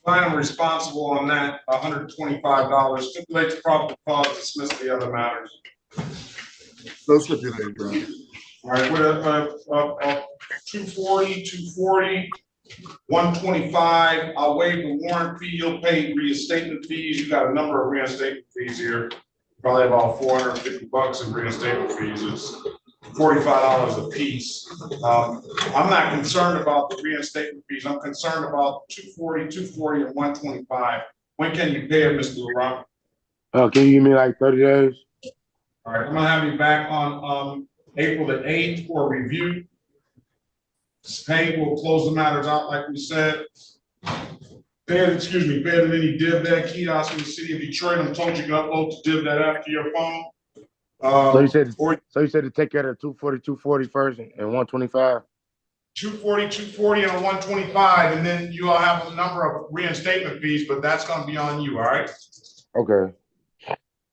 Speaker 1: Find him responsible on that, $125. Stipulate the probable cause, dismiss the other matters.
Speaker 6: So stipulated, Your Honor.
Speaker 1: All right, with 240, 125. I'll waive the warrant fee. You'll pay reinstatement fees. You got a number of reinstatement fees here. Probably about $450 in reinstatement fees. It's $45 a piece. I'm not concerned about the reinstatement fees. I'm concerned about 240, and 125. When can you pay it, Mr. Lwac?
Speaker 22: Can you give me like 30 days?
Speaker 1: All right, I'm gonna have you back on April the 8th for a review. This pay will close the matters out like we said. Better than any div that kiosk in the city of Detroit. I'm told you can upload the div that app to your phone.
Speaker 22: So you said to take care of 240, 240 first and 125?
Speaker 1: 240, 240, and a 125, and then you'll have a number of reinstatement fees, but that's gonna be on you, all right?
Speaker 22: Okay.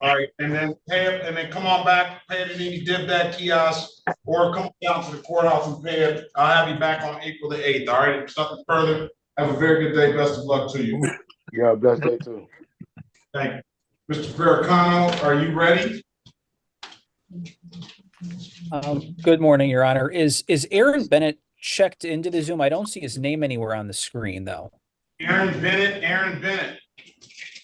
Speaker 1: All right, and then pay it, and then come on back, pay it at any div that kiosk, or come down to the courthouse and pay it. I'll have you back on April the 8th, all right? If something further, have a very good day. Best of luck to you.
Speaker 22: Yeah, blessed day too.
Speaker 1: Thank you. Mr. Perkins, are you ready?
Speaker 3: Good morning, Your Honor. Is Aaron Bennett checked into the Zoom? I don't see his name anywhere on the screen, though.
Speaker 1: Aaron Bennett.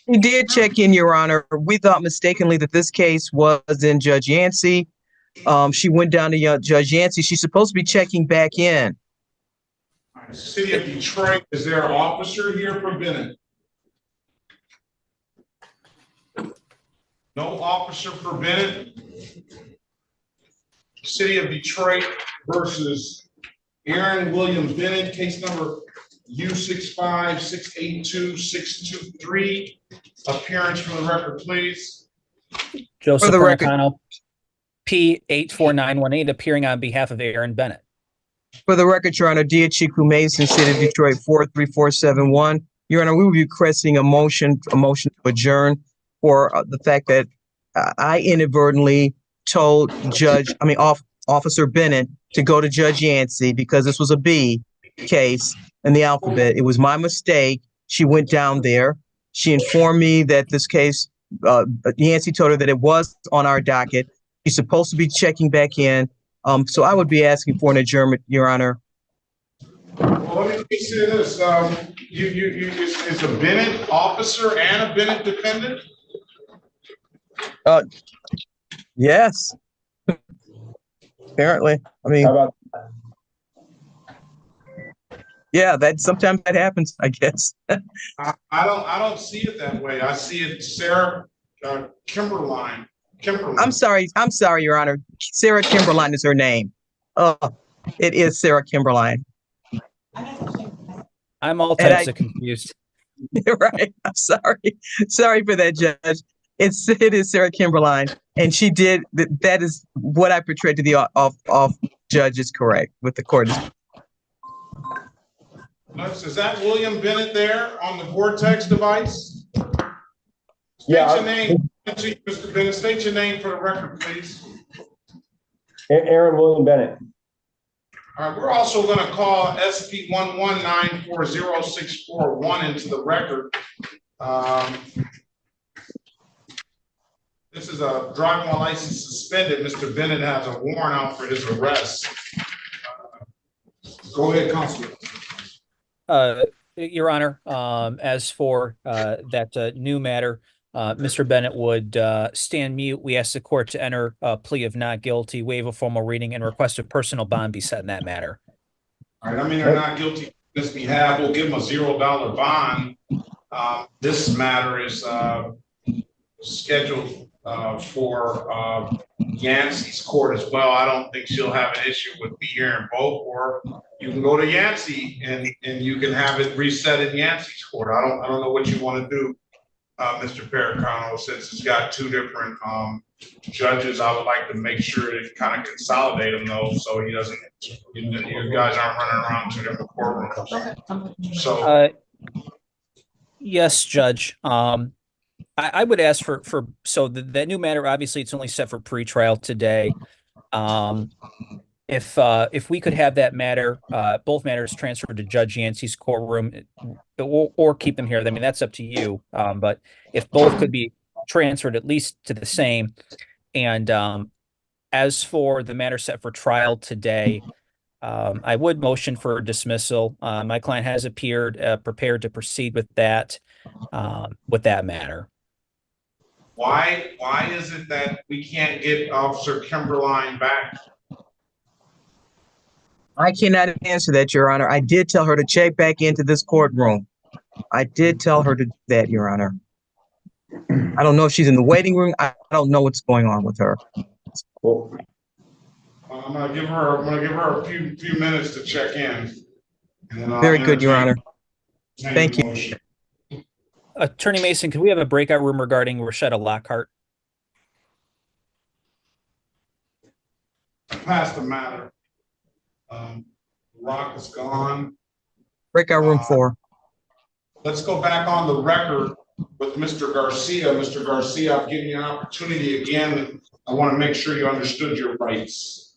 Speaker 15: He did check in, Your Honor. We thought mistakenly that this case was in Judge Yancey. She went down to Judge Yancey. She's supposed to be checking back in.
Speaker 1: City of Detroit, is there an officer here for Bennett? No officer for Bennett. City of Detroit versus Aaron William Bennett, case number U65682-623. Appearance for the record, please.
Speaker 3: Joseph Perkins, P84918, appearing on behalf of Aaron Bennett.
Speaker 15: For the record, Your Honor, Chiku Mason, City of Detroit, 43471. Your Honor, we will be requesting a motion to adjourn for the fact that I inadvertently told Officer Bennett to go to Judge Yancey because this was a B case in the alphabet. It was my mistake. She went down there. She informed me that this case, Yancey told her that it was on our docket. She's supposed to be checking back in. So I would be asking for an adjournment, Your Honor.
Speaker 1: Well, let me say this. Is a Bennett officer and a Bennett defendant?
Speaker 15: Yes. Apparently. I mean, yeah, sometimes that happens, I guess.
Speaker 1: I don't see it that way. I see it Sarah Kimberline.
Speaker 15: I'm sorry, Your Honor. Sarah Kimberline is her name. It is Sarah Kimberline.
Speaker 3: I'm all types of confused.
Speaker 15: Right. I'm sorry. Sorry for that, Judge. It is Sarah Kimberline, and she did that is what I portrayed to the off judge is correct with the court.
Speaker 1: Is that William Bennett there on the Vortex device?
Speaker 4: Yeah.
Speaker 1: State your name, Mr. Bennett. State your name for the record, please.
Speaker 4: Aaron William Bennett.
Speaker 1: All right, we're also going to call SP 119400641 into the record. This is a driving while license suspended. Mr. Bennett has a warrant out for his arrest. Go ahead, Counselor.
Speaker 3: Your Honor, as for that new matter, Mr. Bennett would stand mute. We ask the court to enter a plea of not guilty, waive a formal reading, and request a personal bond be set in that matter.
Speaker 1: All right, I mean, they're not guilty on this behalf. We'll give them a $0 bond. This matter is scheduled for Yancey's court as well. I don't think she'll have an issue with me hearing both, or you can go to Yancey and you can have it reset in Yancey's court. I don't know what you want to do, Mr. Perkins, since it's got two different judges. I would like to make sure to kind of consolidate them though, so he doesn't. You guys aren't running around two different courtrooms. So,
Speaker 3: yes, Judge. I would ask for so that new matter, obviously it's only set for pretrial today. If we could have that matter, both matters transferred to Judge Yancey's courtroom, or keep them here. I mean, that's up to you. But if both could be transferred at least to the same. And as for the matter set for trial today, I would motion for dismissal. My client has appeared prepared to proceed with that matter.
Speaker 1: Why is it that we can't get Officer Kimberline back?
Speaker 15: I cannot answer that, Your Honor. I did tell her to check back into this courtroom. I did tell her to do that, Your Honor. I don't know if she's in the waiting room. I don't know what's going on with her.
Speaker 1: I'm gonna give her a few minutes to check in.
Speaker 15: Very good, Your Honor. Thank you.
Speaker 3: Attorney Mason, can we have a breakout room regarding Retta Lockart?
Speaker 1: Past the matter. Rock is gone.
Speaker 15: Breakout room 4.
Speaker 1: Let's go back on the record with Mr. Garcia. Mr. Garcia, I've given you an opportunity again. I want to make sure you understood your rights.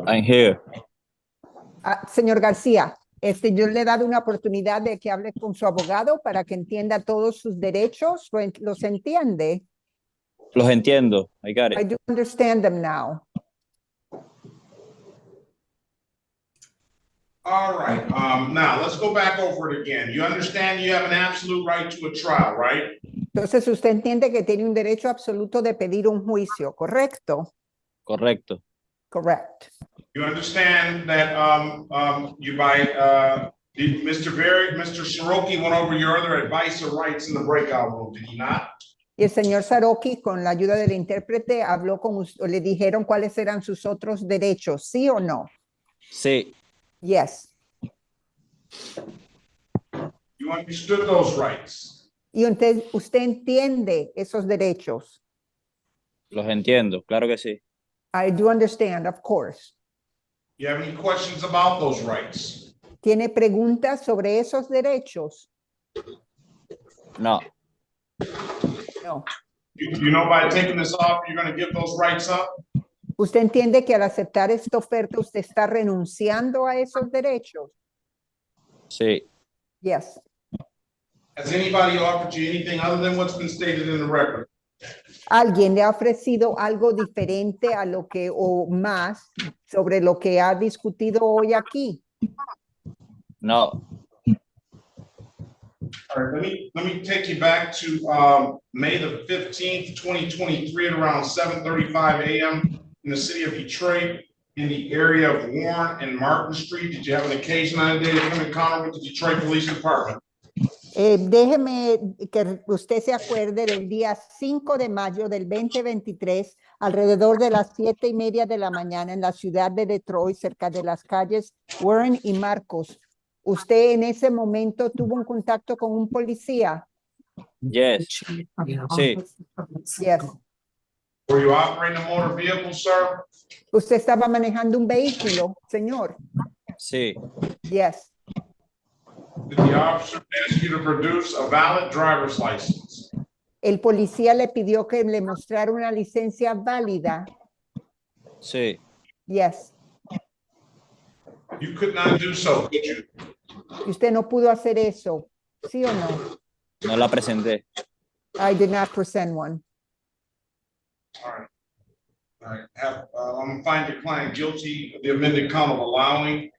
Speaker 2: I'm here.
Speaker 13: Señor García, yo le he dado una oportunidad de que hable con su abogado para que entienda todos sus derechos. ¿Los entiende?
Speaker 2: Los entiendo. I got
Speaker 13: I
Speaker 2: it.
Speaker 13: do understand them now.
Speaker 1: All right. Now let's go back over it again. You understand you have an absolute right to a trial, right?
Speaker 13: Entonces usted entiende que tiene un derecho absoluto de pedir un juicio, ¿correcto?
Speaker 2: Correcto.
Speaker 13: Correct.
Speaker 1: You understand that Mr. Shiroki went over your other advice or rights in the breakout room, did he not?
Speaker 13: Y el señor Saroki, con la ayuda del intérprete, habló con usted, le dijeron cuáles eran sus otros derechos, ¿sí o no?
Speaker 2: Sí.
Speaker 13: Yes.
Speaker 1: You understood those rights.
Speaker 13: Y usted entiende esos derechos.
Speaker 2: Los entiendo, claro que sí.
Speaker 13: I do understand, of course.
Speaker 1: You have any questions about those rights?
Speaker 13: ¿Tiene preguntas sobre esos derechos?
Speaker 2: No.
Speaker 13: No.
Speaker 1: You know by taking this off, you're going to give those rights up?
Speaker 13: ¿Usted entiende que al aceptar esta oferta usted está renunciando a esos derechos?
Speaker 2: Sí.
Speaker 13: Yes.
Speaker 1: Has anybody offered you anything other than what's been stated in the record?
Speaker 13: ¿Alguien le ha ofrecido algo diferente a lo que o más sobre lo que ha discutido hoy aquí?
Speaker 2: No.
Speaker 1: All right, let me take you back to May the 15th, 2023 at around 7:35 a.m. in the city of Detroit in the area of Warren and Martin Street. Did you have an occasion on that day to come in encounter with the Detroit Police Department?
Speaker 13: Déjeme que usted se acuerde del día 5 de mayo del 2023, alrededor de las 7:30 de la mañana en la ciudad de Detroit, cerca de las calles Warren y Marcos. ¿Usted en ese momento tuvo un contacto con un policía?
Speaker 2: Yes. Sí.
Speaker 13: Yes.
Speaker 1: Were you operating a motor vehicle, sir?
Speaker 13: ¿Usted estaba manejando un vehículo, señor?
Speaker 2: Sí.
Speaker 13: Yes.
Speaker 1: Did the officer ask you to produce a valid driver's license?
Speaker 13: ¿El policía le pidió que le mostrara una licencia válida?
Speaker 2: Sí.
Speaker 13: Yes.
Speaker 1: You could not do so, could you?
Speaker 13: ¿Usted no pudo hacer eso? ¿Sí o no?
Speaker 2: No la presenté.
Speaker 13: I did not present one.
Speaker 1: All right. All right. I'm going to find your client guilty of the amended count of allowing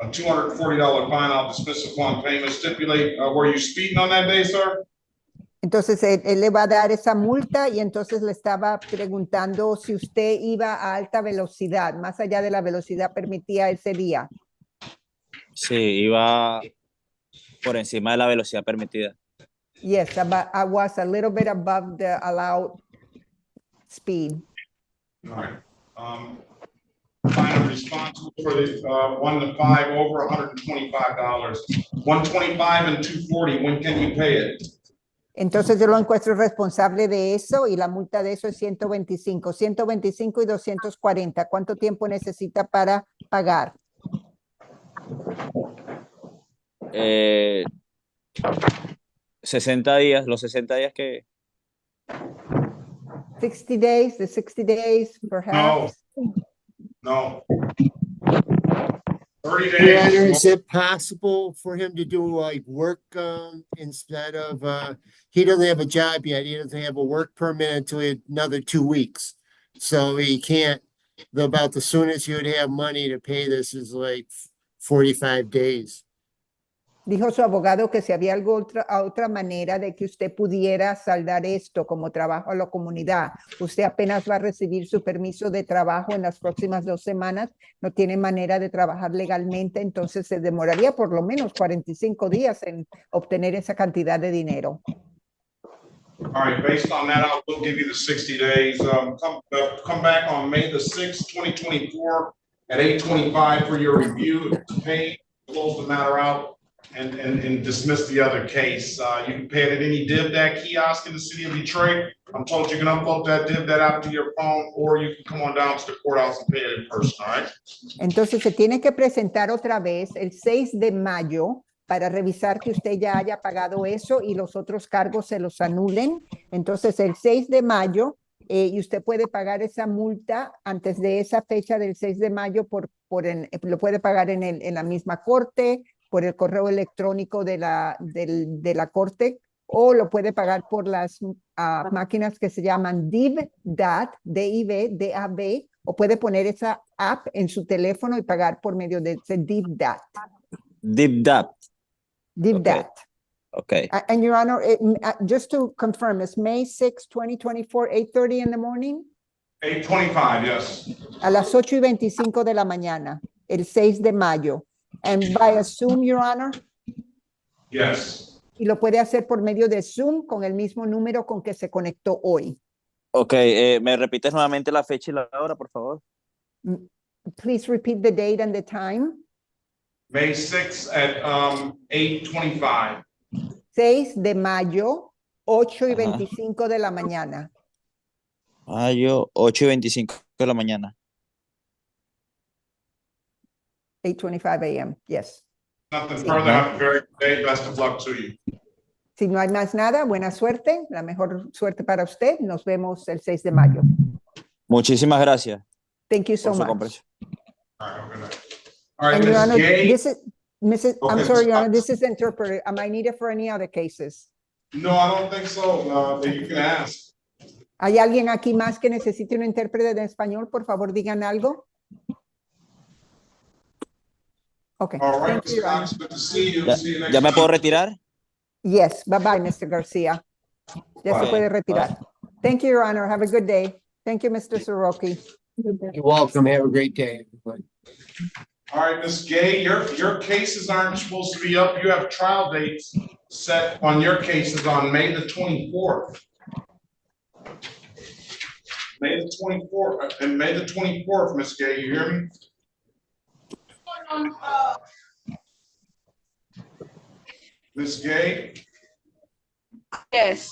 Speaker 1: a $240 fine. I'll dismiss upon payment. Stipulate, were you speeding on that day, sir?
Speaker 13: Entonces él le va a dar esa multa y entonces le estaba preguntando si usted iba a alta velocidad, más allá de la velocidad permitida ese día.
Speaker 2: Sí, iba por encima de la velocidad permitida.
Speaker 13: Yes, I was a little bit above the allowed speed.
Speaker 1: All right. Fine responsible for the 1 to 5 over $125. 125 and 240. When can you pay it?
Speaker 13: Entonces yo lo encuentro responsable de eso y la multa de eso es 125 y 240. ¿Cuánto tiempo necesita para pagar?
Speaker 2: 60 días, los 60 días que...
Speaker 13: 60 days, the 60 days, perhaps?
Speaker 1: No. 30
Speaker 8: Garner,
Speaker 1: days.
Speaker 8: is it possible for him to do like work instead of he doesn't have a job yet, he doesn't have a work permit until another 2 weeks, so he can't, about the soonest he would have money to pay this is like 45 days.
Speaker 13: Dijo su abogado que si había otra manera de que usted pudiera saldar esto como trabajo a la comunidad. Usted apenas va a recibir su permiso de trabajo en las próximas 2 semanas, no tiene manera de trabajar legalmente, entonces se demoraría por lo menos 45 días en obtener esa cantidad de dinero.
Speaker 1: All right, based on that, I will give you the 60 days. Come back on May the 6th, 2024 at 8:25 for your review. If it's paid, close the matter out. and dismiss the other case. You can pay it at any DivDat kiosk in the city of Detroit. I'm told you can upload that DivDat app to your phone, or you can come on down to the courthouse and pay it in person, all right?
Speaker 13: Entonces se tiene que presentar otra vez el 6 de mayo para revisar que usted ya haya pagado eso y los otros cargos se los anulen. Entonces el 6 de mayo y usted puede pagar esa multa antes de esa fecha del 6 de mayo lo puede pagar en la misma corte, por el correo electrónico de la corte, o lo puede pagar por las máquinas que se llaman DivDat, D-I-V, D-A-B, o puede poner esa app en su teléfono y pagar por medio de ese DivDat.
Speaker 2: DivDat.
Speaker 13: DivDat.
Speaker 2: Okay.
Speaker 13: And Your Honor, just to confirm, it's May 6, 2024, 8:30 in the morning?
Speaker 1: 8:25, yes.
Speaker 13: A las 8:25 de la mañana, el 6 de mayo. And by Zoom, Your Honor?
Speaker 1: Yes.
Speaker 13: Y lo puede hacer por medio de Zoom con el mismo número con que se conectó hoy.
Speaker 2: Ok, ¿me repites nuevamente la fecha y la hora, por favor?
Speaker 13: Please repeat the date and the time.
Speaker 1: May 6 at 8:25.
Speaker 13: 6 de mayo, 8:25 de la mañana.
Speaker 2: Mayo, 8:25 de la mañana.
Speaker 13: 8:25 a.m., yes.
Speaker 1: Nothing further. Have a very good day. Best of luck to you.
Speaker 13: Si no hay más nada, buena suerte. La mejor suerte para usted. Nos vemos el 6 de mayo.
Speaker 2: Muchísimas gracias.
Speaker 13: Thank you so
Speaker 2: por su
Speaker 13: much.
Speaker 2: comprensión.
Speaker 1: All right, have a good night. All right,
Speaker 13: And Your
Speaker 1: Ms.
Speaker 13: Honor,
Speaker 1: Gay.
Speaker 13: this is Mrs. I'm
Speaker 1: Okay.
Speaker 13: sorry, Your Honor, this is interpreted. Am I needed for any other cases?
Speaker 1: No, I don't think so. You can ask.
Speaker 13: ¿Hay alguien aquí más que necesite un intérprete de español? Por favor, digan algo. Okay.
Speaker 1: All right,
Speaker 13: Thank you, Your Honor.
Speaker 1: Mr. Cox, good to see you.
Speaker 2: ¿Ya,
Speaker 1: See you next
Speaker 2: ya me
Speaker 1: time.
Speaker 2: puedo retirar?
Speaker 13: Yes, bye-bye, Mr. Garcia. Ya se
Speaker 2: Bye.
Speaker 13: puede retirar. Thank you, Your Honor. Have a good day. Thank you, Mr. Soroki.
Speaker 8: You're welcome. Have a great day, everybody.
Speaker 1: All right, Ms. Gay, your cases aren't supposed to be up. You have trial dates set on your cases on May the 24th. May the 24th, and May the 24th, Ms. Gay, you hear me? Ms. Gay,
Speaker 18: Yes.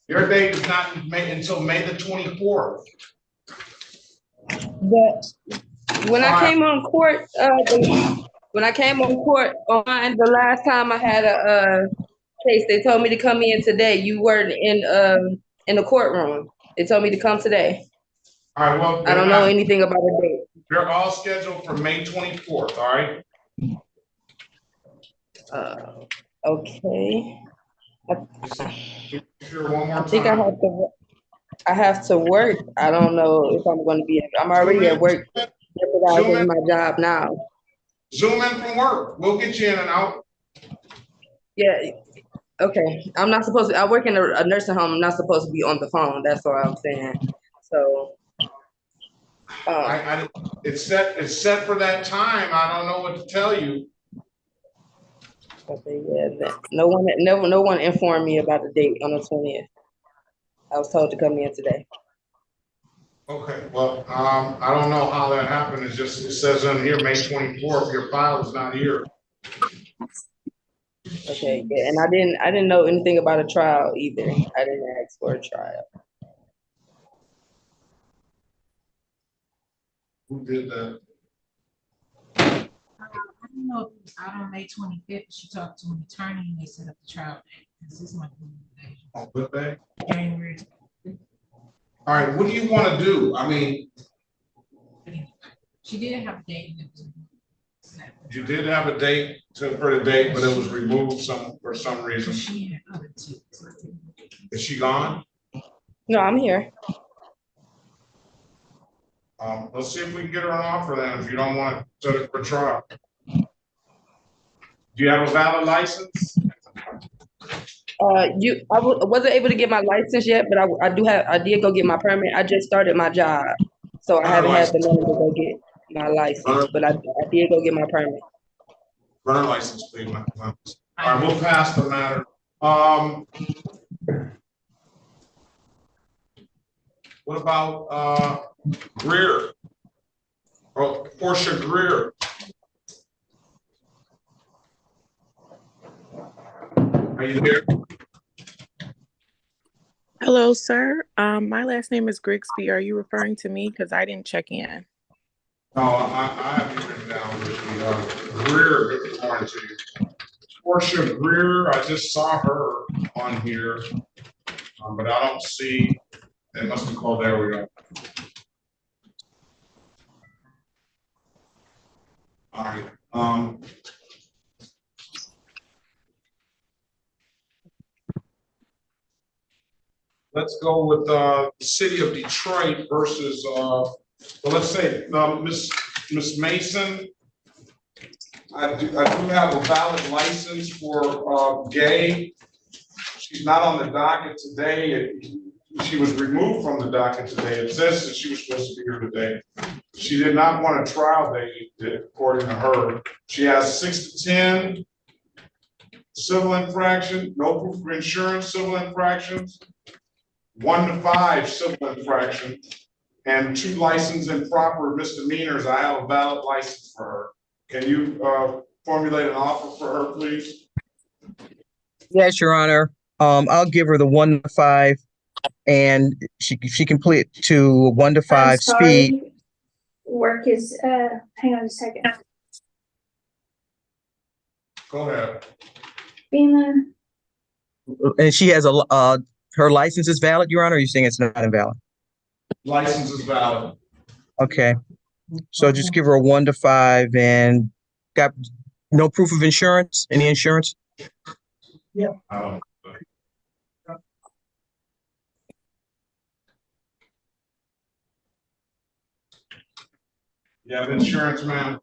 Speaker 1: your date is not made until May the 24th.
Speaker 18: But when I came on court, when I came on court on the last time I had a case, they told me to come in today. You weren't in the courtroom. They told me to come today.
Speaker 1: All right, well.
Speaker 18: I don't know anything about a date.
Speaker 1: They're all scheduled for May 24th, all right?
Speaker 18: Okay.
Speaker 1: Sure, one more
Speaker 18: I think I
Speaker 1: time.
Speaker 18: have to work. I don't know if I'm going to be. I'm already at work. Jeopardizing my job now.
Speaker 1: Zoom in from work. We'll get you in and out.
Speaker 18: Yeah. Okay. I'm not supposed to. I work in a nursing home. I'm not supposed to be on the phone. That's what I'm saying. So.
Speaker 1: It's set for that time. I don't know what to tell you.
Speaker 18: Okay, yeah. No one informed me about the date on the 20th. I was told to come in today.
Speaker 1: Okay, well, I don't know how that happened. It says on here, May 24th, your file is not here.
Speaker 18: Okay, yeah, and I didn't know anything about a trial either. I didn't ask for a trial.
Speaker 1: Who did that?
Speaker 5: I don't know if it was out on May 25th. She talked to an attorney and they set up the trial date. This is my
Speaker 1: On what day?
Speaker 5: January.
Speaker 1: All right, what do you want to do? I mean,
Speaker 5: She did have a date. And it was
Speaker 1: you did have a date for the date, but it was removed for some reason.
Speaker 5: She had other two.
Speaker 1: Is she gone?
Speaker 18: No, I'm here.
Speaker 1: Let's see if we can get her an offer then, if you don't want to set it for trial. Do you have a valid license?
Speaker 18: I wasn't able to get my license yet, but I did go get my permit. I just started my job, so I haven't had the money to go get my license, but I did go get my permit.
Speaker 1: Run a license, please. All right, we'll pass the matter. What about Greer? Or Porsche Greer? Are you here?
Speaker 17: Hello, sir. My last name is Grigsby. Are you referring to me? Because I didn't check in.
Speaker 1: No, I have you written down with Greer. Good morning to you. Portia Greer, I just saw her on here, but I don't see, it must be called, there we go. All right. Let's go with the city of Detroit versus, well, let's say Miss Mason. I do have a valid license for Gay. She's not on the docket today. She was removed from the docket today. It says that she was supposed to be here today. She did not want a trial date, according to her. She has 6 to 10 civil infraction, no proof of insurance civil infractions, 1 to 5 civil infraction, and 2 license improper misdemeanors. I have a valid license for her. Can you formulate an offer for her, please?
Speaker 15: Yes, Your Honor. I'll give her the 1 to 5, and she can plead to 1 to 5 speed.
Speaker 20: Work is, hang on a second.
Speaker 1: Go ahead.
Speaker 20: FEMA.
Speaker 15: And she has her license is valid, Your Honor, or are you saying it's not invalid?
Speaker 1: License is valid.
Speaker 15: Okay. So just give her a 1 to 5 and got no proof of insurance? Any insurance?
Speaker 20: Yeah.
Speaker 1: You have insurance, ma'am?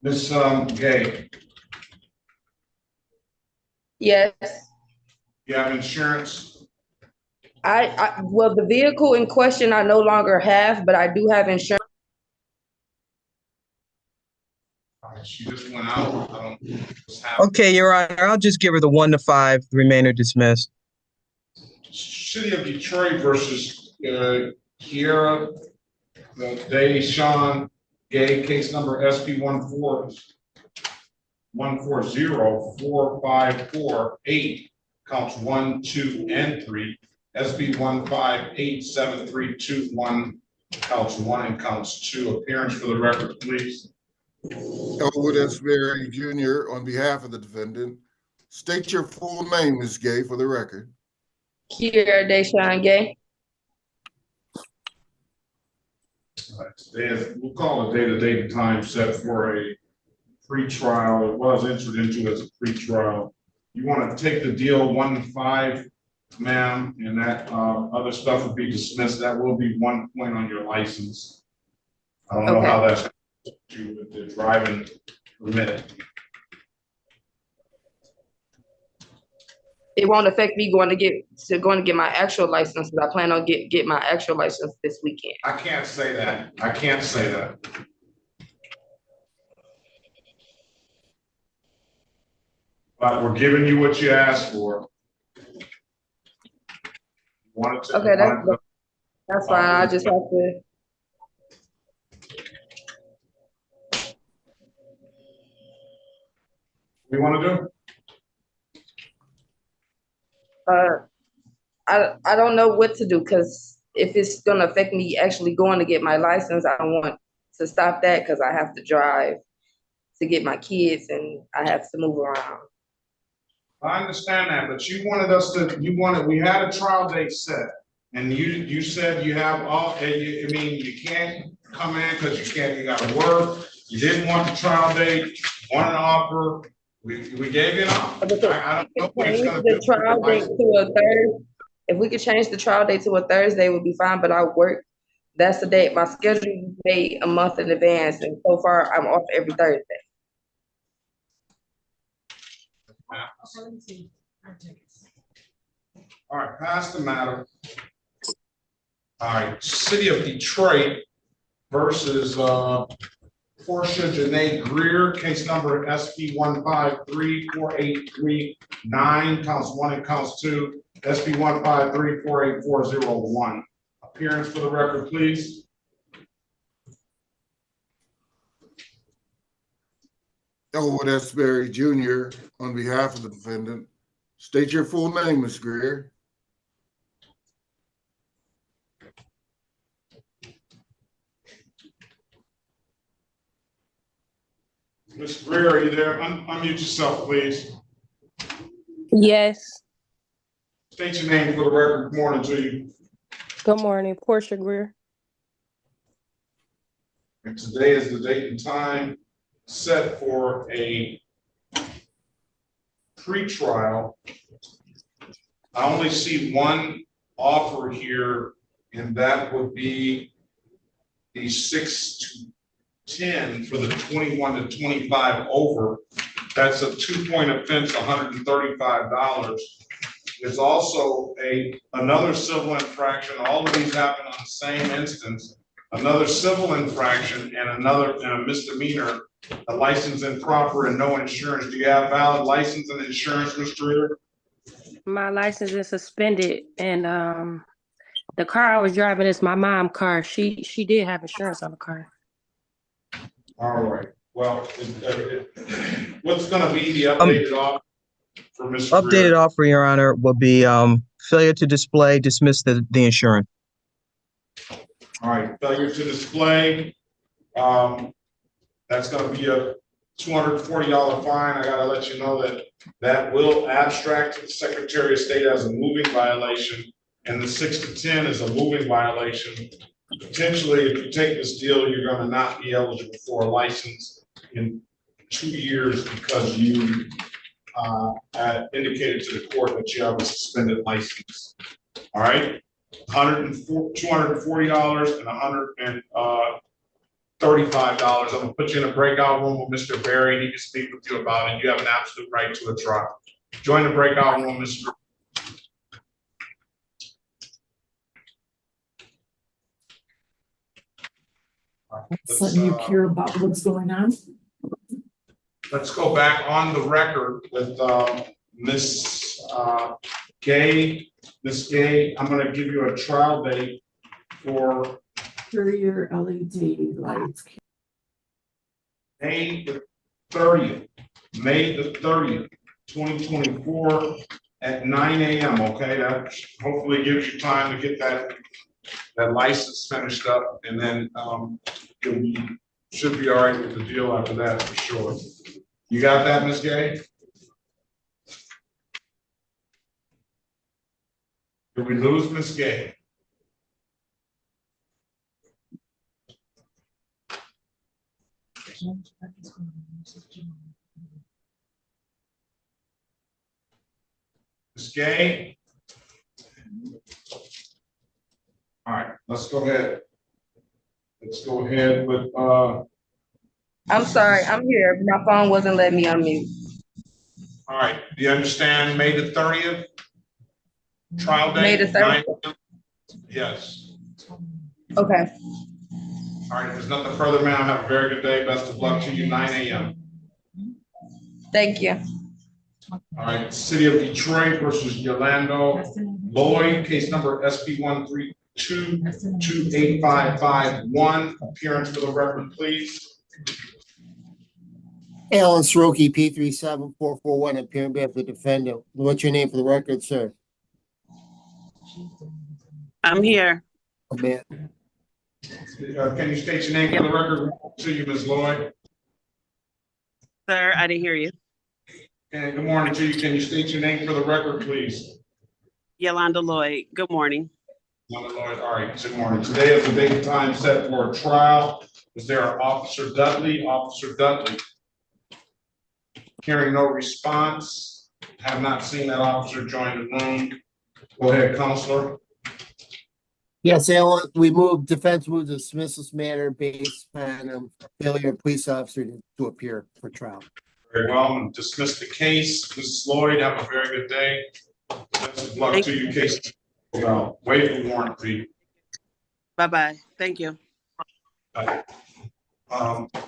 Speaker 1: Miss Gay,
Speaker 18: Yes.
Speaker 1: you have insurance?
Speaker 18: Well, the vehicle in question I no longer have, but I do have insurance.
Speaker 1: She just went out. I don't know what's happening.
Speaker 15: Okay, Your Honor, I'll just give her the 1 to 5, the remainder dismissed.
Speaker 1: City of Detroit versus Kier Gay, case number SP 1404548, counts 1, 2, and 3. SB 1587321, counts 1 and counts 2. Appearance for the record, please.
Speaker 6: Elwood S. Berry Jr. on behalf of the defendant. State your full name, Ms. Gay, for the record.
Speaker 18: Kier Gay.
Speaker 1: We'll call a date and time set for a pre-trial. It was entered into as a pre-trial. You want to take the deal 1 to 5, ma'am, and that other stuff would be dismissed. That will be 1 point on your license. I don't know how that's to with the driving permit.
Speaker 18: It won't affect me going to get my actual license, but I plan on get my actual license this weekend.
Speaker 1: I can't say that. I can't say that. But we're giving you what you asked for.
Speaker 18: Okay, that's fine. I just have to.
Speaker 1: What do you want to do?
Speaker 18: I don't know what to do, because if it's gonna affect me actually going to get my license, I don't want to stop that because I have to drive to get my kids and I have to move around.
Speaker 1: I understand that, but you wanted us to. We had a trial date set, and you said you have all. I mean, you can't come in because you can't. You got to work. You didn't want the trial date. Want an offer. We gave you an offer. I don't know what it's going to do.
Speaker 18: Trial date to a Thursday. If we could change the trial date to a Thursday, would be fine. But I work. That's the date. My schedule is made a month in advance, and so far I'm off every Thursday.
Speaker 1: All right, pass the matter. All right, City of Detroit versus Porsche Greer, case number SP 1534839, counts 1 and counts 2. SP 153484001. Appearance for the record, please.
Speaker 6: Elwood S. Berry Jr. on behalf of the defendant. State your full name, Ms. Greer.
Speaker 1: Ms. Greer, are you there? Unmute yourself, please.
Speaker 7: Yes.
Speaker 1: State your name for the record. Good morning to you.
Speaker 7: Good morning, Porsche Greer.
Speaker 1: And today is the date and time set for a pretrial. I only see one offer here, and that would be the 6 to 10 for the 21 to 25 over. That's a 2-point offense, $135. There's also another civil infraction. All of these happen on the same instance. Another civil infraction and a misdemeanor, a license improper and no insurance. Do you have valid license and insurance, Mr. Reader?
Speaker 7: My license is suspended, and the car I was driving is my mom's car. She did have insurance on the car.
Speaker 1: All right. Well, what's going to be the updated offer for Mr.
Speaker 15: Updated
Speaker 1: Greer?
Speaker 15: offer, Your Honor, will be failure to display, dismiss the insurance.
Speaker 1: All right, failure to display. That's going to be a $240 fine. I got to let you know that will abstract to the Secretary of State as a moving violation, and the 6 to 10 is a moving violation. Potentially, if you take this deal, you're going to not be eligible for a license in 2 years because you indicated to the court that you have a suspended license. All right, $240 and $135. I'm gonna put you in a breakout room with Mr. Berry. He can speak with you about it. You have an absolute right to a trial. Join the breakout room, Mr.
Speaker 5: Letting you hear about what's going on.
Speaker 1: Let's go back on the record with Ms. Gay. Ms. Gay, I'm going to give you a trial date for
Speaker 5: Your LED lights.
Speaker 1: May the 30th, 2024 at 9 a.m. Okay, that hopefully gives you time to get that license finished up, and then you should be all right with the deal after that for sure. You got that, Ms. Gay? Did we lose Ms. Gay? Ms. Gay? All right, let's go ahead. Let's go ahead with
Speaker 18: I'm sorry, I'm here. My phone wasn't letting me unmute.
Speaker 1: all right, do you understand May the 30th? Trial date?
Speaker 18: May the 30th?
Speaker 1: Yes.
Speaker 18: Okay.
Speaker 1: All right, if there's nothing further, ma'am, have a very good day. Best of luck to you, 9 a.m.
Speaker 18: Thank you.
Speaker 1: All right, City of Detroit versus Yolando Lyd, case number SP132-28551. Appearance for the record, please.
Speaker 8: Alan Sroki, P37441, appearing on behalf of the defendant. What's your name for the record, sir?
Speaker 10: I'm here.
Speaker 8: Man.
Speaker 1: Can you state your name for the record? To you, Ms. Lyd.
Speaker 10: Sir, I didn't hear you.
Speaker 1: And good morning to you. Can you state your name for the record, please?
Speaker 10: Yolando Lyd. Good morning.
Speaker 1: Yolando Lyd. All right, good morning. Today is the date and time set for a trial. Is there Officer Dudley? Officer Dudley. Hearing no response. Have not seen that officer join the room. Go ahead, Counselor.
Speaker 8: Yes, Alan, defense moves to dismiss this matter based on failure of police officer to appear for trial.
Speaker 1: Very well, I'm going to dismiss the case. Mrs. Lyd, have a very good day. Best of luck to you, case. Well, waive the warrant fee.
Speaker 10: Bye-bye. Thank you.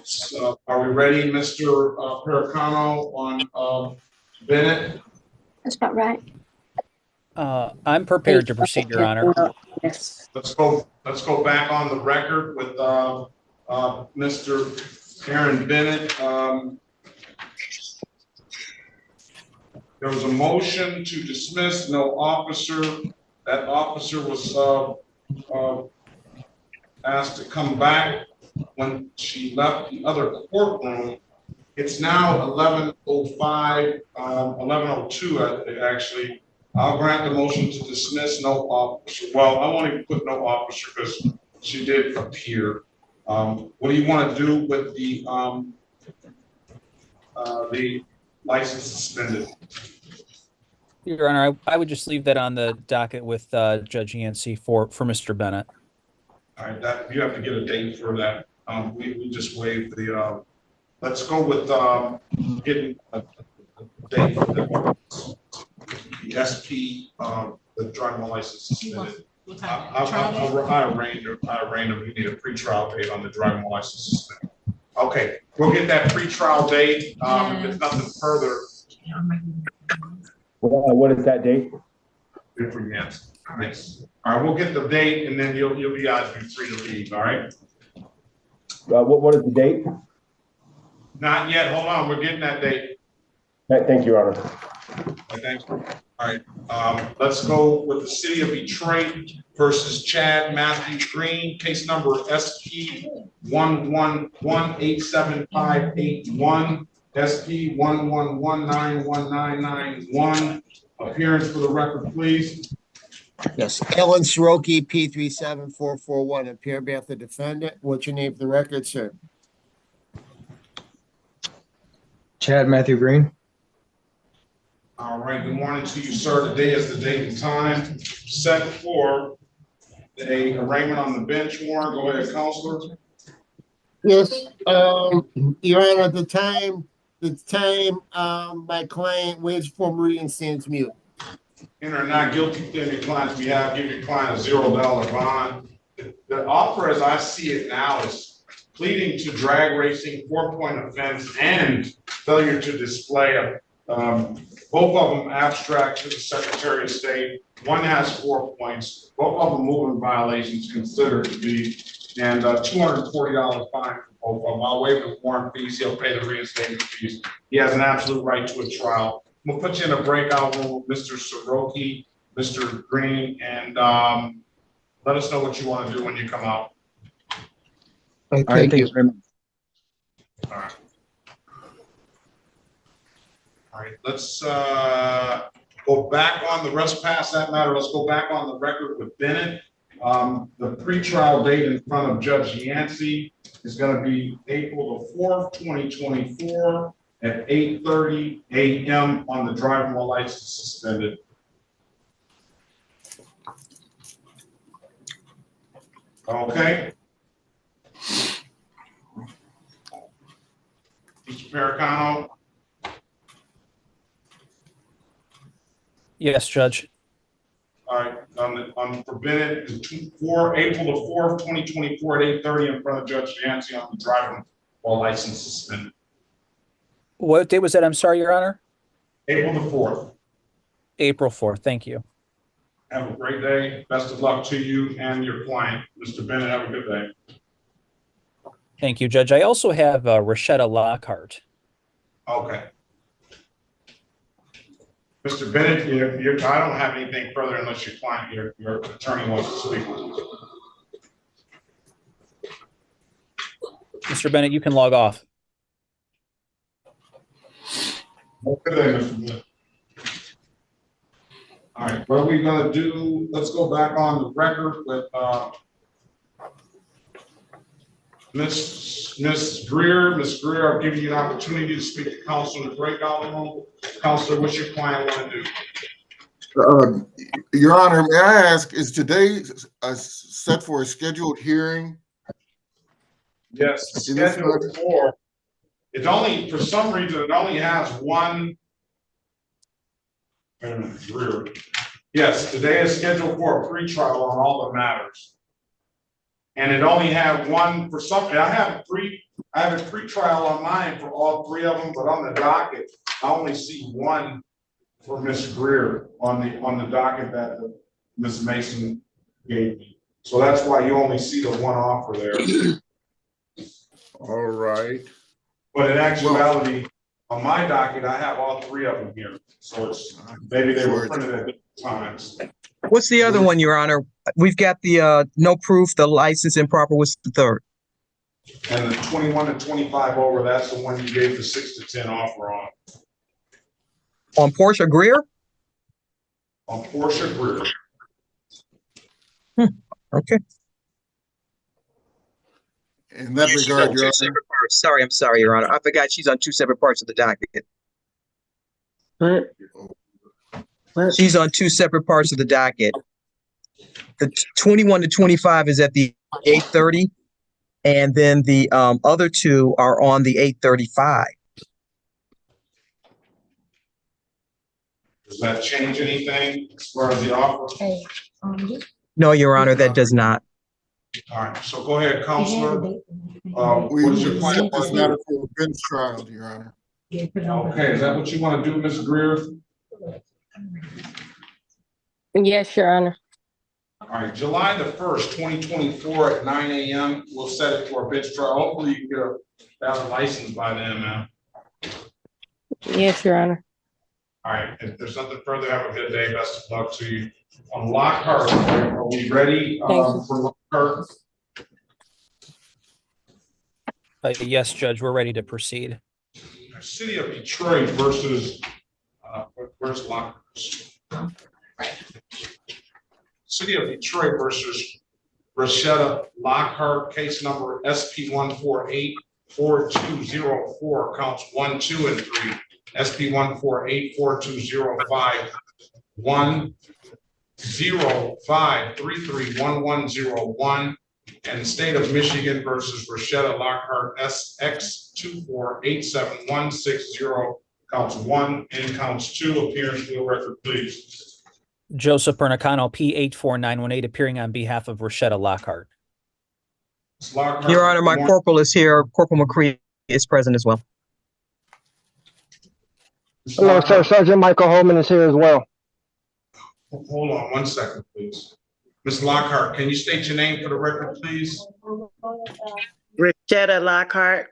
Speaker 1: So are we ready, Mr. Pericano, on Bennett?
Speaker 20: That's about right.
Speaker 3: I'm prepared to proceed, Your Honor.
Speaker 20: Yes.
Speaker 1: Let's go back on the record with Mr. Aaron Bennett. There was a motion to dismiss, no officer. That officer was asked to come back when she left the other courtroom. It's now 11:05, 11:02 actually. I'll grant the motion to dismiss, no officer. Well, I won't even put no officer because she did appear. What do you want to do with the license suspended?
Speaker 3: Your Honor, I would just leave that on the docket with Judge Yancey for Mr. Bennett.
Speaker 1: All right, that you have to get a date for that. We just waived the. Let's go with getting a date for the SP, the driving license suspended. I arraigned him. We need a pretrial date on the driving license suspended. Okay, we'll get that pretrial date. If it's nothing further.
Speaker 4: What is that date?
Speaker 1: Yes. All right, we'll get the date, and then you'll be guys be free to leave. All right.
Speaker 4: What is the date?
Speaker 1: Not yet. Hold on. We're getting that date.
Speaker 4: Thank you, Your Honor.
Speaker 1: Thanks. All right. Let's go with the City of Detroit versus Chad Matthew Green. Case number SP 111-87581. SP 111-91991. Appearance for the record, please.
Speaker 8: Yes, Alan Soroki, P37441, appear on behalf of the defendant. What's your name for the record, sir?
Speaker 9: Chad Matthew Green.
Speaker 1: All right, good morning to you, sir. Today is the date and time set for a arraignment on the bench warrant. Go ahead, Counselor.
Speaker 8: Yes, Your Honor, at the time my client waits for Marie and stands mute.
Speaker 1: Enter not guilty in your client's behalf, give your client a $0 bond. The offer, as I see it now, is pleading to drag racing, 4-point offense, and failure to display. Both of them abstract to the Secretary of State. One has 4 points. Both of them moving violations considered to be, and $240 fine for both of them. I'll waive the warrant fees. He'll pay the reinstatement fees. He has an absolute right to a trial. We'll put you in a breakout room with Mr. Soroki, Mr. Green, and let us know what you want to do when you come out.
Speaker 8: Thank you.
Speaker 1: All right. All right, let's go back on the rest past that matter. Let's go back on the record with Bennett. The pretrial date in front of Judge Yancey is going to be April the 4th, 2024 at 8:30 a.m. on the driving while license suspended. Okay. Mr. Pericano.
Speaker 3: Yes, Judge.
Speaker 1: All right, for Bennett, April the 4th, 2024 at 8:30 in front of Judge Yancey on the driving while license suspended.
Speaker 3: What date was that? I'm sorry, Your Honor.
Speaker 1: April the 4th.
Speaker 3: April 4th. Thank you.
Speaker 1: Have a great day. Best of luck to you and your client. Mr. Bennett, have a good day.
Speaker 3: Thank you, Judge. I also have Retta Lockart.
Speaker 1: Okay. Mr. Bennett, I don't have anything further unless your client, your attorney wants to speak with you.
Speaker 3: Mr. Bennett, you can log off.
Speaker 1: Good day, Mr. Bennett. All right, what are we going to do? Let's go back on the record with Miss Greer. Miss Greer, I'll give you an opportunity to speak to counsel in the breakout room. Counselor, what's your client want to do?
Speaker 6: Your Honor, may I ask, is today set for a scheduled hearing?
Speaker 1: Yes, scheduled for. It only, for some reason, it only has one. Wait a minute, Greer. Yes, today is scheduled for a pretrial on all the matters. And it only had one for something. I have a pretrial on mine for all three of them, but on the docket, I only see one for Miss Greer on the docket that Miss Mason gave me. So that's why you only see the one offer there.
Speaker 6: All right.
Speaker 1: But in actuality, On my docket, I have all three of them here, so it's, maybe they were printed at different times.
Speaker 15: What's the other one, Your Honor? We've got the no proof, the license improper. What's the third?
Speaker 1: And the 21 to 25 over, that's the one you gave the 6 to 10 offer on.
Speaker 15: On Porsche Greer?
Speaker 1: On Porsche Greer.
Speaker 15: Okay.
Speaker 6: In that regard, Your Honor.
Speaker 15: Sorry, I'm sorry, Your Honor. I forgot she's on two separate parts of the docket. She's on two separate parts of the docket. The 21 to 25 is at the 8:30, and then the other two are on the 8:35.
Speaker 1: Does that change anything as far as the offer?
Speaker 15: No, Your Honor, that does not.
Speaker 1: All right, so go ahead, Counselor.
Speaker 6: We
Speaker 1: What's your
Speaker 6: would
Speaker 1: plan?
Speaker 6: set this matter for a bench trial, Your Honor.
Speaker 1: Okay, is that what you want to do, Ms. Greer?
Speaker 7: Yes, Your Honor.
Speaker 1: All right, July the 1st, 2024 at 9 a.m. We'll set it for a bench trial. Hopefully you can get a valid license by then, man.
Speaker 7: Yes, Your Honor.
Speaker 1: All right, if there's nothing further, have a good day. Best of luck to you. On Lockart, are we ready for Lockart?
Speaker 3: Yes, Judge, we're ready to proceed.
Speaker 1: City of Detroit versus, where's Lockart? City of Detroit versus Retta Lockart, case number SP 1484204, counts 1, 2, and 3. SP 1484205 105331101, and the state of Michigan versus Retta Lockart SX 2487160, counts 1 and counts 2. Appearance for the record, please.
Speaker 3: Joseph Bernicano, P84918, appearing on behalf of Retta Lockart.
Speaker 15: Your Honor, my corporal is here. Corporal McCree is present as well.
Speaker 9: Hello, sir. Sergeant Michael Holman is here as well.
Speaker 1: Hold on 1 second, please. Ms. Lockart, can you state your name for the record, please?
Speaker 10: Retta Lockart.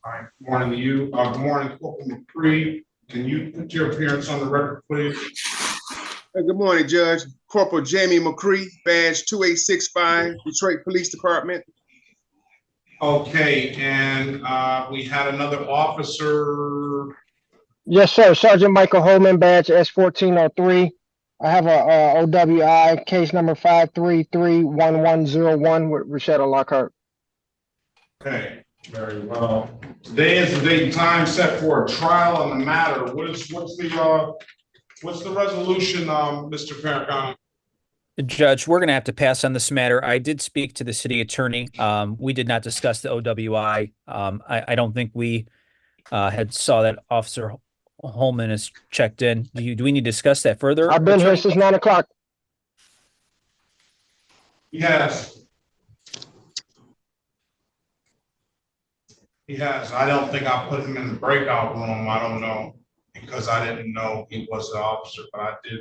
Speaker 1: All right, good morning to you. Good morning, Corporal McCree. Can you put your appearance on the record, please?
Speaker 12: Good morning, Judge. Corporal Jamie McCree, badge 2865, Detroit Police Department.
Speaker 1: Okay, and we had another officer.
Speaker 9: Yes, sir. Sergeant Michael Holman, badge S1403. I have a OWI case number 5331101 with Retta Lockart.
Speaker 1: Okay, very well. Today is the date and time set for a trial on the matter. What's the resolution, Mr. Perkins?
Speaker 3: Judge, we're going to have to pass on this matter. I did speak to the city attorney. We did not discuss the OWI. I don't think we had saw that Officer Holman is checked in. Do we need to discuss that further?
Speaker 9: I've been here since 9 o'clock.
Speaker 1: Yes. He has. I don't think I put him in the breakout room. I don't know, because I didn't know he was the officer, but I did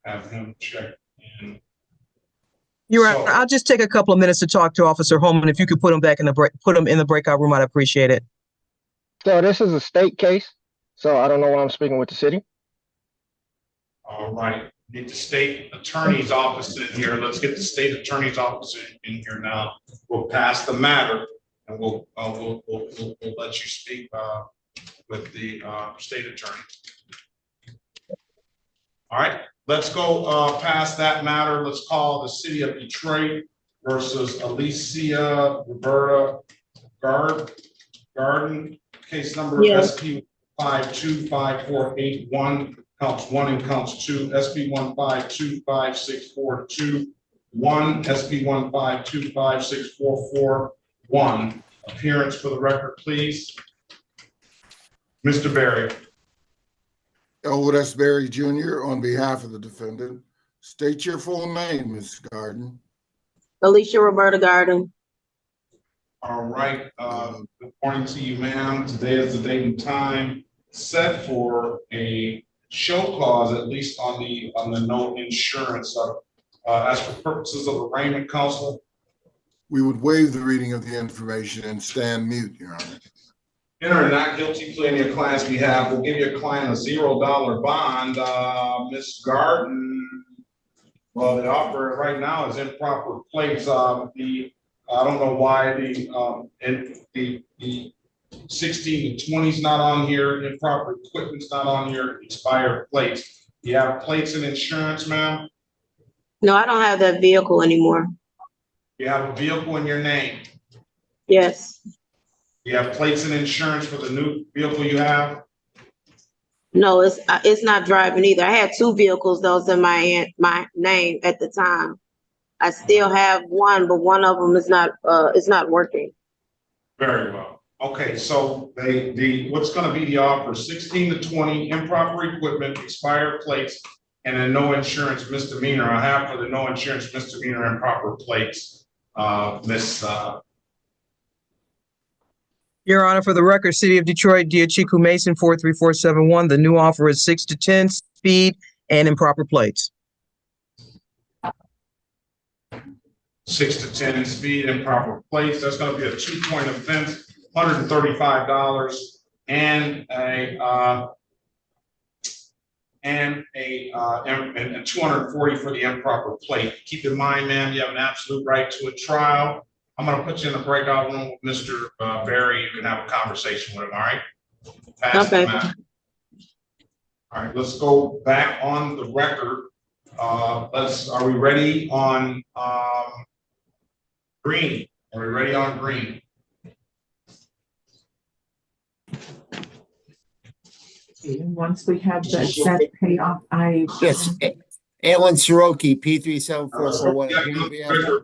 Speaker 1: have him check in.
Speaker 15: You're right. I'll just take a couple of minutes to talk to Officer Holman. If you could put him back in the breakout room, I'd appreciate it.
Speaker 9: So this is a state case, so I don't know why I'm speaking with the city.
Speaker 1: All right. Need the state attorney's office in here. Let's get the state attorney's office in here now. We'll pass the matter, and we'll let you speak with the state attorney. All right, let's go past that matter. Let's call the city of Detroit versus Alisia Roberta Garden, case number SP 525481, counts 1 and counts 2, SP 1525642, 1, SP 1525644, appearance for the record, please. Mr. Berry.
Speaker 6: Elwood S. Berry Jr. on behalf of the defendant. State your full name, Ms. Garden.
Speaker 18: Alisia Roberta Garden.
Speaker 1: All right. Good morning to you, ma'am. Today is the date and time set for a show cause, at least on the no insurance. As for purposes of arraignment, Counselor.
Speaker 6: We would waive the reading of the information and stand mute, Your Honor.
Speaker 1: enter a not guilty plea in your client's behalf. We'll give your client a $0 bond. Ms. Garden, well, the offer right now is improper plates. I don't know why the 16 to 20 is not on here, improper equipment's not on here, expired plates. You have plates and insurance, ma'am?
Speaker 18: No, I don't have that vehicle anymore.
Speaker 1: You have a vehicle in your name?
Speaker 18: Yes.
Speaker 1: You have plates and insurance for the new vehicle you have?
Speaker 18: No, it's not driving either. I had two vehicles that was in my name at the time. I still have one, but one of them is not it's not working.
Speaker 1: Very well. Okay, so what's gonna be the offer? 16 to 20, improper equipment, expired plates, and a no insurance misdemeanor. I have for the no insurance misdemeanor improper plates, Miss.
Speaker 15: Your Honor, for the record, City of Detroit, Diachiku Mason, 43471. The new offer is 6 to 10, speed, and improper plates.
Speaker 1: 6 to 10 in speed, improper plates. That's going to be a 2-point offense, $135, and and 240 for the improper plate. Keep in mind, ma'am, you have an absolute right to a trial. I'm going to put you in the breakout room with Mr. Berry. You can have a conversation with him. All right.
Speaker 18: Okay.
Speaker 1: All right. Let's go back on the record. Are we ready on green? Are we ready on green?
Speaker 14: Once we have the set payoff,
Speaker 8: Yes, Alan Soroki, P37441.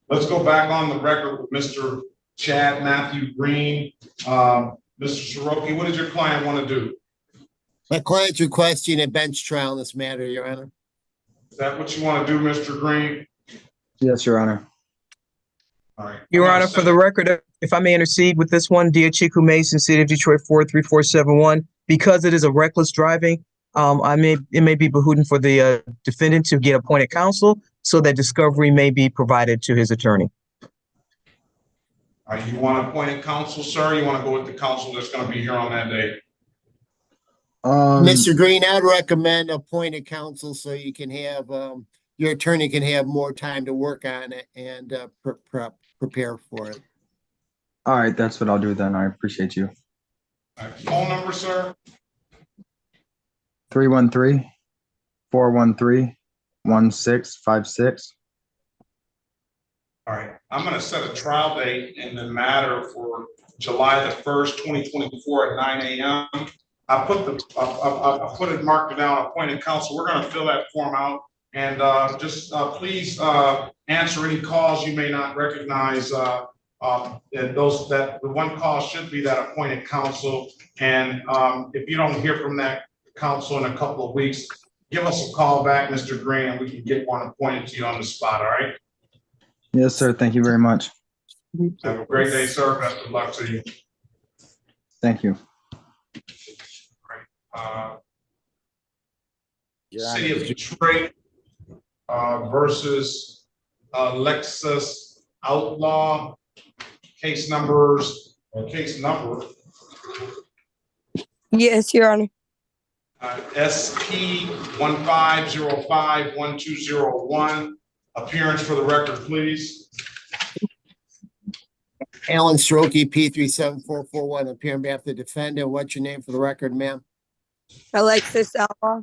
Speaker 1: Let's go back on the record with Mr. Chad Matthew Green. Mr. Soroki, what does your client want to do?
Speaker 8: My client's requesting a bench trial in this matter, Your Honor.
Speaker 1: Is that what you want to do, Mr. Green?
Speaker 2: Yes, Your Honor.
Speaker 1: All right.
Speaker 15: Your Honor, for the record, if I may intercede with this one, Diachiku Mason, City of Detroit, 43471. Because it is a reckless driving, it may be behooving for the defendant to get appointed counsel so that discovery may be provided to his attorney.
Speaker 1: All right, you want appointed counsel, sir? You want to go with the counsel that's going to be here on that day?
Speaker 8: Mr. Green, I'd recommend appointed counsel so you can have your attorney can have more time to work on it and prepare for it.
Speaker 2: All right, that's what I'll do then. I appreciate you.
Speaker 1: All right, phone number, sir?
Speaker 2: 313-413-1656.
Speaker 1: All right, I'm going to set a trial date in the matter for July the 1st, 2024 at 9 a.m. I put it marked down, appointed counsel. We're going to fill that form out and please answer any calls you may not recognize. The one call should be that appointed counsel. And if you don't hear from that counsel in a couple of weeks, give us a call back, Mr. Green, and we can get one appointed to you on the spot. All right.
Speaker 2: Yes, sir. Thank you very much.
Speaker 1: Have a great day, sir. Best of luck to you.
Speaker 2: Thank you.
Speaker 1: City of Detroit versus Alexis Outlaw. Case number.
Speaker 16: Yes, Your Honor.
Speaker 1: SP 15051201. Appearance for the record, please.
Speaker 8: Alan Soroki, P37441, appearing on behalf of the defendant. What's your name for the record, ma'am?
Speaker 16: Alexis Outlaw.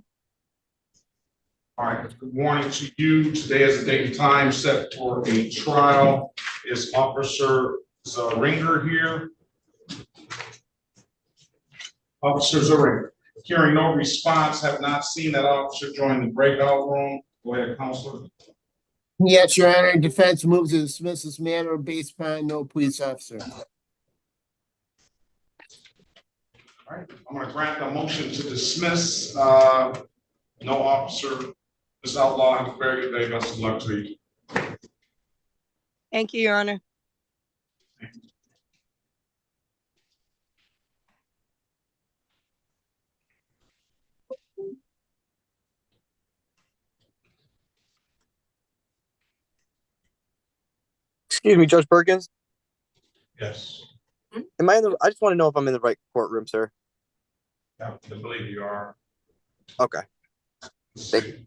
Speaker 1: All right, good morning to you. Today is the date and time set for a trial. Is Officer Zaringer here? Officer Zaringer. Hearing no response, have not seen that officer join the breakout room. Go ahead, Counselor.
Speaker 8: Yes, Your Honor. Defense moves to dismiss this matter based upon no police officer.
Speaker 1: All right, I'm going to grant the motion to dismiss. No officer. Ms. Outlaw, have a very good day. Best of luck to you.
Speaker 16: Thank you, Your Honor.
Speaker 23: Excuse me, Judge Perkins.
Speaker 1: Yes.
Speaker 11: Am I in the? I just want to know if I'm in the right courtroom, sir.
Speaker 1: I believe you are.
Speaker 11: Okay. Thank you.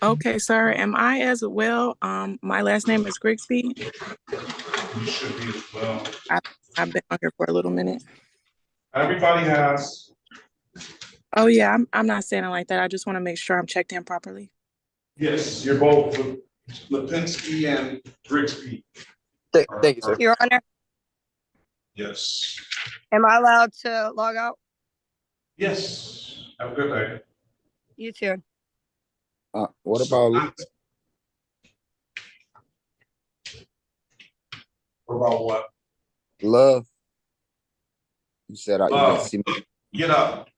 Speaker 17: Okay, sir. Am I as well? My last name is Grigsby.
Speaker 1: You should be as well.
Speaker 17: I've been on here for a little minute.
Speaker 1: Everybody has.
Speaker 17: Oh yeah, I'm not saying it like that. I just want to make sure I'm checked in properly.
Speaker 1: Yes, you're both Lipinski and Grigsby.
Speaker 11: Thank you, sir.
Speaker 16: Your Honor,
Speaker 1: Yes.
Speaker 16: am I allowed to log out?
Speaker 1: Yes. Have a good day.
Speaker 16: You too.
Speaker 19: What about
Speaker 1: what?
Speaker 19: Love? You said you didn't see me.
Speaker 1: Get up.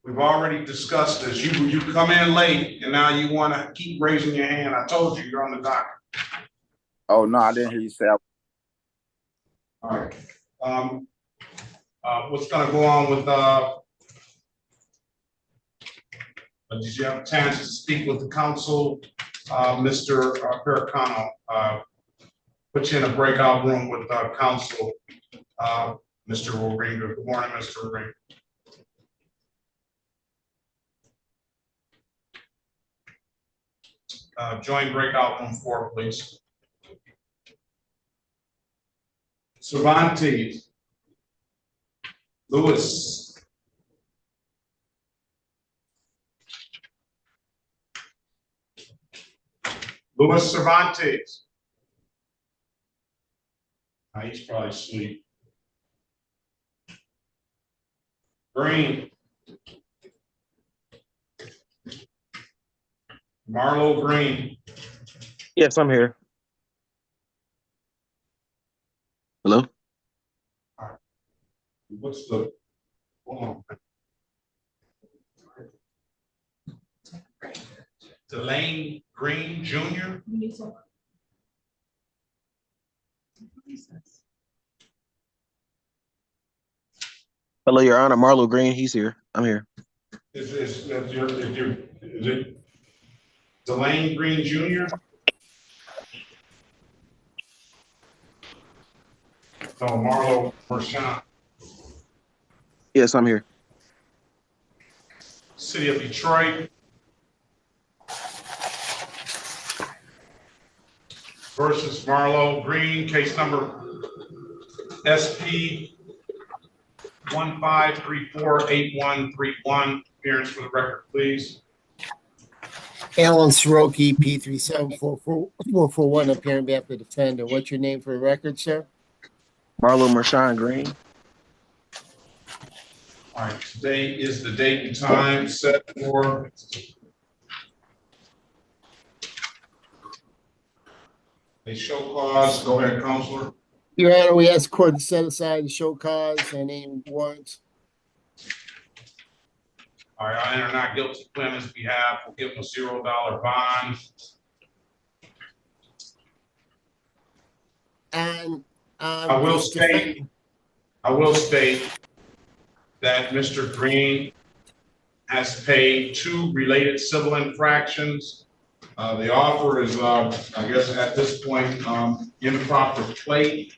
Speaker 1: We've already discussed this. You come in late and now you want to keep raising your hand. I told you you're on the docket.
Speaker 19: Oh no, I didn't hear you say.
Speaker 1: All right. What's going to go on with did you have a chance to speak with the council, Mr. Perkins? Put you in a breakout room with council, Mr. Waringa. Good morning, Mr. Waringa. Join breakout room 4, please. Cervantes. Lewis. Luis Cervantes. He's probably asleep. Green. Marlo Green.
Speaker 21: Yes, I'm here. Hello?
Speaker 1: What's the, hold on. Delane Green Jr.
Speaker 21: Hello, Your Honor. Marlo Green, he's here. I'm here.
Speaker 1: Is it Delane Green Jr.? No, Marlo Merchant.
Speaker 21: Yes, I'm here.
Speaker 1: City of Detroit. Versus Marlo Green, case number SP 15348131. Appearance for the record, please.
Speaker 8: Alan Soroki, P374441, appearing on behalf of the defendant. What's your name for the record, sir?
Speaker 21: Marlo Mershon Green.
Speaker 1: All right, today is the date and time set for a show cause. Go ahead, Counselor.
Speaker 8: Your Honor, we ask court to set aside the show cause and any warrants.
Speaker 1: All right, I enter not guilty plea on his behalf. We'll give him a $0 bond.
Speaker 8: And
Speaker 1: I will state that Mr. Green has paid 2 related civil infractions. The offer is, I guess at this point, improper plea,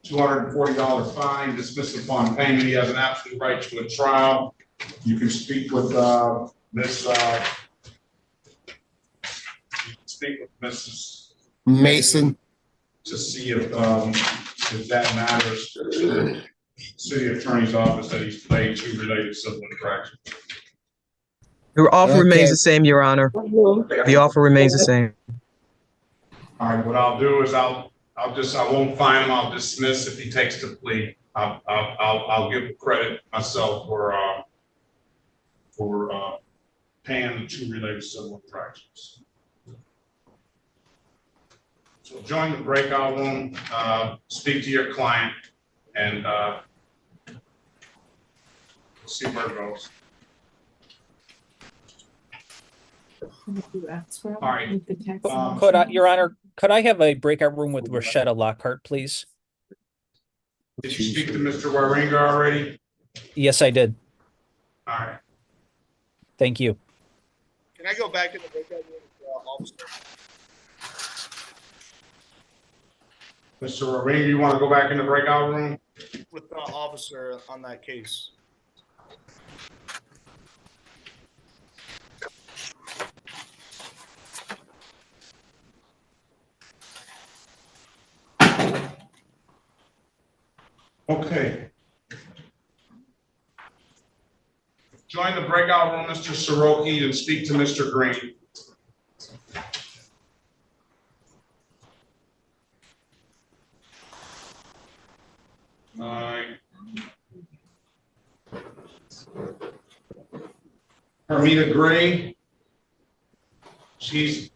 Speaker 1: $240 fine, dismissed upon payment. He has an absolute right to a trial. You can speak with Mrs.
Speaker 8: Mason
Speaker 1: to see if that matters to the city attorney's office that he's paid 2 related civil infractions.
Speaker 15: Your offer remains the same, Your Honor. The offer remains the same.
Speaker 1: All right, what I'll do is I won't fine him. I'll dismiss if he takes the plea. I'll give credit myself for paying the 2 related civil infractions. So join the breakout room, speak to your client, and see where it goes. All right.
Speaker 3: Could I, Your Honor, could I have a breakout room with Retta Lockart, please?
Speaker 1: Did you speak to Mr. Waringa already?
Speaker 3: Yes, I did.
Speaker 1: All right.
Speaker 3: Thank you.
Speaker 8: Can I go back to the breakout room, officer?
Speaker 1: Mr. Ramone, you want to go back in the breakout room?
Speaker 13: With the officer on that case.
Speaker 1: Okay. Join the breakout room, Mr. Soroki, and speak to Mr. Green. All right. Hermita Gray. She's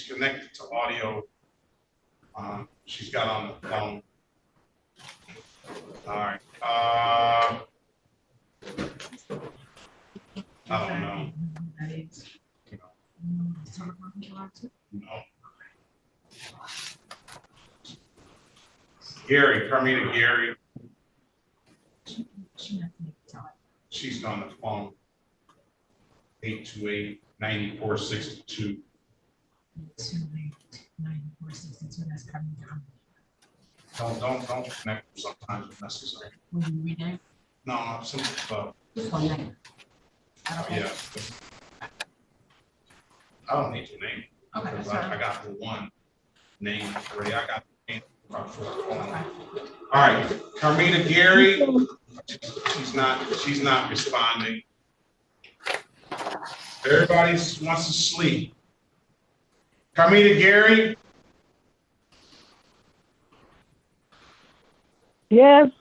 Speaker 1: connected to audio. She's got on the phone. All right. I don't know. No. Gary, Carmita Gary. She's on the phone. 828-9462. Don't connect sometimes if necessary. No, some yeah. I don't need your name.
Speaker 5: Okay, that's
Speaker 1: I got the one name already. I got the name. All right, Carmita Gary. She's not responding. Everybody wants to sleep. Carmita Gary.
Speaker 22: Yes.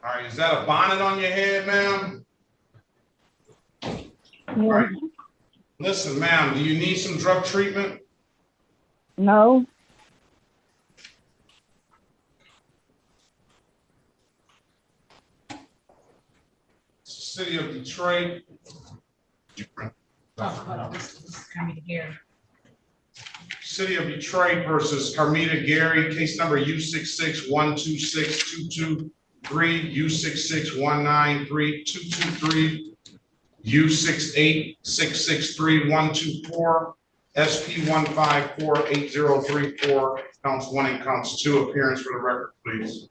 Speaker 1: All right, is that a bonnet on your head, ma'am?
Speaker 22: Yeah.
Speaker 1: All right. Listen, ma'am, do you need some drug treatment?
Speaker 22: No.
Speaker 1: City of Detroit. City of Detroit versus Carmita Gary, case number U66126223, U66193223, U68663124, SP1548034, counts 1 and counts 2. Appearance for the record, please.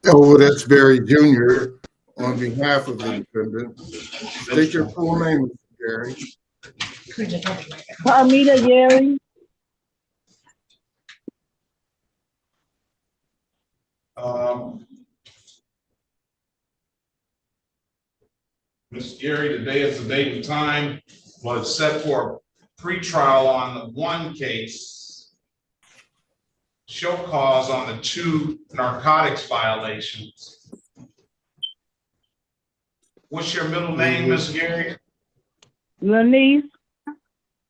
Speaker 6: Oh, that's Barry Jr. on behalf of the defendant. State your full name, Mr. Gary.
Speaker 22: Carmita Gary.
Speaker 1: Ms. Gary, today is the date and time was set for a pretrial on the 1 case, show cause on the 2 narcotics violations. What's your middle name, Ms. Gary?
Speaker 22: Lenise.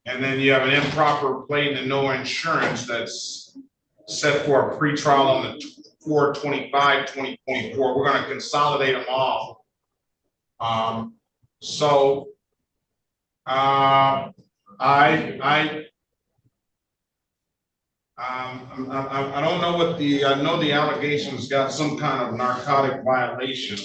Speaker 1: And then you have an improper plate and no insurance that's set for a pretrial on the 4/25/2024. We're going to consolidate them all. I don't know what the, I know the allegations got some kind of narcotic violation.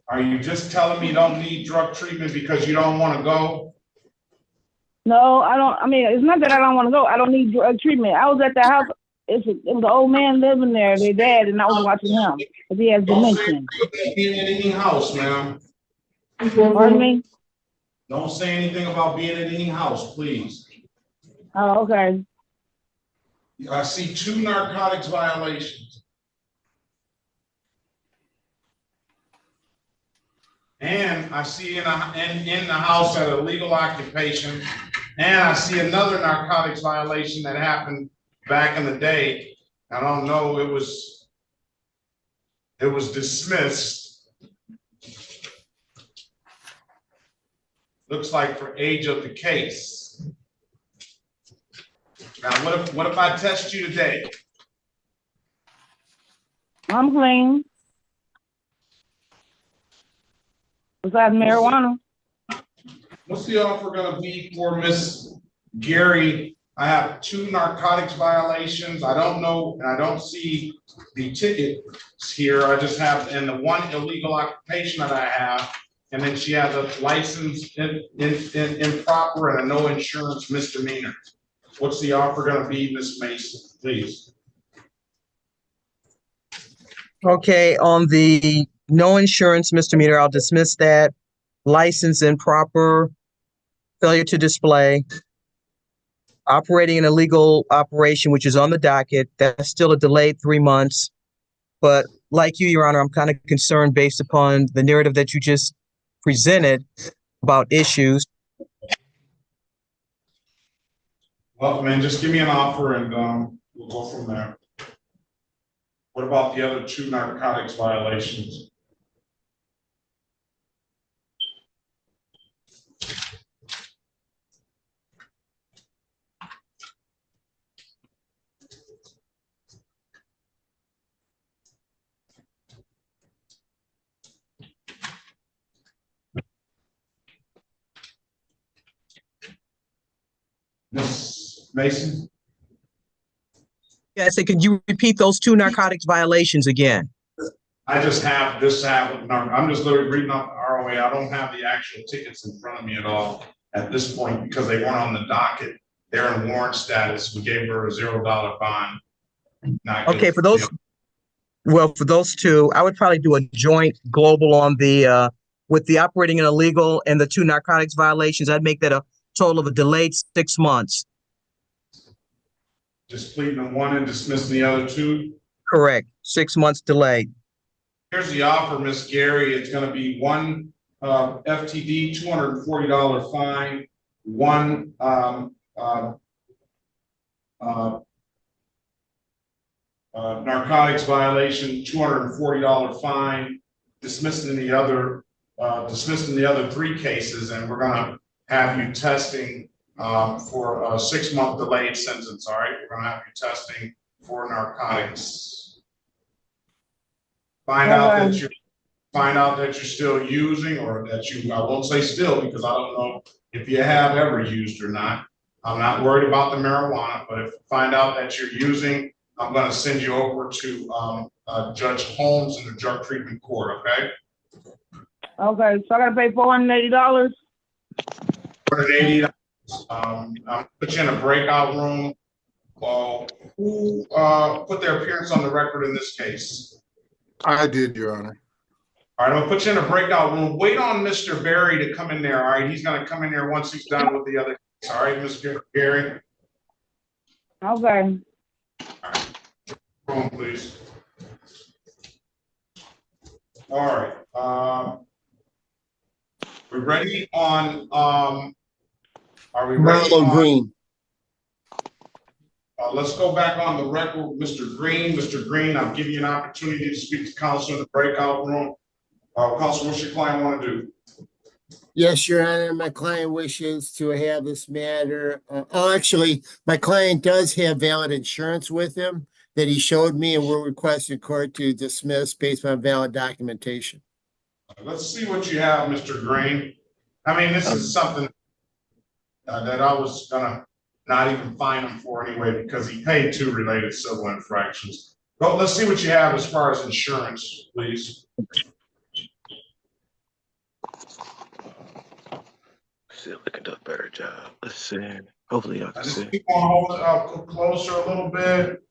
Speaker 1: Are you just telling me you don't need drug treatment because you don't want to go?
Speaker 22: No, I don't. I mean, it's not that I don't want to go. I don't need drug treatment. I was at the house. It was an old man living there, their dad, and I was watching him because he has dementia.
Speaker 1: Being in any house, ma'am.
Speaker 22: Pardon me?
Speaker 1: Don't say anything about being in any house, please.
Speaker 22: Oh, okay.
Speaker 1: I see 2 narcotics violations. And I see in the house at a legal occupation, and I see another narcotics violation that happened back in the day. I don't know, it was dismissed. Looks like for age of the case. Now, what if I test you today?
Speaker 22: I'm clean. Besides marijuana.
Speaker 1: What's the offer gonna be for Miss Gary I have 2 narcotics violations. I don't know, and I don't see the tickets here. I just have, and the 1 illegal occupation that I have, and then she has a license improper and a no insurance misdemeanor. What's the offer gonna be, Ms. Mason, please?
Speaker 15: Okay, on the no insurance misdemeanor, I'll dismiss that. License improper, failure to display, operating an illegal operation, which is on the docket. That's still a delayed 3 months. But like you, Your Honor, I'm kind of concerned based upon the narrative that you just presented about issues.
Speaker 1: Well, man, just give me an offer and we'll go from there. What about the other 2 narcotics violations? Ms. Mason?
Speaker 15: Yeah, so could you repeat those 2 narcotics violations again?
Speaker 1: I just have this I'm just literally reading off the ROA. I don't have the actual tickets in front of me at all at this point because they weren't on the docket. They're in warrant status. We gave her a $0 bond.
Speaker 15: Okay, for those, well, for those 2, I would probably do a joint global on the with the operating an illegal and the 2 narcotics violations. I'd make that a total of a delayed 6 months.
Speaker 1: Just pleading 1 and dismissing the other 2?
Speaker 15: Correct. 6 months delayed.
Speaker 1: Here's the offer, Ms. Gary. It's going to be 1 FTD, $240 fine, 1 narcotics violation, $240 fine, dismissing the other 3 cases, and we're going to have you testing for a 6-month delayed sentence. All right, we're going to have you testing for narcotics. Find out that you're still using, or that you, I won't say still because I don't know if you have ever used or not. I'm not worried about the marijuana, but if you find out that you're using, I'm going to send you over to Judge Holmes in the drug treatment court. Okay.
Speaker 22: Okay, so I gotta pay $480.
Speaker 1: $480. I'll put you in a breakout room. Who put their appearance on the record in this case?
Speaker 6: I did, Your Honor.
Speaker 1: All right, I'm gonna put you in a breakout room. Wait on Mr. Berry to come in there. All right, he's gonna come in here once he's done with the other case. All right, Mr. Berry.
Speaker 22: Okay.
Speaker 1: Room, please. All right. We ready on? Are we ready?
Speaker 8: Marlo Green.
Speaker 1: Let's go back on the record, Mr. Green. Mr. Green, I'll give you an opportunity to speak to counsel in the breakout room. Counsel, what's your client want to do?
Speaker 8: Yes, Your Honor, my client wishes to have this matter. Actually, my client does have valid insurance with him that he showed me, and we're requesting court to dismiss based on valid documentation.
Speaker 1: Let's see what you have, Mr. Green. I mean, this is something that I was gonna not even fine him for anyway, because he paid 2 related civil infractions. Well, let's see what you have as far as insurance, please.
Speaker 4: Still looking to a better job. Let's see. Hopefully y'all can
Speaker 1: Just
Speaker 4: see.
Speaker 1: keep on holding up closer a little bit.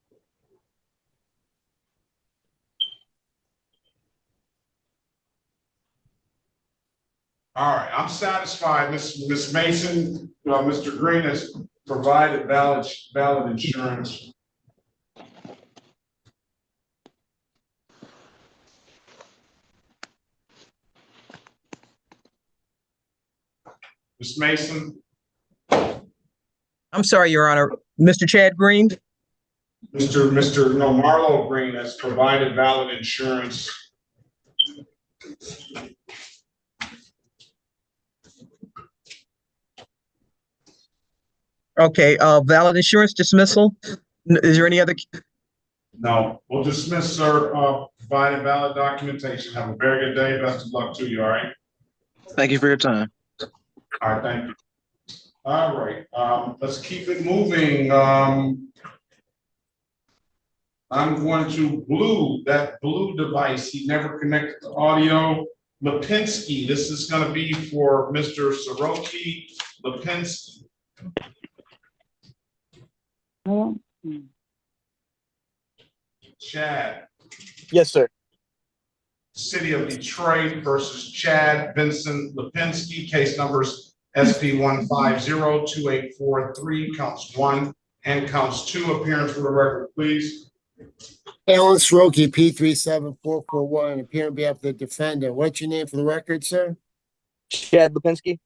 Speaker 1: All right, I'm satisfied. Miss Mason, Mr. Green has provided valid insurance. Ms. Mason?
Speaker 15: I'm sorry, Your Honor. Mr. Chad Green?
Speaker 1: Marlo Green has provided valid insurance.
Speaker 15: Okay, valid insurance dismissal. Is there any other?
Speaker 1: No, we'll dismiss, sir. Provided valid documentation. Have a very good day. Best of luck to you. All right.
Speaker 4: Thank you for your time.
Speaker 1: All right. Thank you. All right, let's keep it moving. I'm going to that blue device. He never connected the audio. Lipinski, this is going to be for Mr. Soroki. Lipinski. Chad.
Speaker 11: Yes, sir.
Speaker 1: City of Detroit versus Chad Vincent Lipinski, case numbers SP 1502843, counts 1 and counts 2. Appearance for the record, please.
Speaker 8: Alan Soroki, P37441, appearing on behalf of the defendant. What's your name for the record, sir?
Speaker 11: Chad Lipinski.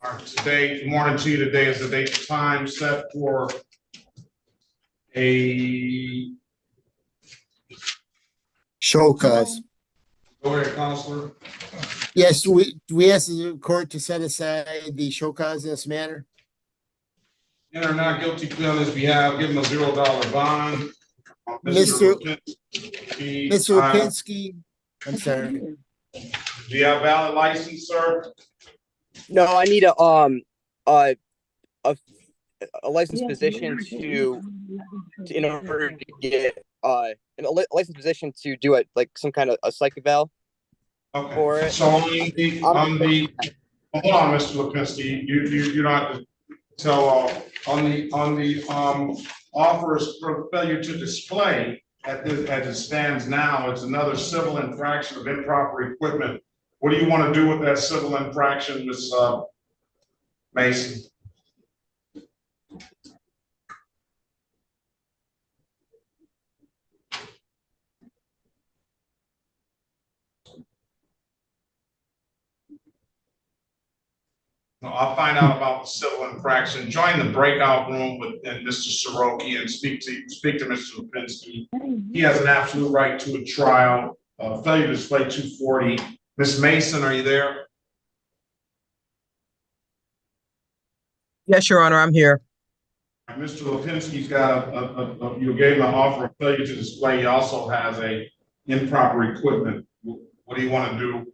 Speaker 1: All right, today, good morning to you. Today is the date and time set for a
Speaker 8: show cause.
Speaker 1: Go ahead, Counselor.
Speaker 8: Yes, we ask the court to set aside the show cause in this matter.
Speaker 1: Enter not guilty plea on his behalf, give him a $0 bond.
Speaker 8: Mr.
Speaker 1: Lipinski,
Speaker 8: Lipinski, I'm sorry.
Speaker 1: Do you have valid license, sir?
Speaker 11: No, I need a licensed physician in order to get a licensed physician to do it, like some kind of a psych eval.
Speaker 1: Okay.
Speaker 11: For it.
Speaker 1: So hold on, Mr. Lipinski, you don't have to tell on the offers for failure to display as it stands now. It's another civil infraction of improper equipment. What do you want to do with that civil infraction, Ms. Mason? I'll find out about the civil infraction. Join the breakout room with Mr. Soroki and speak to Mr. Lipinski. He has an absolute right to a trial. Failure to display 240. Ms. Mason, are you there?
Speaker 15: Yes, Your Honor, I'm here.
Speaker 1: Mr. Lipinski's got you gave him an offer of failure to display. He also has a improper equipment. What do you want to do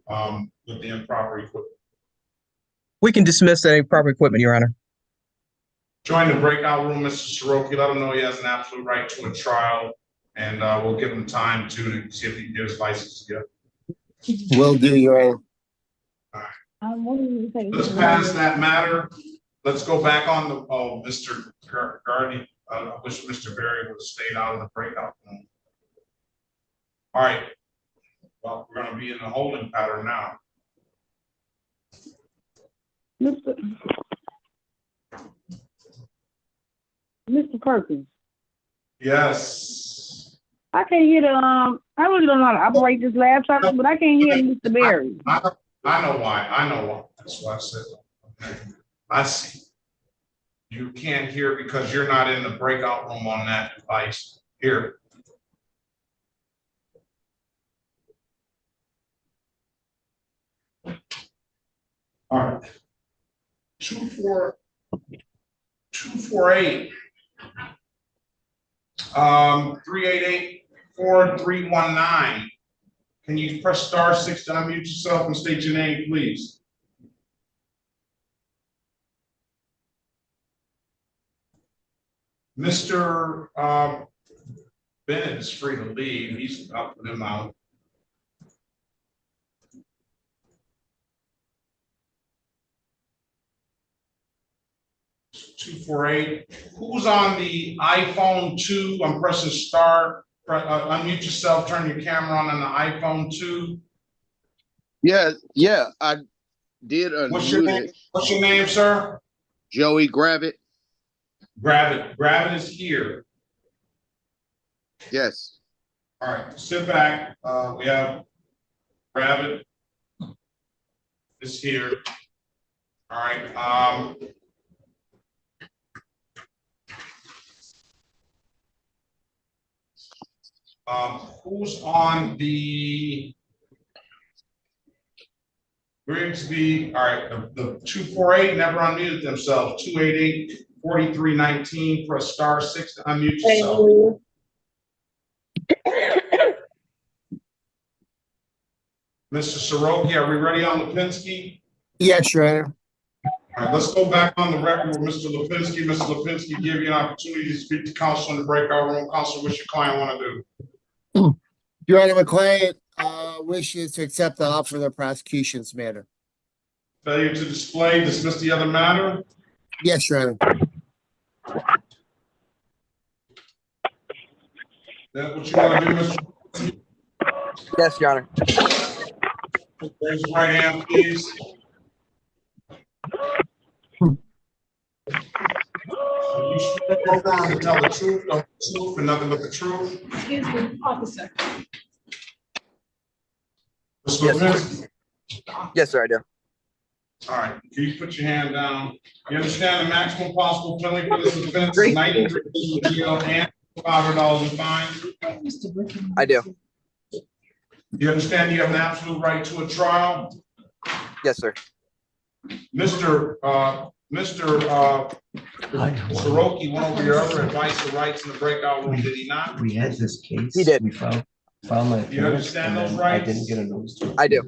Speaker 1: with the improper equipment?
Speaker 15: We can dismiss that improper equipment, Your Honor.
Speaker 1: Join the breakout room, Mr. Soroki. Let him know he has an absolute right to a trial, and we'll give him time to see if he can get his license together.
Speaker 8: Will do, Your Honor.
Speaker 1: All right. Let's pass that matter. Let's go back on the Mr. Garner. I wish Mr. Berry would have stayed out of the breakout room. All right. Well, we're going to be in the holding pattern now.
Speaker 22: Mr. Perkins.
Speaker 1: Yes.
Speaker 22: I can't hear the I really don't know how to operate this laptop, but I can't hear Mr. Berry.
Speaker 1: I know why. That's why I said that. I see. You can't hear because you're not in the breakout room on that device. Here. All right. 248. 388-4319. Can you press *6 to unmute yourself and state your name, please? Mr. Bennett is free to leave. He's up with him out. *248. Who's on the iPhone 2? I'm pressing star. Unmute yourself. Turn your camera on the iPhone 2.
Speaker 7: Yeah, I did unmute.
Speaker 1: What's your name? What's your name, sir?
Speaker 7: Joey Gravitt.
Speaker 1: Gravitt is here.
Speaker 7: Yes.
Speaker 1: All right, sit back. We have Gravitt is here. All right. Who's on the Grigsby? All right, the 248 never unmuted themselves. 288-4319. Press *6 to unmute yourself. Mr. Soroki, are we ready on Lipinski?
Speaker 8: Yes, Your Honor.
Speaker 1: All right, let's go back on the record with Mr. Lipinski. Mr. Lipinski, give you an opportunity to speak to counsel in the breakout room. Counsel, what's your client want to do?
Speaker 8: Your Honor, my client wishes to accept the offer of the prosecution's matter.
Speaker 1: Failure to display, dismiss the other matter.
Speaker 8: Yes, Your Honor.
Speaker 1: That's what you want to do, Mr.
Speaker 11: Yes, Your Honor.
Speaker 1: Raise your right hand, please. You swear or affirm to tell the truth, the truth, and nothing but the truth.
Speaker 5: Excuse me, officer.
Speaker 1: Mr. Lipinski.
Speaker 11: Yes, sir, I do.
Speaker 1: All right, can you put your hand down? You understand the maximum possible penalty for this offense is 93 days in jail and $500 in fine?
Speaker 11: I do.
Speaker 1: You understand you have an absolute right to a trial?
Speaker 11: Yes, sir.
Speaker 1: Mr. Soroki went over your other advice or rights in the breakout room, did he not?
Speaker 10: We had this case.
Speaker 11: He did.
Speaker 10: We filed my.
Speaker 1: Do you understand those
Speaker 10: I
Speaker 1: rights?
Speaker 10: didn't get a notice.
Speaker 11: I do.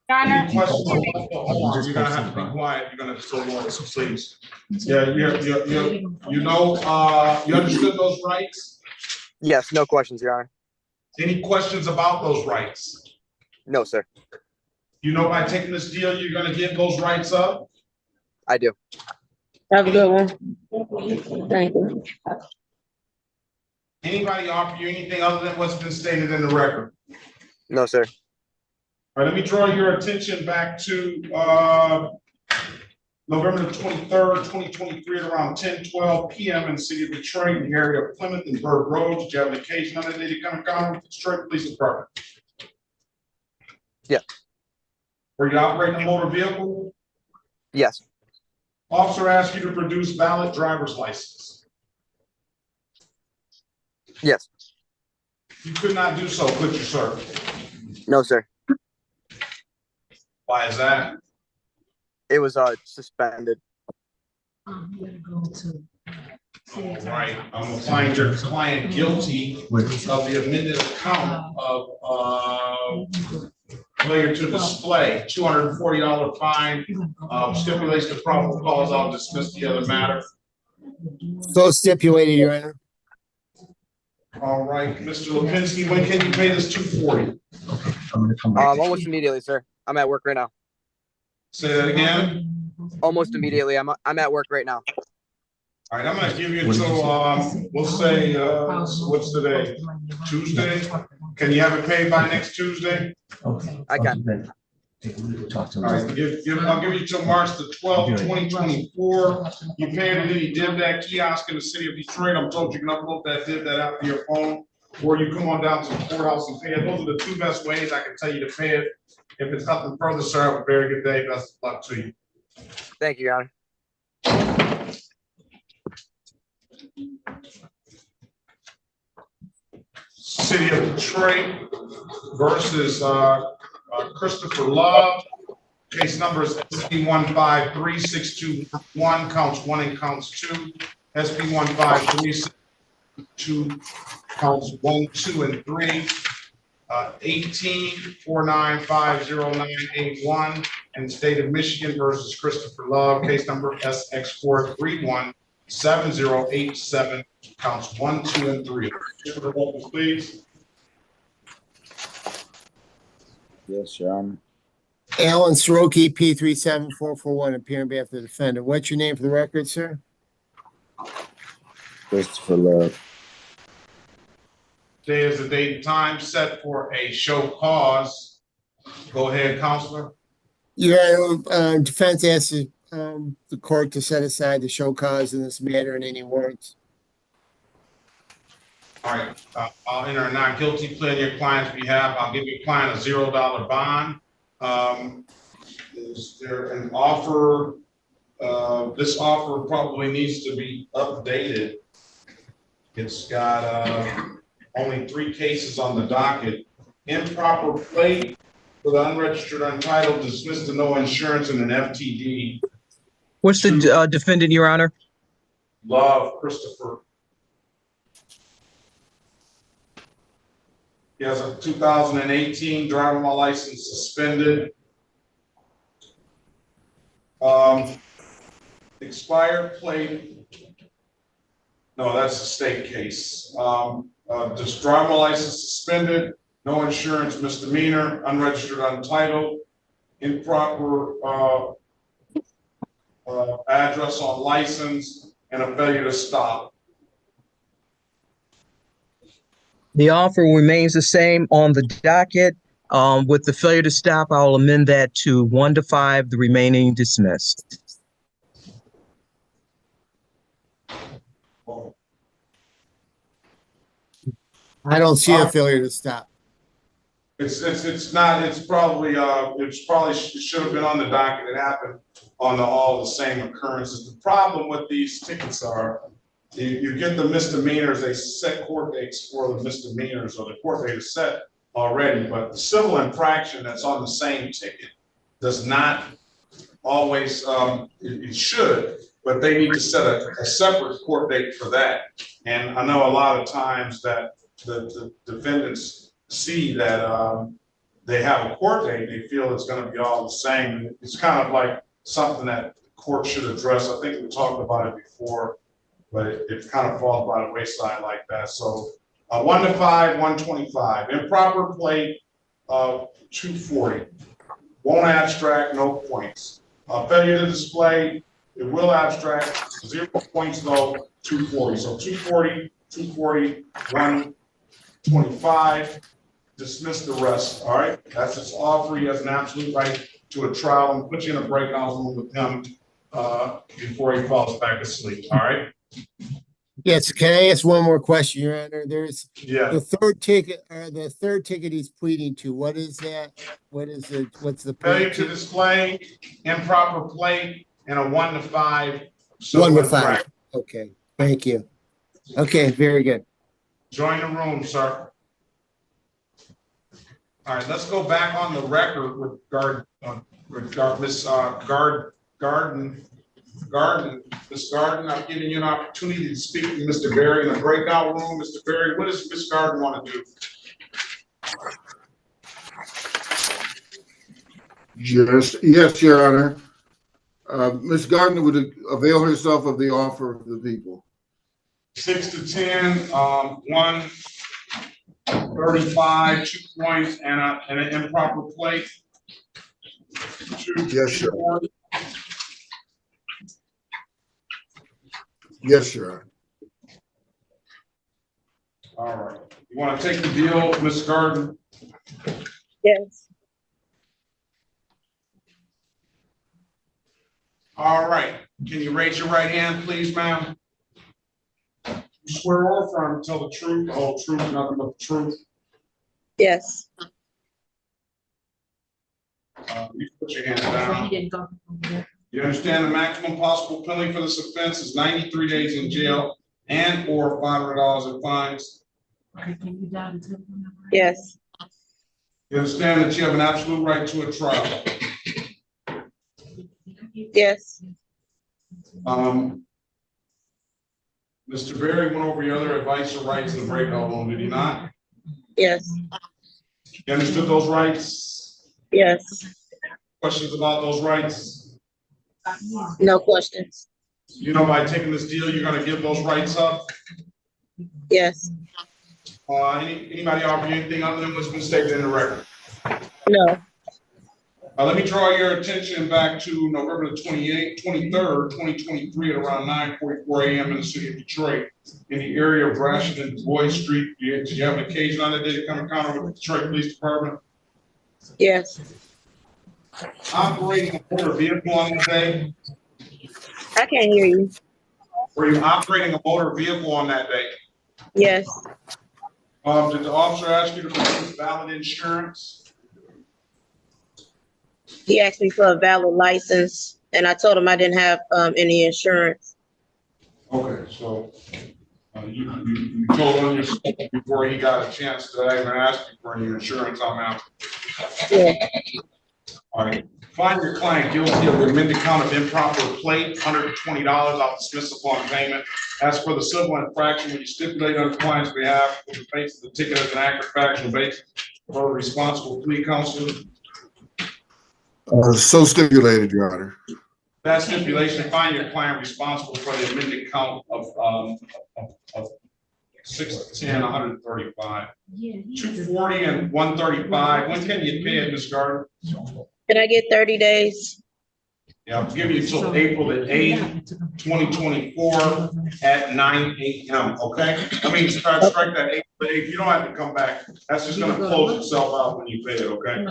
Speaker 1: Any questions? Hold on, you're gonna have to be quiet. You're gonna still want so please. Yeah, you know, you understood those rights?
Speaker 11: Yes, no questions, Your Honor.
Speaker 1: Any questions about those rights?
Speaker 11: No, sir.
Speaker 1: You know, by taking this deal, you're gonna give those rights up?
Speaker 11: I do.
Speaker 18: Have a good one. Thank you.
Speaker 1: Anybody offer you anything other than what's been stated in the record?
Speaker 11: No, sir.
Speaker 1: All right, let me draw your attention back to November the 23rd, 2023 at around 10:12 p.m. in the city of Detroit, in the area of Plymouth and Bird Road. Did you have an occasion on that day to come encounter with the Detroit Police Department?
Speaker 11: Yeah.
Speaker 1: Were you operating a motor vehicle?
Speaker 11: Yes.
Speaker 1: Officer asked you to produce valid driver's license.
Speaker 11: Yes.
Speaker 1: You could not do so, could you, sir?
Speaker 11: No, sir.
Speaker 1: Why is that?
Speaker 11: It was suspended.
Speaker 1: All right, I'm gonna find your client guilty of the amended account of failure to display, $240 fine, stipulates the probable cause. I'll dismiss the other matter.
Speaker 8: So stipulated, Your Honor.
Speaker 1: All right, Mr. Lipinski, when can you pay this $240?
Speaker 10: I'm gonna come back.
Speaker 11: Almost immediately, sir. I'm at work right now.
Speaker 1: Say that again.
Speaker 11: Almost immediately. I'm at work right now.
Speaker 1: All right, I'm gonna give you until, we'll say, what's today? Tuesday? Can you have it paid by next Tuesday?
Speaker 10: Okay.
Speaker 11: I can.
Speaker 10: Talk to
Speaker 1: All right, I'll give you till March the 12th, 2024. You pay it at any DIV kiosk in the city of Detroit. I'm told you can upload that DIV app to your phone, or you come on down to the courthouse and pay it. Those are the two best ways I can tell you to pay it. If it's nothing further, sir, have a very good day. Best of luck to you.
Speaker 11: Thank you, Your Honor.
Speaker 1: City of Detroit versus Christopher Love. Case number is SP 153-621, counts 1 and counts 2. SP 153-622, counts 1, 2, and 3. 18-495-0981 in the state of Michigan versus Christopher Love. Case number SX431-7087, counts 1, 2, and 3. Please.
Speaker 2: Yes, Your Honor.
Speaker 8: Alan Soroki, P37441, appearing on behalf of the defendant. What's your name for the record, sir?
Speaker 2: Christopher Love.
Speaker 1: Today is the date and time set for a show cause. Go ahead, counselor.
Speaker 8: Your defense asks the court to set aside the show cause in this matter in any words.
Speaker 1: All right, I'll enter a not guilty plea on your client's behalf. I'll give your client a $0 bond. Is there an offer? This offer probably needs to be updated. It's got only 3 cases on the docket. Improper plate for the unregistered untitled, dismissed to no insurance and an FTD.
Speaker 15: What's the defendant, Your Honor?
Speaker 1: Love, Christopher. He has a 2018 driver license suspended. expired plate. No, that's a state case. Just driver license suspended, no insurance misdemeanor, unregistered, untitled, improper address on license, and a failure to stop.
Speaker 15: The offer remains the same on the docket. With the failure to stop, I'll amend that to 1 to 5, the remaining dismissed.
Speaker 8: I don't see a failure to stop.
Speaker 1: It's not, it should have been on the docket. It happened on all the same occurrences. The problem with these tickets are, you get the misdemeanors, they set court dates for the misdemeanors, or the court date is set already, but the civil infraction that's on the same ticket does not always, it should, but they need to set a separate court date for that. And I know a lot of times that the defendants see that they have a court date, they feel it's going to be all the same. It's kind of like something that the court should address. I think we talked about it before, but it kind of falls by the wayside like that. So 1 to 5, 125. Improper plate, 240. Won't abstract, no points. Failure to display, it will abstract, 0 points though, 240. So 240, 240, 125. Dismiss the rest. All right, that's his offer. He has an absolute right to a trial, and put you in a breakout room with him before he falls back asleep. All right.
Speaker 8: Yes, can I ask one more question, Your Honor? There's
Speaker 1: the
Speaker 8: third ticket he's pleading to. What is that? What's the
Speaker 1: failure to display, improper plate, and a 1 to 5.
Speaker 8: 1 to 5. Okay, thank you. Okay, very good.
Speaker 1: Join the room, sir. All right, let's go back on the record with Miss Garden. Miss Garden, I'm giving you an opportunity to speak to Mr. Berry in the breakout room. Mr. Berry, what does Miss Garden want to do?
Speaker 6: Yes, Your Honor. Ms. Gardner would avail herself of the offer of the people.
Speaker 1: 6 to 10, 135, 2 points, and an improper plate.
Speaker 6: Yes, sir. Yes, Your Honor.
Speaker 1: All right. You want to take the deal, Ms. Garden?
Speaker 18: Yes.
Speaker 1: All right. Can you raise your right hand, please, ma'am? You swear or affirm to tell the truth, the whole truth, nothing but the truth?
Speaker 18: Yes.
Speaker 1: You put your hands down. You understand the maximum possible penalty for this offense is 93 days in jail and or $500 in fines?
Speaker 18: Yes.
Speaker 1: You understand that you have an absolute right to a trial?
Speaker 18: Yes.
Speaker 1: Mr. Berry went over your other advice or rights in the breakout room, did he not?
Speaker 18: Yes.
Speaker 1: You understood those rights?
Speaker 18: Yes.
Speaker 1: Questions about those rights?
Speaker 18: No questions.
Speaker 1: You know, by taking this deal, you're going to give those rights up?
Speaker 18: Yes.
Speaker 1: Anybody offer you anything other than what's been stated in the record?
Speaker 18: No.
Speaker 1: Let me draw your attention back to November the 23rd, 2023 at around 9:44 a.m. in the city of Detroit, in the area of Rashid and Boyd Street. Did you have an occasion on that day to come encounter with the Detroit Police Department?
Speaker 18: Yes.
Speaker 1: Operating a motor vehicle on that day?
Speaker 18: I can't hear you.
Speaker 1: Were you operating a motor vehicle on that day?
Speaker 18: Yes.
Speaker 1: Did the officer ask you to produce valid insurance?
Speaker 18: He asked me for a valid license, and I told him I didn't have any insurance.
Speaker 1: Okay, so you told him yourself before he got a chance to even ask you for any insurance on that.
Speaker 18: Yeah.
Speaker 1: All right. Find your client guilty of the amended count of improper plate, $120 off dismissal upon payment. As for the civil infraction, when you stipulate on the client's behalf, with the face of the ticket as an accurate factual basis for a responsible plea counsel.
Speaker 6: So stipulated, Your Honor.
Speaker 1: That stipulation, find your client responsible for the amended count of 610, 135. 240 and 135. When can you pay it, Ms. Gardner?
Speaker 18: Can I get 30 days?
Speaker 1: Yeah, I'll give you until April the 8th, 2024 at 9 a.m. Okay? I mean, strike that April the 8th. You don't have to come back. That's just gonna close itself out when you pay it, okay?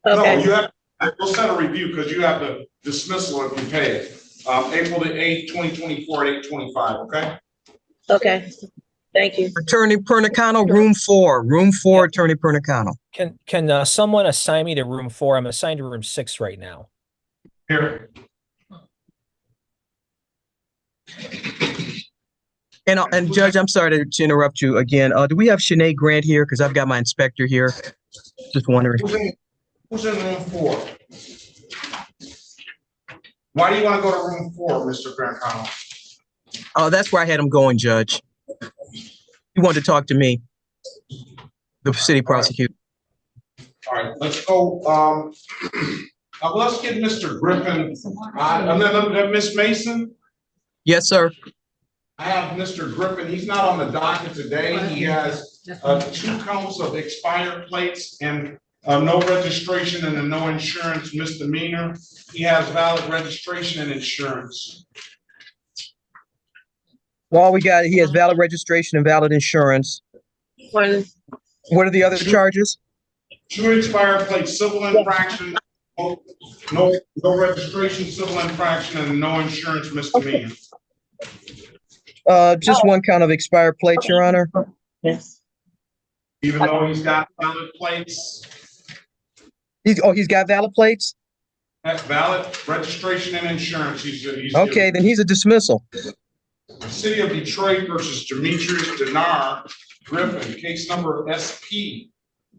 Speaker 1: No, you have, we'll set a review because you have the dismissal if you pay it. April the 8th, 2024 at 8:25, okay?
Speaker 18: Okay, thank you.
Speaker 15: Attorney Pernicano, room 4, Attorney Pernicano.
Speaker 3: Can someone assign me to room 4? I'm assigned to room 6 right now.
Speaker 1: Here.
Speaker 15: And Judge, I'm sorry to interrupt you again. Do we have Shanae Grant here? Because I've got my inspector here. Just wondering.
Speaker 1: Who's in room 4? Why do you want to go to room 4, Mr. Pernicano?
Speaker 15: Oh, that's where I had him going, Judge. He wanted to talk to me, the city prosecutor.
Speaker 1: All right, let's go. Let's get Mr. Griffin. Miss Mason?
Speaker 15: Yes, sir.
Speaker 1: I have Mr. Griffin. He's not on the docket today. He has 2 counts of expired plates and no registration and a no insurance misdemeanor. He has valid registration and insurance.
Speaker 15: Well, we got, he has valid registration and valid insurance. What are the other charges?
Speaker 1: 2 expired plates, civil infraction, no registration, civil infraction, and no insurance misdemeanor.
Speaker 15: Just 1 count of expired plates, Your Honor.
Speaker 18: Yes.
Speaker 1: Even though he's got valid plates?
Speaker 15: He's got valid plates?
Speaker 1: That's valid registration and insurance. He's
Speaker 15: okay, then he's a dismissal.
Speaker 1: The City of Detroit versus Demetrius Griffin, case number SP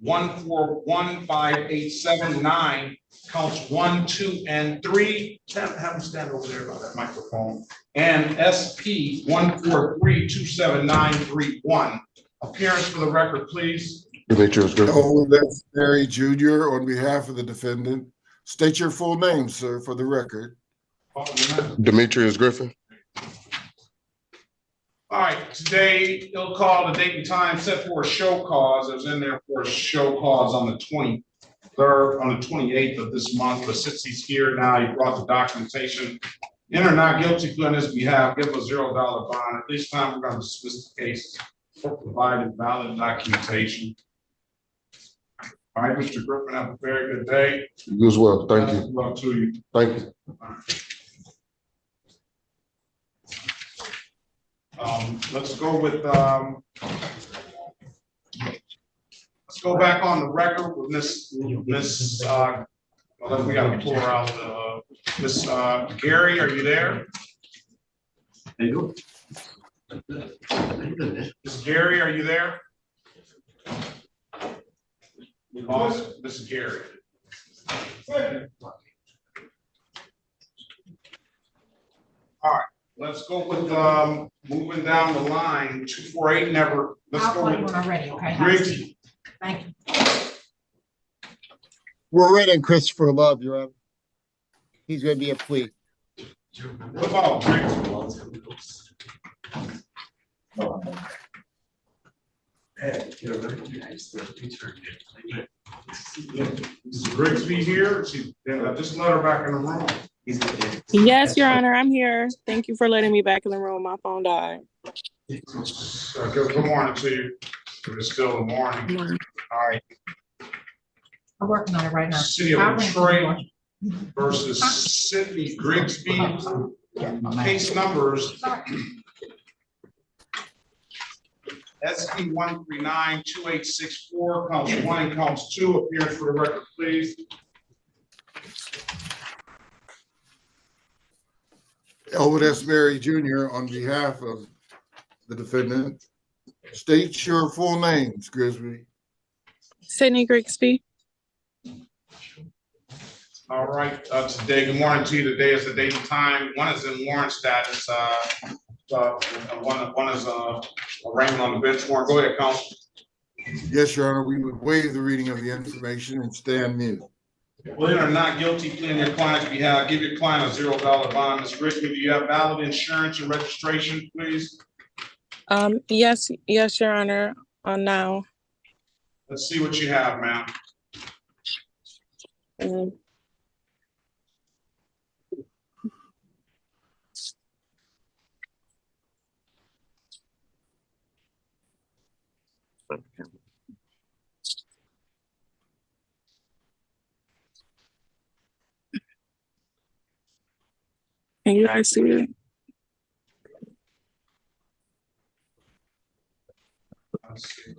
Speaker 1: 1415879, counts 1, 2, and 3. Have him stand over there by that microphone. And SP 1432791. Appearance for the record, please.
Speaker 6: Demetrius Griffin. That's Mary Jr. on behalf of the defendant. State your full name, sir, for the record.
Speaker 12: Demetrius Griffin.
Speaker 1: All right, today they'll call the date and time set for a show cause. It was in there for a show cause on the 23rd, on the 28th of this month, but since he's here now, he brought the documentation. In or not guilty on his behalf, give a $0 bond. At this time, we're going to dismiss the case for providing valid documentation. All right, Mr. Griffin, have a very good day.
Speaker 12: You as well. Thank you.
Speaker 1: Well to you.
Speaker 12: Thank you.
Speaker 1: Let's go with let's go back on the record with Miss we got to pull her out. Miss Gary, are you there? Miss Gary, are you there? Miss Gary. All right. Let's go with moving down the line. 248 never. Let's
Speaker 5: I'll
Speaker 1: go
Speaker 5: call you
Speaker 1: with
Speaker 5: when I'm ready, okay?
Speaker 1: Griggs.
Speaker 5: Thank you.
Speaker 8: We're ready on Christopher Love, Your Honor. He's going to be a plea.
Speaker 1: What about Griggs? Mr. Grigsby here. Just let her back in the room.
Speaker 17: Yes, Your Honor, I'm here. Thank you for letting me back in the room. My phone died.
Speaker 1: Good morning to you. It's still the morning. All right.
Speaker 5: I'm working on it right now.
Speaker 1: City of Detroit versus Sydney Grigsby. Case numbers SP 1392864, counts 1 and counts 2. Appearance for the record, please.
Speaker 6: Elwood S. Berry Jr. on behalf of the defendant. State your full names, Grigsby.
Speaker 17: Sydney Grigsby.
Speaker 1: All right, today, good morning to you. Today is the date and time. One is in warrant status. One is arraignment on the bench warrant. Go ahead, counsel.
Speaker 6: Yes, Your Honor, we would waive the reading of the information and stand mute.
Speaker 1: Willing or not guilty plea on your client's behalf, give your client a $0 bond. Ms. Griffin, do you have valid insurance and registration, please?
Speaker 17: Yes, Your Honor, on now.
Speaker 1: Let's see what you have, ma'am.
Speaker 17: Mm. Can you guys see it?
Speaker 1: Let's see.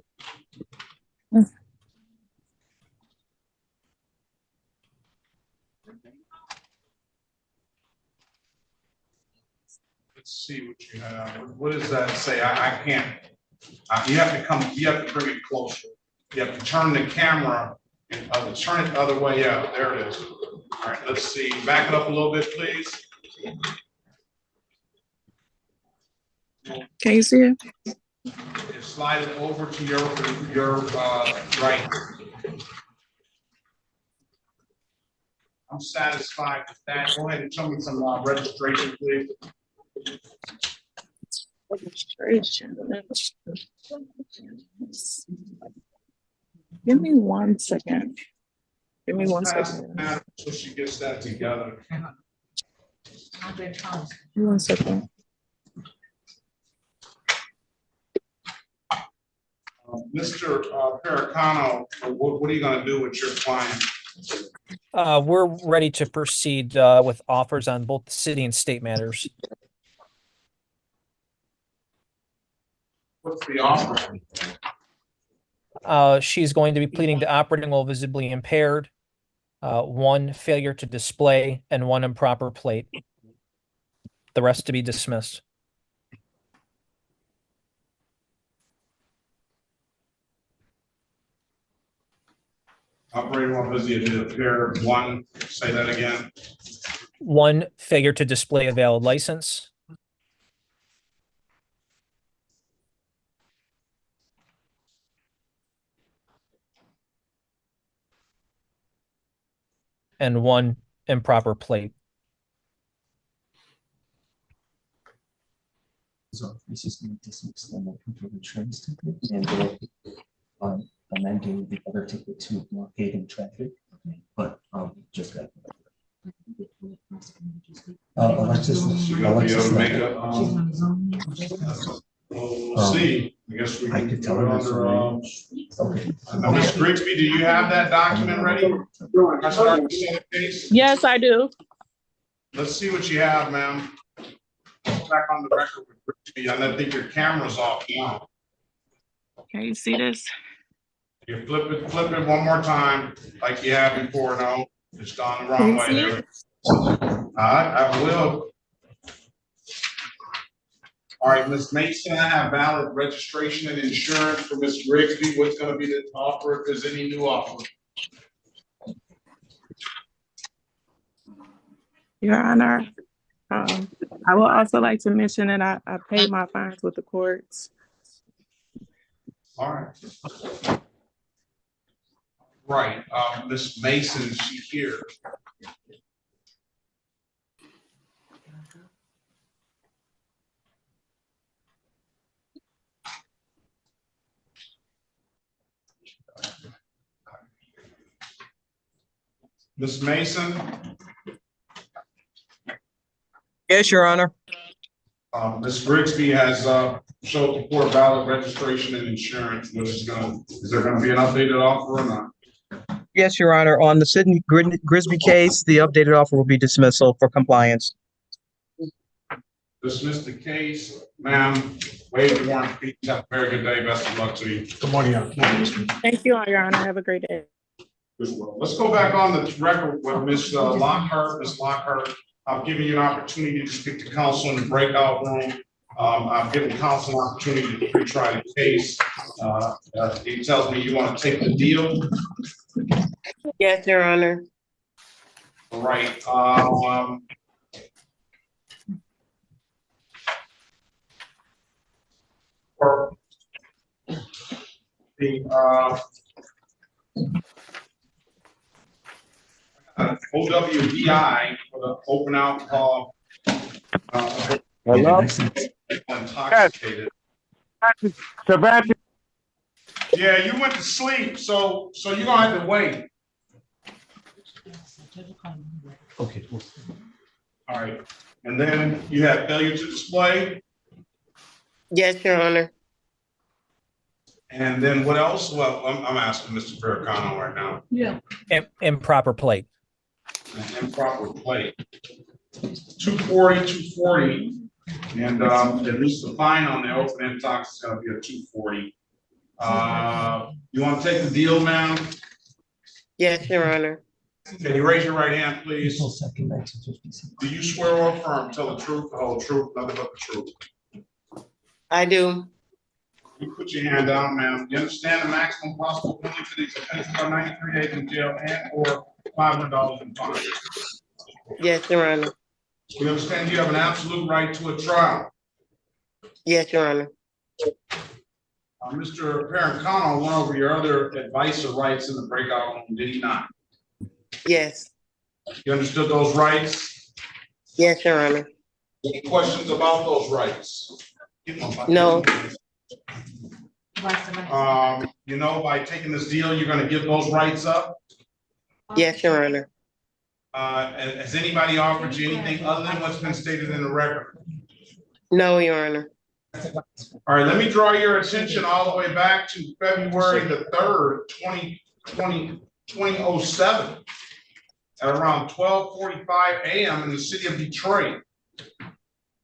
Speaker 1: Let's see what you have. What does that say? I can't. You have to come. You have to bring it closer. You have to turn the camera and turn it the other way out. There it is. All right. Let's see. Back it up a little bit, please.
Speaker 17: Can you see it?
Speaker 1: Just slide it over to your right. I'm satisfied with that. Go ahead and show me some registration, please.
Speaker 17: Registration. Give me 1 second. Give me 1 second.
Speaker 1: So she gets that together.
Speaker 17: Give me 1 second.
Speaker 1: Mr. Pericano, what are you going to do with your client?
Speaker 3: We're ready to proceed with offers on both the city and state matters.
Speaker 1: What's the offer?
Speaker 3: She's going to be pleading to operating while visibly impaired, 1 failure to display, and 1 improper plate. The rest to be dismissed.
Speaker 1: Operating while visibly impaired, 1, say that again.
Speaker 3: 1 failure to display a valid license. And 1 improper plate.
Speaker 10: So this is going to dismiss the motion for insurance ticket and amending the other ticket to blockading traffic. But just got. Alexis,
Speaker 1: make a, we'll see. I guess we can
Speaker 10: could tell
Speaker 1: put it
Speaker 10: her
Speaker 1: under.
Speaker 10: okay.
Speaker 1: Now, Ms. Grigsby, do you have that document ready? I start to see the case.
Speaker 17: Yes, I do.
Speaker 1: Let's see what you have, ma'am. Back on the record with Grigsby. I think your camera's off now.
Speaker 17: Can you see this?
Speaker 1: You flip it one more time, like you have before. No, it's gone the wrong way there. I will. All right, Ms. Mason, I have valid registration and insurance for Ms. Grigsby. What's going to be the offer if there's any new offer?
Speaker 17: Your Honor, I would also like to mention that I paid my fines with the courts.
Speaker 1: All right. Right, Ms. Mason, she's here. Ms. Mason?
Speaker 15: Yes, Your Honor.
Speaker 1: Ms. Grigsby has showed support valid registration and insurance. Is there going to be an updated offer or not?
Speaker 15: Yes, Your Honor. On the Sidney Grigsby case, the updated offer will be dismissal for compliance.
Speaker 1: Dismiss the case, ma'am. Waive the warrant fees. Have a very good day. Best of luck to you.
Speaker 10: Good morning.
Speaker 17: Thank you, Your Honor. Have a great day.
Speaker 1: Let's go back on the record with Ms. Lockart. Ms. Lockart, I've given you an opportunity to speak to counsel in the breakout room. I've given counsel an opportunity to retry the case. He tells me you want to take the deal.
Speaker 9: Yes, Your Honor.
Speaker 1: All right. For the OWBI for the open alcohol.
Speaker 14: Hello?
Speaker 1: Intoxicated.
Speaker 14: Sebastian.
Speaker 1: Yeah, you went to sleep, so you're gonna have to wait.
Speaker 10: Okay.
Speaker 1: All right, and then you have failure to display,
Speaker 9: Yes, Your Honor.
Speaker 1: and then what else? Well, I'm asking Mr. Farrakhan right now.
Speaker 5: Yeah.
Speaker 3: Improper plate.
Speaker 1: An improper plate. 240, and at least the fine on the open intox is gonna be a 240. You wanna take the deal, ma'am?
Speaker 9: Yes, Your Honor.
Speaker 1: Can you raise your right hand, please? Do you swear or affirm, tell the truth, the whole truth, nothing but the truth?
Speaker 9: I do.
Speaker 1: You put your hand down, ma'am. You understand the maximum possible penalty for these offenses are 93 days in jail and or $500 in fine?
Speaker 9: Yes, Your Honor.
Speaker 1: You understand you have an absolute right to a trial?
Speaker 9: Yes, Your Honor.
Speaker 1: Mr. Parent-Connell went over your other advice or rights in the breakout room, did he not?
Speaker 9: Yes.
Speaker 1: You understood those rights?
Speaker 9: Yes, Your Honor.
Speaker 1: Any questions about those rights?
Speaker 9: No.
Speaker 1: You know, by taking this deal, you're gonna give those rights up?
Speaker 9: Yes, Your Honor.
Speaker 1: Has anybody offered you anything other than what's been stated in the record?
Speaker 9: No, Your Honor.
Speaker 1: All right, let me draw your attention all the way back to February the 3rd, 2007, at around 12:45 a.m. in the city of Detroit,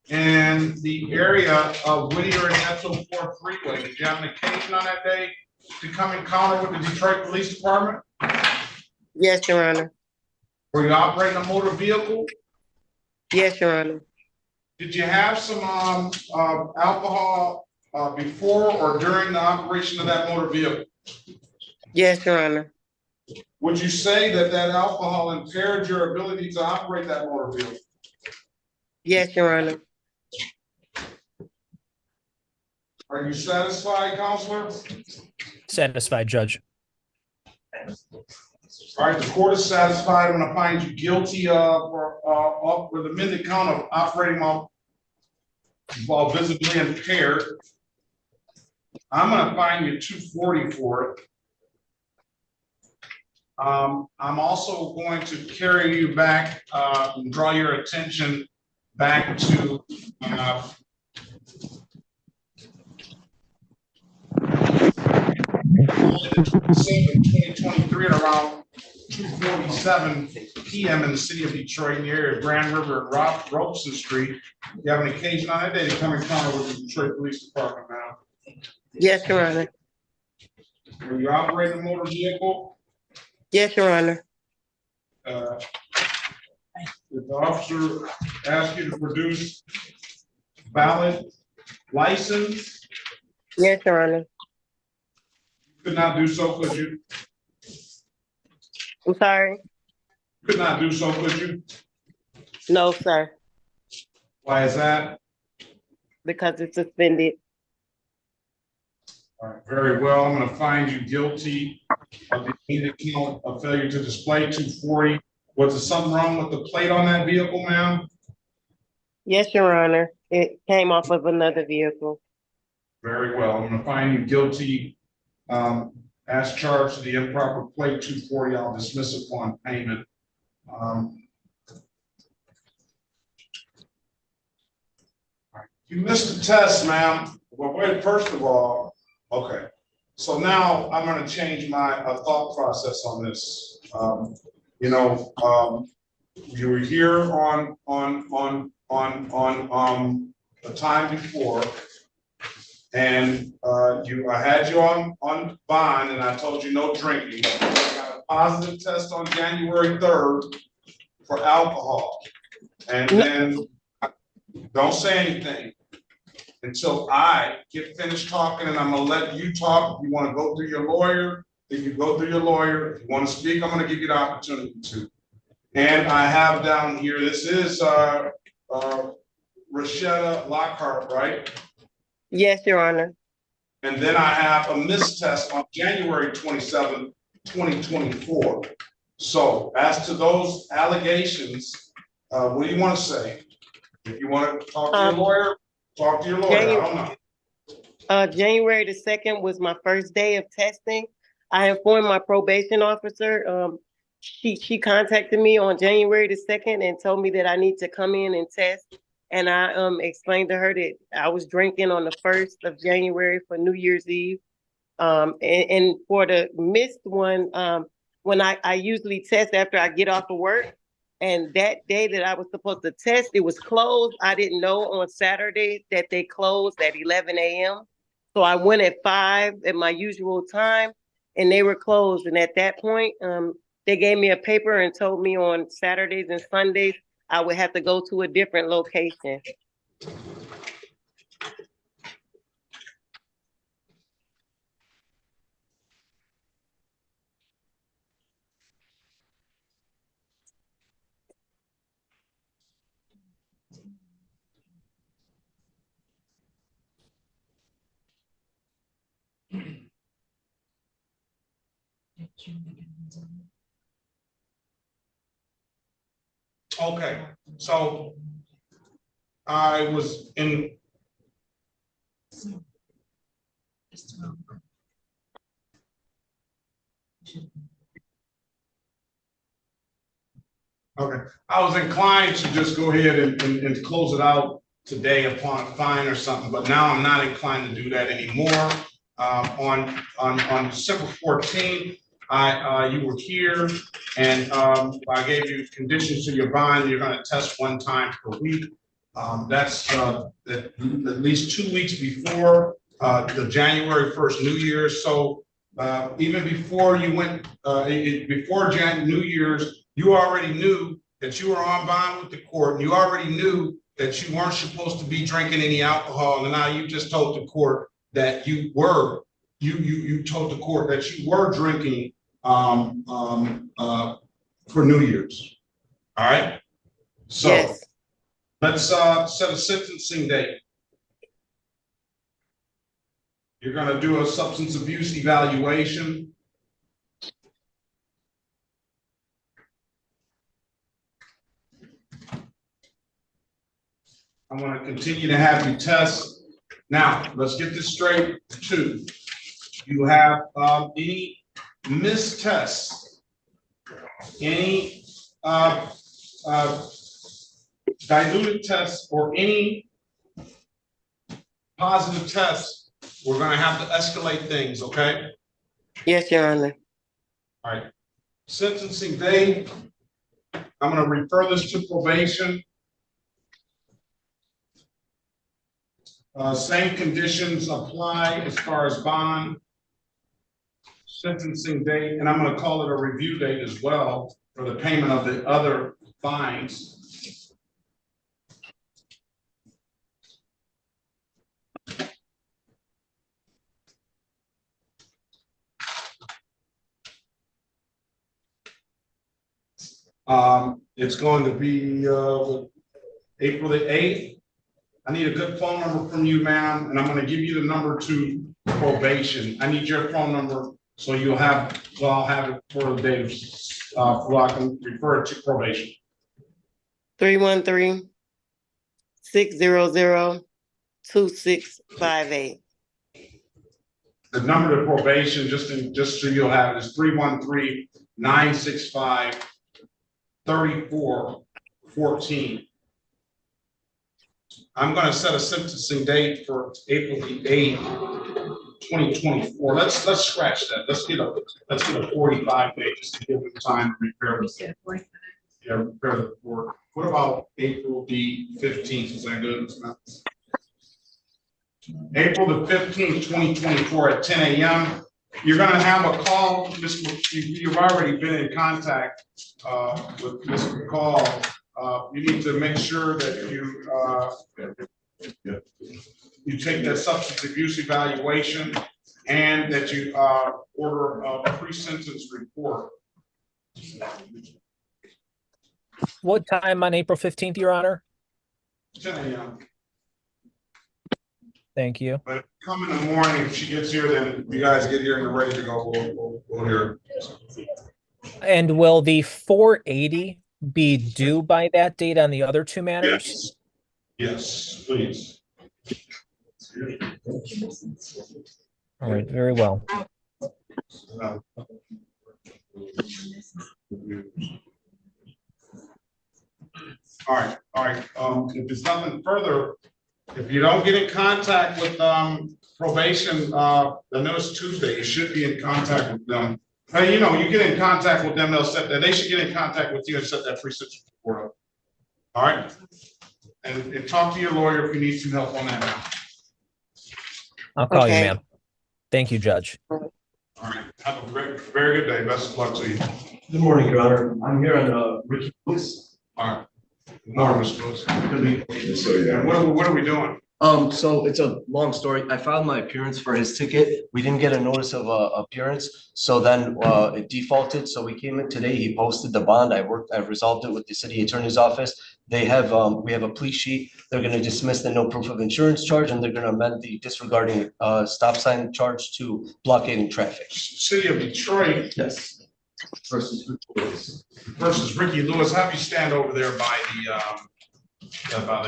Speaker 1: in the area of Whittier and S04 Freeway. Did you have an occasion on that day to come encounter with the Detroit Police Department?
Speaker 9: Yes, Your Honor.
Speaker 1: Were you operating a motor vehicle?
Speaker 9: Yes, Your Honor.
Speaker 1: Did you have some alcohol before or during the operation of that motor vehicle?
Speaker 9: Yes, Your Honor.
Speaker 1: Would you say that that alcohol impaired your ability to operate that motor vehicle?
Speaker 9: Yes, Your Honor.
Speaker 1: Are you satisfied, Counselor?
Speaker 3: Satisfied, Judge.
Speaker 1: All right, the court is satisfied. I'm gonna find you guilty with amended count of operating while visibly impaired. I'm gonna fine you 240 for it. I'm also going to carry you back and draw your attention back to 2023 at around 2:47 p.m. in the city of Detroit, in the area of Grand River and Robeson Street. You have an occasion on that day to come and encounter with the Detroit Police Department now.
Speaker 9: Yes, Your Honor.
Speaker 1: Were you operating a motor vehicle?
Speaker 9: Yes, Your Honor.
Speaker 1: Did the officer ask you to produce valid license?
Speaker 9: Yes, Your Honor.
Speaker 1: You could not do so, could you?
Speaker 9: I'm sorry.
Speaker 1: You could not do so, could you?
Speaker 9: No, sir.
Speaker 1: Why is that?
Speaker 9: Because it's suspended.
Speaker 1: All right, very well. I'm going to find you guilty of the amended count of failure to display 240. Was there something wrong with the plate on that vehicle, ma'am?
Speaker 9: Yes, Your Honor. It came off of another vehicle.
Speaker 1: Very well. I'm going to find you guilty as charged to the improper plate 240. I'll dismiss upon payment. You missed the test, ma'am. Well, wait, first of all, okay. So now I'm going to change my thought process on this. You were here on the time before, and I had you on bond, and I told you no drinking. I got a positive test on January 3rd for alcohol, and then don't say anything until I get finished talking, and I'm gonna let you talk. If you want to go through your lawyer, if you go through your lawyer, if you want to speak, I'm gonna give you the opportunity to. And I have down here, this is Retta Lockart, right?
Speaker 9: Yes, Your Honor.
Speaker 1: And then I have a mistest on January 27th, 2024. So as to those allegations, what do you want to say? If you want to talk to your lawyer, talk to your lawyer. I don't know.
Speaker 9: January the 2nd was my first day of testing. I informed my probation officer. She contacted me on January the 2nd and told me that I need to come in and test. And I explained to her that I was drinking on the 1st of January for New Year's Eve. And for the missed one, when I usually test after I get off of work, and that day that I was supposed to test, it was closed. I didn't know on Saturday that they closed at 11 a.m. So I went at 5 at my usual time, and they were closed. And at that point, they gave me a paper and told me on Saturdays and Sundays, I would have to go to a different location.
Speaker 1: Okay, so I was in. Okay, I was inclined to just go ahead and close it out today upon a fine or something, but now I'm not inclined to do that anymore. On December 14th, you were here, and I gave you conditions to your bond. You're going to test 1 time per week. That's at least 2 weeks before the January 1st New Year's. So even before you went, before New Year's, you already knew that you were on bond with the court, and you already knew that you weren't supposed to be drinking any alcohol. And now you just told the court that you were. You told the court that you were drinking for New Year's. All right. So yes. Let's set a sentencing date. You're going to do a substance abuse evaluation. I'm going to continue to have you test. Now, let's get this straight too. You have any missed tests, any diluted tests, or any positive tests, we're going to have to escalate things, okay?
Speaker 9: Yes, Your Honor.
Speaker 1: All right. Sentencing day, I'm going to refer this to probation. Same conditions apply as far as bond. Sentencing date, and I'm going to call it a review date as well for the payment of the other fines. It's going to be April the 8th. I need a good phone number from you, ma'am, and I'm going to give you the number to probation. I need your phone number so you'll have, so I'll have it for the day, so I can refer it to probation.
Speaker 9: 313-600-2658.
Speaker 1: The number to probation, just so you'll have it, is 313-965-3414. I'm going to set a sentencing date for April the 8th, 2024. Let's scratch that. Let's get a 45 day just to give them time to repair this. Yeah, repair the court. What about April the 15th? Is that good? April the 15th, 2024 at 10 a.m. You're going to have a call. You've already been in contact with Mr. McCall. You need to make sure that you take that substance abuse evaluation and that you order a pre-sentence report.
Speaker 3: What time on April 15th, Your Honor?
Speaker 1: 10 a.m.
Speaker 3: Thank you.
Speaker 1: But come in the morning, if she gets here, then you guys get here and you're ready to go. We'll hear it.
Speaker 3: And will the 480 be due by that date on the other two matters?
Speaker 1: Yes, please.
Speaker 3: All right, very well.
Speaker 1: All right, if there's nothing further, if you don't get in contact with, probation, I know it's Tuesday, you should be in contact with them. Hey, you know, you get in contact with them, they'll set that, they should get in contact with you and set that pre-sentence report up. All right? And talk to your lawyer if you need some help on that now.
Speaker 3: I'll call you,
Speaker 9: Okay.
Speaker 3: ma'am. Thank you, Judge.
Speaker 1: All right, have a very good day, best of luck to you.
Speaker 16: Good morning, Your Honor. I'm here on Ricky Lewis.
Speaker 1: All right. Good morning, Mr. Lewis.
Speaker 16: And
Speaker 1: what are we doing?
Speaker 16: So it's a long story. I filed my appearance for his ticket. We didn't get a notice of appearance, so then it defaulted. So we came in today. He posted the bond. I've resolved it with the city attorney's office. They have we have a plea sheet. They're going to dismiss the no proof of insurance charge, and they're going to amend the disregarding stop sign charge to blockading traffic.
Speaker 1: City of Detroit.
Speaker 16: Yes. Versus
Speaker 1: Ricky Lewis. Have you stand over there by the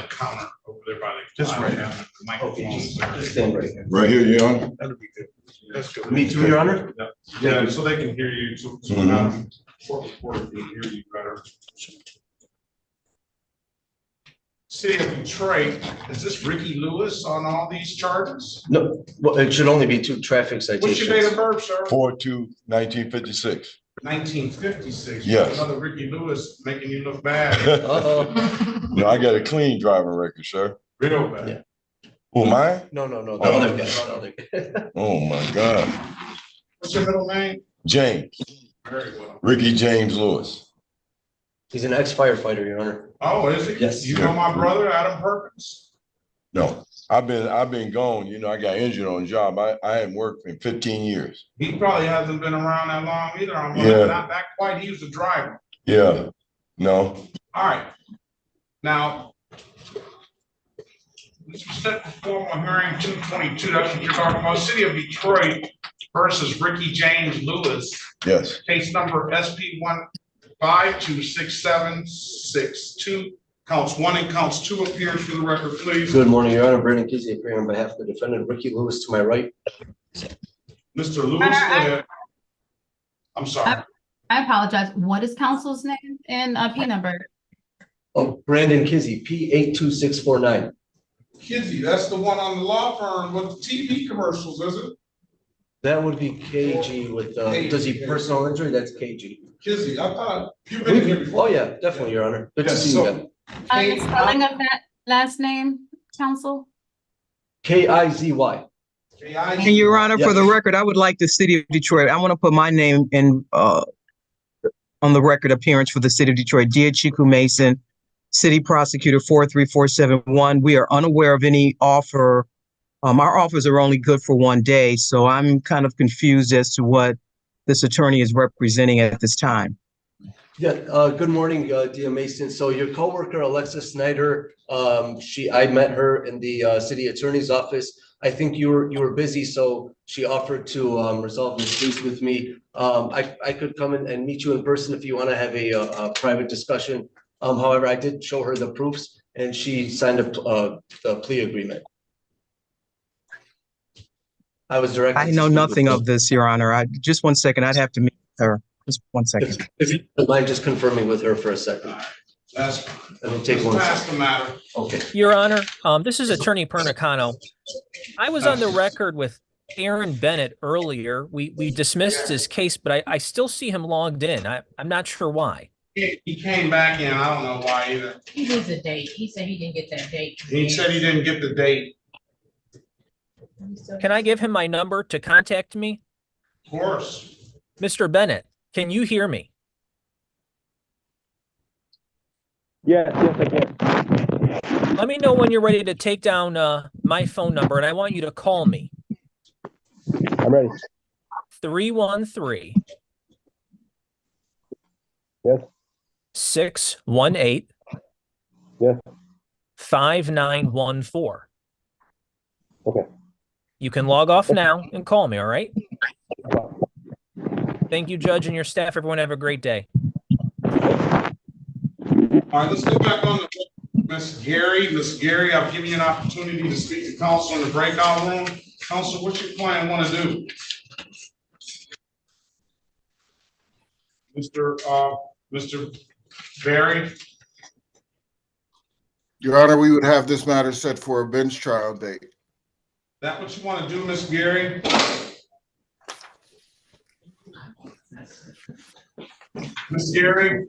Speaker 1: counter over there by the.
Speaker 16: Just right
Speaker 1: now. Microphones.
Speaker 16: Just stand right here.
Speaker 12: Right here, Your Honor.
Speaker 1: That'll be good. That's good.
Speaker 16: Me too, Your Honor.
Speaker 1: Yeah, so they can hear you. So court reporter can hear you better. City of Detroit, is this Ricky Lewis on all these charges?
Speaker 16: No, well, it should only be 2 traffic citations.
Speaker 1: What's your date of birth, sir?
Speaker 12: 4/2/1956.
Speaker 1: 1956.
Speaker 12: Yes.
Speaker 1: Another Ricky Lewis making you look bad.
Speaker 12: No, I got a clean driving record, sir.
Speaker 1: Real bad.
Speaker 16: Yeah.
Speaker 12: Who am I?
Speaker 16: No. The
Speaker 12: Oh.
Speaker 16: other guy. The other guy.
Speaker 12: Oh my God.
Speaker 1: What's your middle name?
Speaker 12: James.
Speaker 1: Very well.
Speaker 12: Ricky James Lewis.
Speaker 16: He's an ex-firefighter, Your Honor.
Speaker 1: Oh, is he?
Speaker 16: Yes.
Speaker 1: You know my brother, Adam Perkins?
Speaker 12: No, I've been gone. You know, I got injured on the job. I hadn't worked in 15 years.
Speaker 1: He probably hasn't been around that long either.
Speaker 12: Yeah.
Speaker 1: Not that quite. He was the driver.
Speaker 12: Yeah. No.
Speaker 1: All right. Now, this was set for formal hearing 222. That's what you're talking about. City of Detroit versus Ricky James Lewis.
Speaker 12: Yes.
Speaker 1: Case number SP 1526762. Counts 1 and counts 2 appearance for the record, please.
Speaker 16: Good morning, Your Honor. Brandon Kizzy appearing on behalf of the defendant, Ricky Lewis, to my right.
Speaker 1: Mr. Lewis, go ahead. I'm sorry.
Speaker 20: I apologize. What is counsel's name and P number?
Speaker 16: Oh, Brandon Kizzy, P82649.
Speaker 1: Kizzy, that's the one on the law firm with the TV commercials, is it?
Speaker 16: That would be KG with, does he personal injury? That's KG.
Speaker 1: Kizzy, I thought you've been here before.
Speaker 16: Oh, yeah, definitely, Your Honor. Good to see you again.
Speaker 20: The spelling of that last name, counsel?
Speaker 16: KIZY.
Speaker 15: And Your Honor, for the record, I would like the city of Detroit. I want to put my name in on the record appearance for the city of Detroit. Dear Chiku Mason, City Prosecutor 43471. We are unaware of any offer. Our offers are only good for 1 day, so I'm kind of confused as to what this attorney is representing at this time.
Speaker 16: Yeah, good morning, Dear Mason. So your coworker, Alexis Snyder, I met her in the city attorney's office. I think you were busy, so she offered to resolve this case with me. I could come in and meet you in person if you want to have a private discussion. However, I did show her the proofs, and she signed the plea agreement. I was directed.
Speaker 15: I know nothing of this, Your Honor. Just 1 second. I'd have to meet her. Just 1 second.
Speaker 16: If you don't mind just confirming with her for a second.
Speaker 1: That's
Speaker 16: Let me take 1
Speaker 1: pass
Speaker 16: second.
Speaker 1: the matter.
Speaker 16: Okay.
Speaker 3: Your Honor, this is Attorney Pernicano. I was on the record with Aaron Bennett earlier. We dismissed his case, but I still see him logged in. I'm not sure why.
Speaker 1: He came back in. I don't know why either.
Speaker 5: He needs a date. He said he didn't get that date.
Speaker 1: He said he didn't get the date.
Speaker 3: Can I give him my number to contact me?
Speaker 1: Of course.
Speaker 3: Mr. Bennett, can you hear me?
Speaker 14: Yes, I can.
Speaker 3: Let me know when you're ready to take down my phone number, and I want you to call me.
Speaker 14: I'm ready.
Speaker 3: 313.
Speaker 14: Yes.
Speaker 3: 618.
Speaker 14: Yes.
Speaker 3: 5914.
Speaker 14: Okay.
Speaker 3: You can log off now and call me, all right? Thank you, Judge, and your staff. Everyone have a great day.
Speaker 1: All right, let's go back on the Ms. Gary. Ms. Gary, I've given you an opportunity to speak to counsel in the breakout room. Counsel, what's your client want to do? Mr. Barry?
Speaker 6: Your Honor, we would have this matter set for a bench trial date.
Speaker 1: That what you want to do, Ms. Gary? Ms. Gary?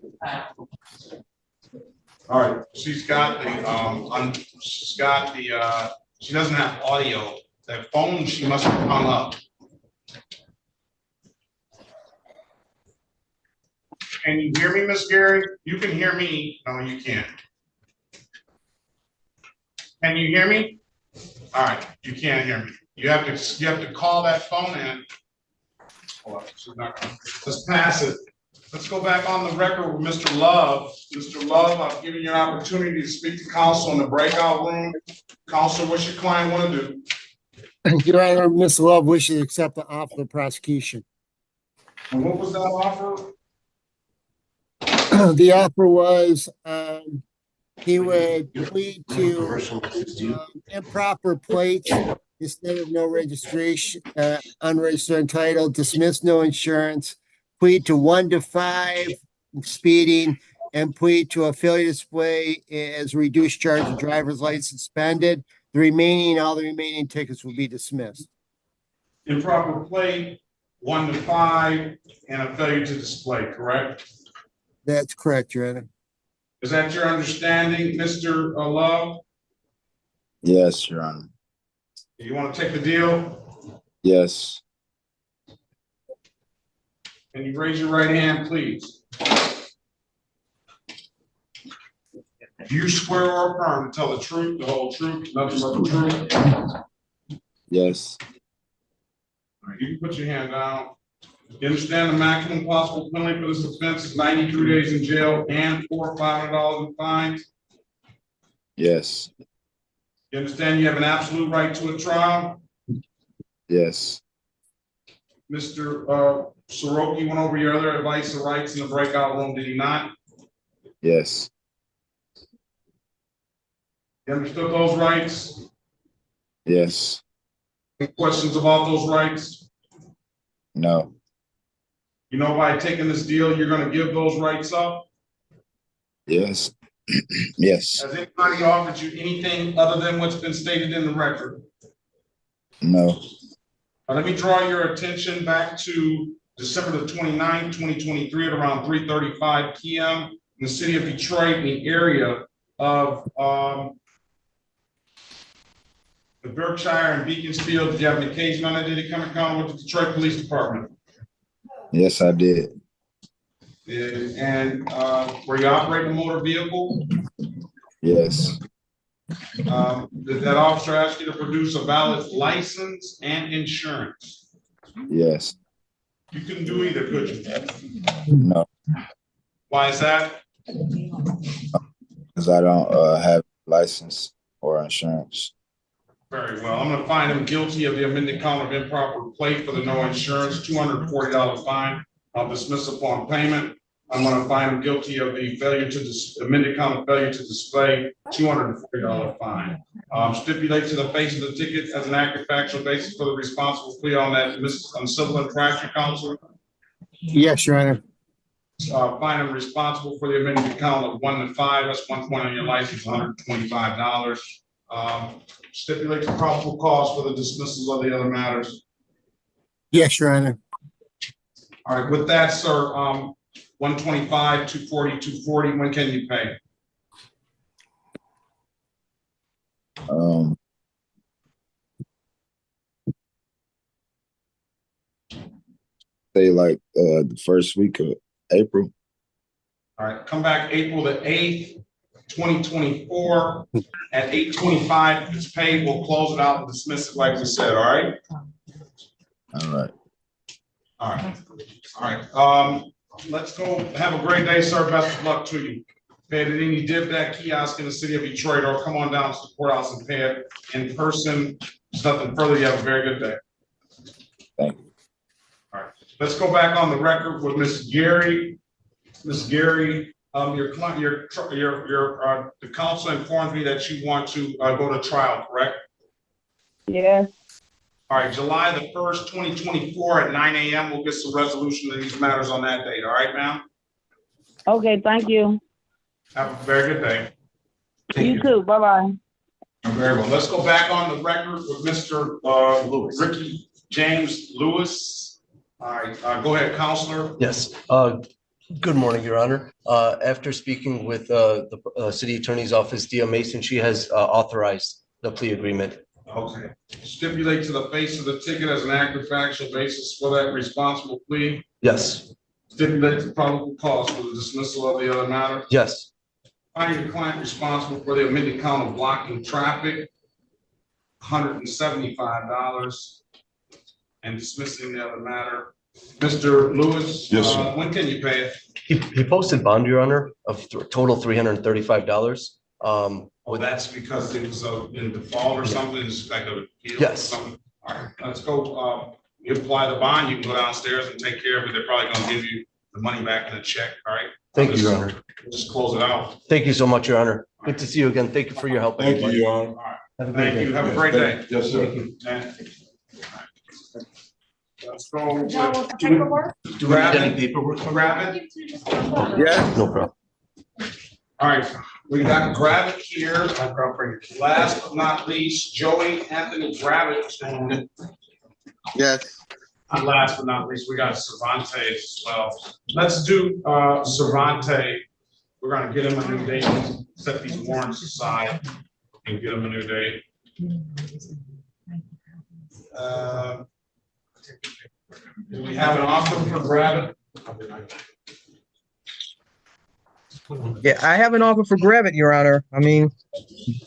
Speaker 1: All right, she doesn't have audio. That phone, she must have hung up. Can you hear me, Ms. Gary? You can hear me. No, you can't. Can you hear me? All right, you can't hear me. You have to call that phone in. Hold on, she's not gonna. Let's pass it. Let's go back on the record with Mr. Love. Mr. Love, I've given you an opportunity to speak to counsel in the breakout room. Counsel, what's your client want to do?
Speaker 8: Your Honor, Ms. Love wishes to accept the offer of prosecution.
Speaker 1: And what was that offer?
Speaker 8: The offer was he would plead to improper plates instead of no registration, unregistered title, dismiss no insurance, plead to 1 to 5 speeding, and plead to a failure to display as reduced charge of driver's license suspended. All the remaining tickets will be dismissed.
Speaker 1: Improper plate, 1 to 5, and a failure to display, correct?
Speaker 8: That's correct, Your Honor.
Speaker 1: Is that your understanding, Mr. Love?
Speaker 2: Yes, Your Honor.
Speaker 1: You want to take the deal?
Speaker 2: Yes.
Speaker 1: Can you raise your right hand, please? Do you swear or affirm to tell the truth, the whole truth, nothing but the truth?
Speaker 2: Yes.
Speaker 1: All right, you can put your hand down. You understand the maximum possible penalty for this offense is 93 days in jail and $500 in fines?
Speaker 2: Yes.
Speaker 1: You understand you have an absolute right to a trial?
Speaker 2: Yes.
Speaker 1: Mr. Soroki went over your other advice and rights in the breakout room, did he not?
Speaker 2: Yes.
Speaker 1: You understood those rights?
Speaker 2: Yes.
Speaker 1: Any questions about those rights?
Speaker 2: No.
Speaker 1: You know, by taking this deal, you're going to give those rights up?
Speaker 2: Yes. Yes.
Speaker 1: Has anybody offered you anything other than what's been stated in the record?
Speaker 2: No.
Speaker 1: Now, let me draw your attention back to December the 29th, 2023 at around 3:35 p.m. in the city of Detroit in the area of the Berkshire and Beaconsfield. Did you have an occasion on that? Did it come in contact with the Detroit Police Department?
Speaker 2: Yes, I did.
Speaker 1: And were you operating a motor vehicle?
Speaker 2: Yes.
Speaker 1: Did that officer ask you to produce a valid license and insurance?
Speaker 2: Yes.
Speaker 1: You couldn't do either, could you?
Speaker 2: No.
Speaker 1: Why is that?
Speaker 2: Because I don't have license or insurance.
Speaker 1: Very well. I'm going to find him guilty of the amended count of improper plate for the no insurance, $240 fine. I'll dismiss upon payment. I'm going to find him guilty of the failure to amended count of failure to display, $240 fine. Stipulate to the face of the ticket as an active factual basis for the responsible plea on that civil infraction, counsel.
Speaker 8: Yes, Your Honor.
Speaker 1: Find him responsible for the amended count of 1 to 5. That's 1 point on your license, $125. Stipulate the probable cause for the dismissals of the other matters.
Speaker 8: Yes, Your Honor.
Speaker 1: All right, with that, sir, 125, 240, 240, when can you pay?
Speaker 2: Say like the first week of April.
Speaker 1: All right, come back April the 8th, 2024 at 8:25. If it's paid, we'll close it out and dismiss it like we said, all right?
Speaker 2: All right.
Speaker 1: All right. All right. Let's go. Have a great day, sir. Best of luck to you. Pay it at any DivDac kiosk in the city of Detroit, or come on down to the courthouse and pay it in person. There's nothing further. You have a very good day.
Speaker 2: Thank you.
Speaker 1: All right. let's go back on the record with Ms. Gary. Ms. Gary, the council informs me that you want to go to trial, correct?
Speaker 22: Yes.
Speaker 1: All right, July the 1st, 2024 at 9 a.m. We'll get some resolution to these matters on that date. All right, ma'am?
Speaker 22: Okay, thank you.
Speaker 1: Have a very good day.
Speaker 22: You too. Bye-bye.
Speaker 1: Very well. Let's go back on the record with Mr. Ricky James Lewis. All right, go ahead, Counselor.
Speaker 16: Yes. Good morning, Your Honor. After speaking with the City Attorney's Office, Dia Mason, she has authorized the plea agreement.
Speaker 1: Okay. Stipulate to the face of the ticket as an active factual basis for that responsible plea.
Speaker 16: Yes.
Speaker 1: Stipulate the probable cause for the dismissal of the other matter.
Speaker 16: Yes.
Speaker 1: Find your client responsible for the omitted count of blocking traffic, $175, and dismissing the other matter. Mr. Lewis,
Speaker 12: Yes, sir.
Speaker 1: When can you pay it?
Speaker 16: He posted bond, Your Honor, of total $335.
Speaker 1: Well, that's because it was in default or something, it's like a appeal or
Speaker 16: Yes.
Speaker 1: something. All right, let's go, you apply the bond, you can go downstairs and take care of it. They're probably gonna give you the money back in a check, all right?
Speaker 16: Thank you, Your Honor.
Speaker 1: Just close it out.
Speaker 16: Thank you so much, Your Honor. Good to see you again. Thank you for your help.
Speaker 12: Thank you,
Speaker 16: everybody.
Speaker 12: Your Honor.
Speaker 1: All right,
Speaker 16: Have a great
Speaker 1: thank
Speaker 16: day.
Speaker 1: you, have a great day.
Speaker 12: Yes, sir.
Speaker 1: Let's go with.
Speaker 16: Do we need any paperwork?
Speaker 1: Grab it.
Speaker 7: Yeah.
Speaker 16: No problem.
Speaker 1: All right, we got Gravitt here. Last but not least, Joey Anthony Gravitt. And
Speaker 7: Yes.
Speaker 1: last but not least, we got Cervantes as well. Let's do Cervantes. We're gonna get him a new date, set these warrants aside and get him a new date. Do we have an offer for Gravitt?
Speaker 15: Yeah, I have an offer for Gravit, Your Honor. I mean,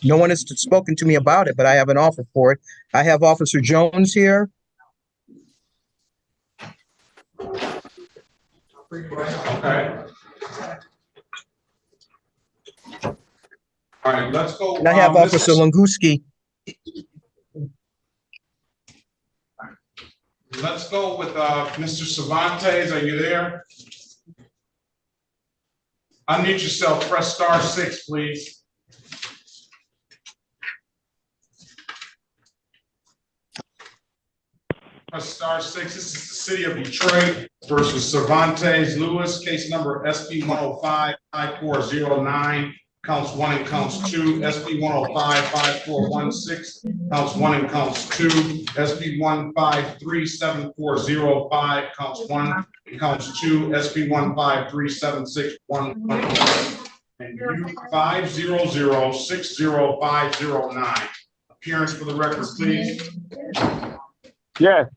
Speaker 15: no one has spoken to me about it, but I have an offer for it. I have Officer Jones here.
Speaker 1: Okay. All right, let's go.
Speaker 15: And I have Officer Longuski.
Speaker 1: Let's go with Mr. Cervantes. Are you there? Unmute yourself. Press *6, please. Press *6. This is the City of Detroit versus Cervantes Lewis, case number SP 105-5409. Counts 1 and counts 2, SP 105-5416, counts 1 and counts 2, SP 153-74005, counts 1 and counts 2, SP 153-761, and U 500-60509. Appearance for the record, please.
Speaker 14: Yes.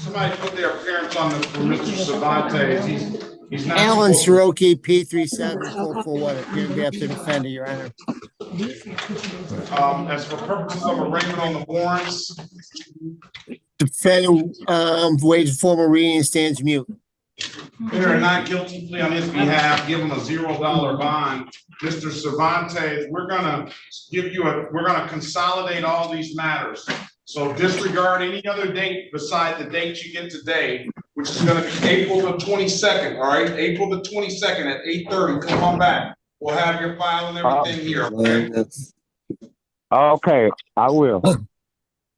Speaker 1: Somebody put their appearance on for Mr. Cervantes. He's not
Speaker 8: Alan
Speaker 1: supposed
Speaker 8: Soroki, P37441, appearing to be up to defender, Your Honor.
Speaker 1: as for purposes of arraignment on the warrants,
Speaker 8: Defendant waives formal reading and stands mute.
Speaker 1: there are not guilty plea on his behalf, give him a $0 bond. Mr. Cervantes, we're gonna consolidate all these matters. So disregard any other date beside the date you get today, which is gonna be April the 22nd, all right? April the 22nd at 8:30, come on back. We'll have your file and everything here, okay?
Speaker 14: Okay, I will.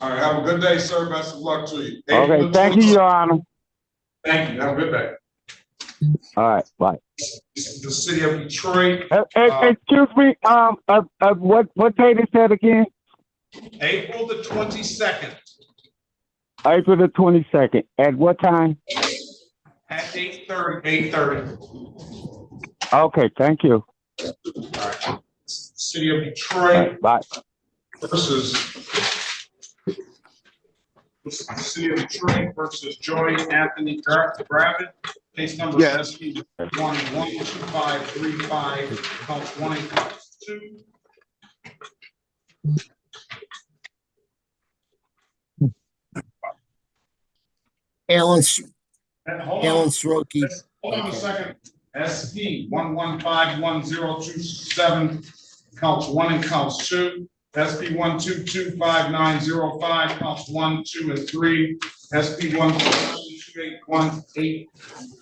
Speaker 1: All right, have a good day, sir. Best of luck to you.
Speaker 14: Okay, thank you, Your Honor.
Speaker 1: Thank you. Have a good day.
Speaker 14: All right, bye.
Speaker 1: This is the City of Detroit.
Speaker 14: Excuse me, what date is that again?
Speaker 1: April the 22nd
Speaker 14: April the 22nd. At what time?
Speaker 1: at 8:30.
Speaker 14: Okay, thank you.
Speaker 1: All right. City of Detroit
Speaker 14: Bye.
Speaker 1: versus City of Detroit versus Joy Anthony Gravitt. Case number SP 112535, counts 1 and counts 2.
Speaker 8: Alan
Speaker 1: Hold
Speaker 8: Soroki.
Speaker 1: on a second. SP 11510227, counts 1 and counts 2. SP 1225905, counts 1, 2, and 3. SP 1272818,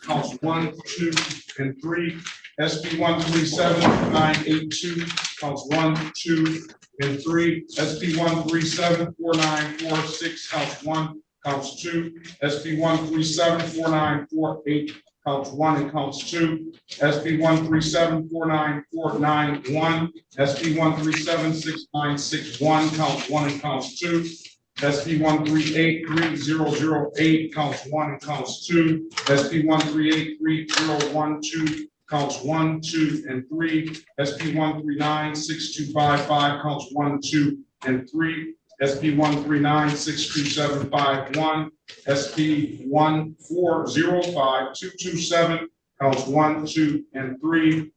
Speaker 1: counts 1, 2, and 3. SP 137982, counts 1, 2, and 3. SP 1374946, counts 1, counts 2. SP 1374948, counts 1 and counts 2. SP 1374991, SP 1376961, counts 1 and counts 2. SP 1383008, counts 1 and counts 2. SP 1383012, counts 1, 2, and 3. SP 1396255, counts 1, 2, and 3. SP 1396271, SP 1405227, counts 1, 2, and 3.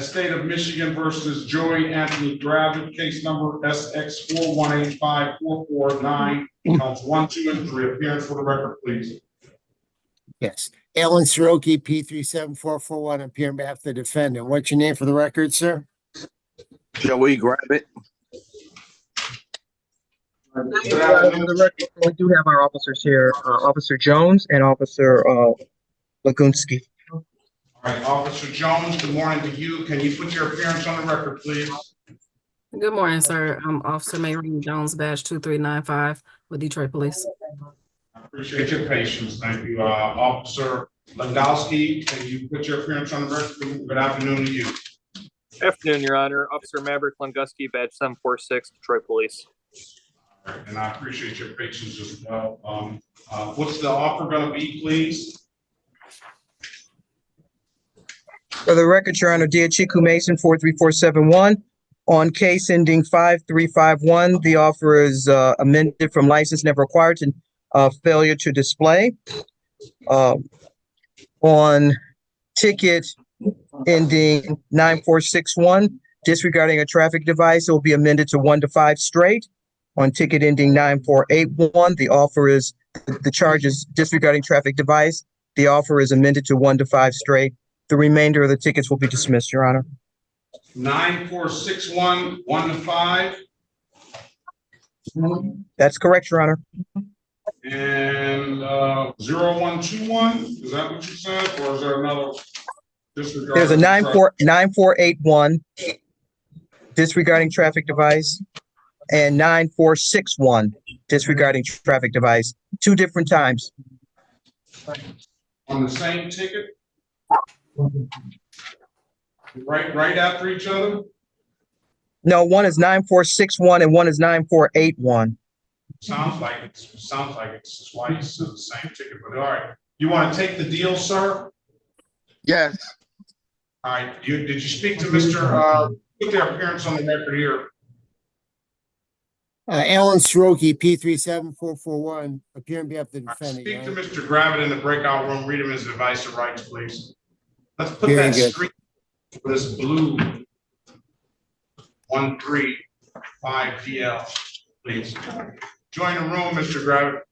Speaker 1: State of Michigan versus Joey Anthony Gravitt, case number SX 4185449, counts 1, 2, and 3. Appearance for the record, please.
Speaker 8: Yes. Alan Soroki, P37441, appear on behalf of the defendant. What's your name for the record, sir?
Speaker 7: Joey Gravitt.
Speaker 15: For the record, we do have our officers here, Officer Jones and Officer Lagunsky.
Speaker 1: All right, Officer Jones, good morning to you. Can you put your appearance on the record, please?
Speaker 19: Good morning, sir. I'm Officer Mayreen Jones, badge 2395 with Detroit Police.
Speaker 1: I appreciate your patience. Thank you. Officer Landowski, can you put your appearance on the record? Good afternoon to you.
Speaker 21: Afternoon, Your Honor. Officer Maverick Langusky, badge 746, Detroit Police.
Speaker 1: All right, and I appreciate your patience as well. What's the offer going to be, please?
Speaker 15: For the record, Your Honor, Dear Chiku Mason 43471, on case ending 5351, the offer is amended from license never acquired to failure to display. On ticket ending 9461, disregarding a traffic device, it will be amended to 1 to 5 straight. On ticket ending 9481, the offer is, the charge is disregarding traffic device. The offer is amended to 1 to 5 straight. The remainder of the tickets will be dismissed, Your Honor.
Speaker 1: 9461, 1 to 5.
Speaker 15: That's correct, Your Honor.
Speaker 1: And 0121, is that what you said, or is there another disregard?
Speaker 15: There's a 9481, disregarding traffic device, and 9461, disregarding traffic device, 2 different times.
Speaker 1: On the same ticket? Right after each other?
Speaker 15: No, one is 9461 and one is 9481.
Speaker 1: Sounds like it's twice the same ticket, but all right. You want to take the deal, sir?
Speaker 7: Yes.
Speaker 1: All right. Did you speak to Mr. Put their appearance on the record here?
Speaker 8: Alan Soroki, P37441, appear on behalf of the defendant.
Speaker 1: Speak to Mr. Gravitt in the breakout room. Read him his advice of rights, please. Let's put
Speaker 8: Very
Speaker 1: that
Speaker 8: good.
Speaker 1: screen for this blue 135 PL, please. Join the room, Mr. Gravitt.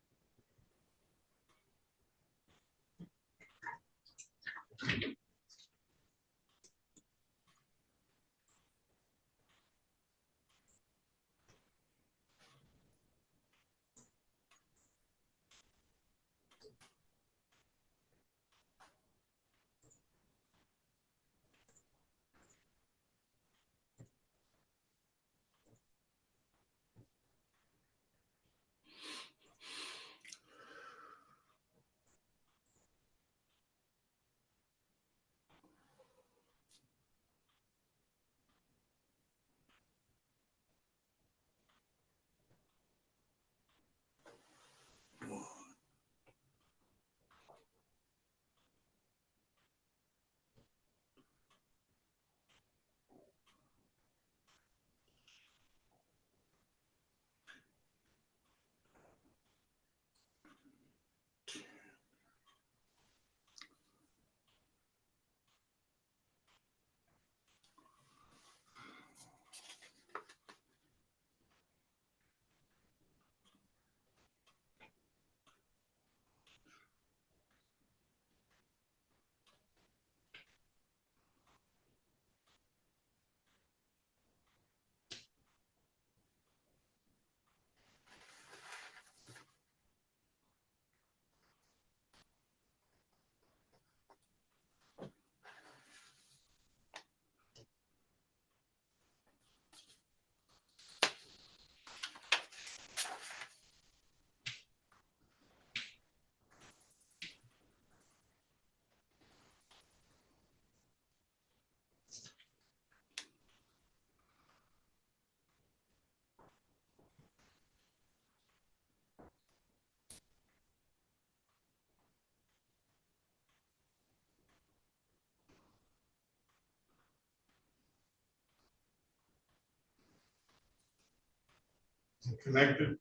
Speaker 1: Connected.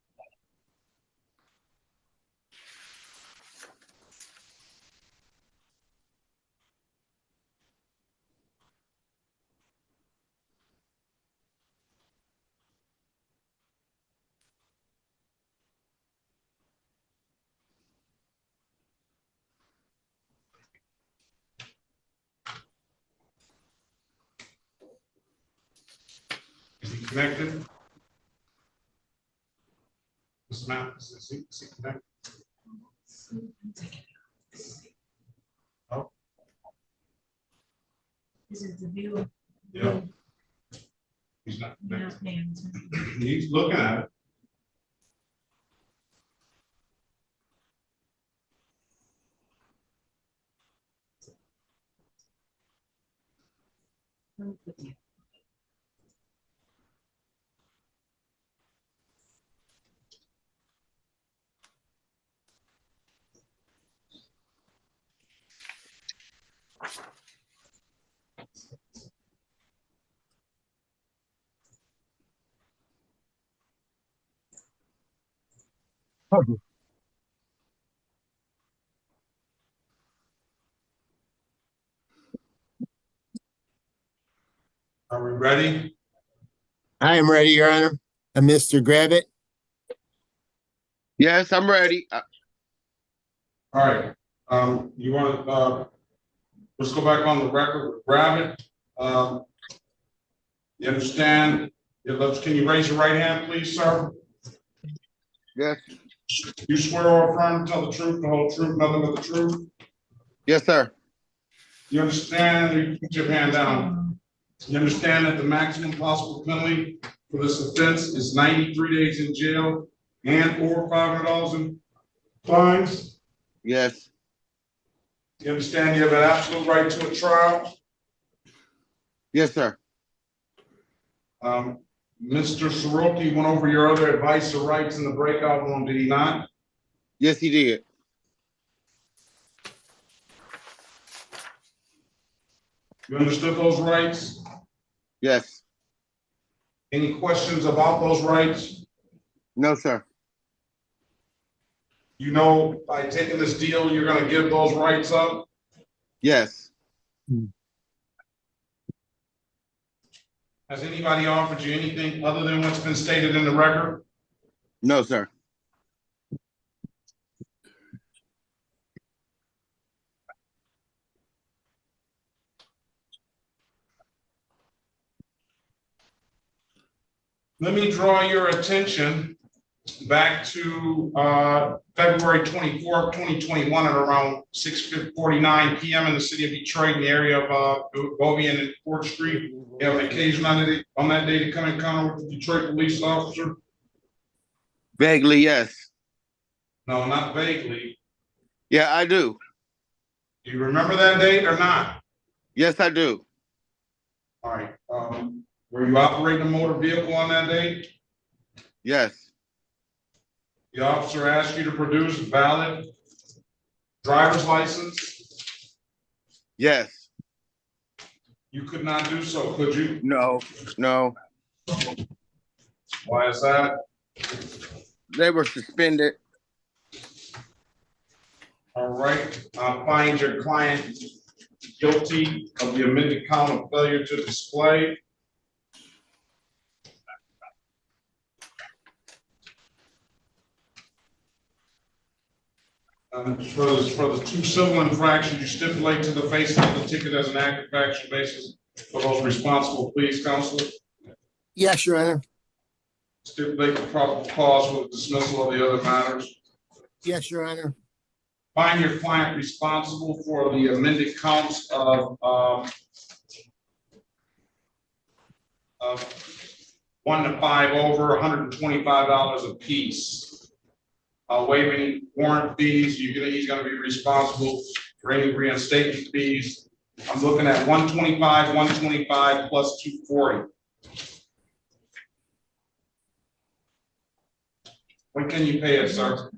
Speaker 1: Is he connected? Mr. Mathis, is he connected? Oh.
Speaker 5: This is the view.
Speaker 1: Yeah. He's not connected. He's looking at it. Are we ready?
Speaker 8: I am ready, Your Honor. Mr. Gravitt.
Speaker 7: Yes, I'm ready.
Speaker 1: All right. You want to let's go back on the record with Gravitt. You understand? Yeah, can you raise your right hand, please, sir?
Speaker 7: Yes.
Speaker 1: You swear or affirm to tell the truth, the whole truth, nothing but the truth?
Speaker 7: Yes, sir.
Speaker 1: You understand? You put your hand down. You understand that the maximum possible penalty for this offense is 93 days in jail and or $500 in fines?
Speaker 7: Yes.
Speaker 1: You understand you have an absolute right to a trial?
Speaker 7: Yes, sir.
Speaker 1: Mr. Soroki went over your other advice or rights in the breakout room, did he not?
Speaker 7: Yes, he did.
Speaker 1: You understood those rights?
Speaker 7: Yes.
Speaker 1: Any questions about those rights?
Speaker 7: No, sir.
Speaker 1: You know, by taking this deal, you're going to give those rights up?
Speaker 7: Yes.
Speaker 1: Has anybody offered you anything other than what's been stated in the record?
Speaker 7: No, sir.
Speaker 1: Let me draw your attention back to February 24th, 2021 at around 6:49 p.m. in the city of Detroit in the area of Bovian and 4th Street. You have an occasion on that day to come in contact with the Detroit police officer?
Speaker 7: Vaguely, yes.
Speaker 1: No, not vaguely.
Speaker 7: Yeah, I do.
Speaker 1: Do you remember that date or not?
Speaker 7: Yes, I do.
Speaker 1: All right. Were you operating a motor vehicle on that date?
Speaker 7: Yes.
Speaker 1: The officer asked you to produce a valid driver's license?
Speaker 7: Yes.
Speaker 1: You could not do so, could you?
Speaker 7: No. No.
Speaker 1: Why is that?
Speaker 7: They were suspended.
Speaker 1: All right. I find your client guilty of the amended count of failure to display. For the two civil infractions, you stipulate to the face of the ticket as an act of factual basis for those responsible, please, Counselor.
Speaker 8: Yes, Your Honor.
Speaker 1: Stipulate the probable cause for the dismissal of the other matters.
Speaker 8: Yes, Your Honor.
Speaker 1: Find your client responsible for the amended counts of 1 to 5 over $125 a piece. Waiving warrant fees, he's going to be responsible for any reinstatement fees. I'm looking at 125 plus 240. When can you pay it, sir?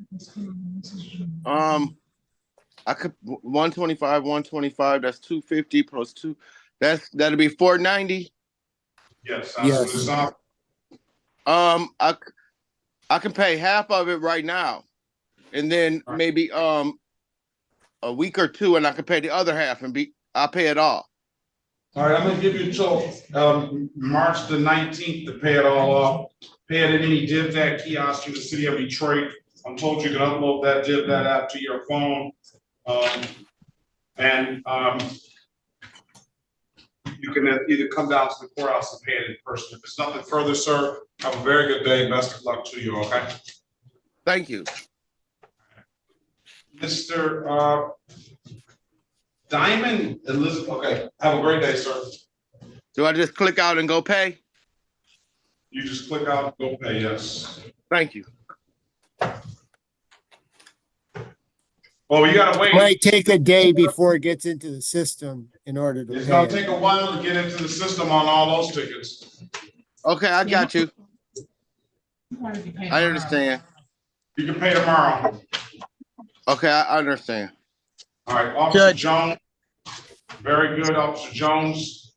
Speaker 7: I could 125, that's 250 plus 2. That'll be 490.
Speaker 1: Yes.
Speaker 8: Yes.
Speaker 7: I can pay half of it right now, and then maybe a week or two, and I can pay the other half, and I'll pay it all.
Speaker 1: All right, I'm gonna give you till March the 19th to pay it all off. Pay it at any DivDat kiosk in the city of Detroit. I'm told you can upload that DivDat app to your phone. You can either come down to the courthouse and pay it in person. If there's nothing further, sir, have a very good day. Best of luck to you, okay?
Speaker 7: Thank you.
Speaker 1: Mr. Diamond Elizabeth, okay, have a great day, sir.
Speaker 7: Do I just click out and go pay?
Speaker 1: You just click out and go pay, yes.
Speaker 7: Thank you.
Speaker 1: Oh, you gotta wait.
Speaker 8: Might take a day before it gets into the system in order to
Speaker 1: It's
Speaker 8: pay
Speaker 1: gonna
Speaker 8: it.
Speaker 1: take a while to get into the system on all those tickets.
Speaker 7: Okay, I got you. I understand.
Speaker 1: You can pay tomorrow.
Speaker 7: Okay, I understand.
Speaker 1: All right, Officer Jones. Very good, Officer Jones.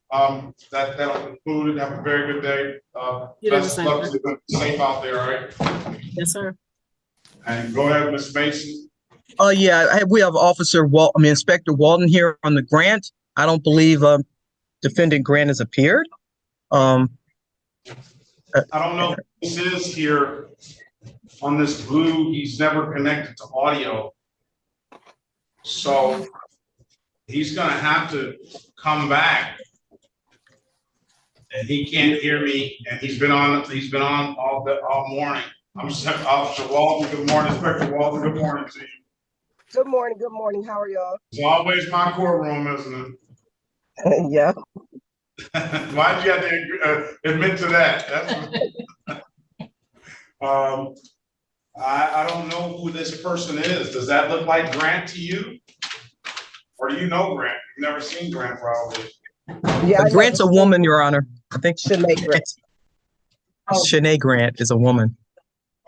Speaker 1: That'll conclude it. Have a very good day. Best of luck to you. Safe out there, all right?
Speaker 19: Yes, sir.
Speaker 1: And go ahead, Ms. Mason.
Speaker 15: Yeah, we have Inspector Walden here on the grant. I don't believe Defendant Grant has appeared.
Speaker 1: I don't know if this is here on this blue. He's never connected to audio. So he's gonna have to come back. And he can't hear me, and he's been on all morning. I'm Officer Walden. Good morning, Inspector Walden. Good morning to you.
Speaker 4: Good morning. How are y'all?
Speaker 1: It's always my courtroom, isn't it?
Speaker 4: Yeah.
Speaker 1: Why'd you have to admit to that? I don't know who this person is. Does that look like Grant to you? Or do you know Grant? You've never seen Grant probably.
Speaker 15: Yeah, Grant's a woman, Your Honor. I think
Speaker 4: Shanae Grant.
Speaker 15: Shanae Grant is a woman.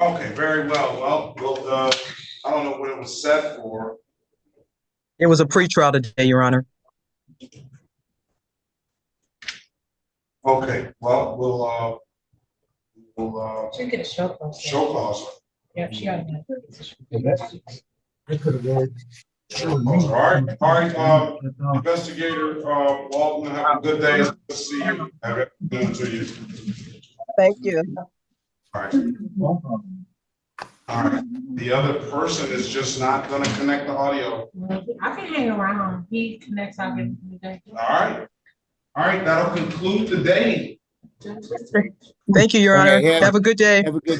Speaker 1: Okay, very well. Well, I don't know what it was set for.
Speaker 15: It was a pretrial today, Your Honor.
Speaker 1: Okay, well, we'll
Speaker 5: She get a show cause.
Speaker 1: show cause.
Speaker 5: Yeah, she got
Speaker 1: All right, investigator Walton, have a good day. Good to see you. Have a good to you.
Speaker 4: Thank you.
Speaker 1: All right. All right. The other person is just not going to connect the audio.
Speaker 5: I can hang around. He connects out in the day.
Speaker 1: All right. All right. That'll conclude the day.
Speaker 15: Thank you, Your Honor.
Speaker 8: Okay,
Speaker 15: have a good day.
Speaker 8: Have a good day.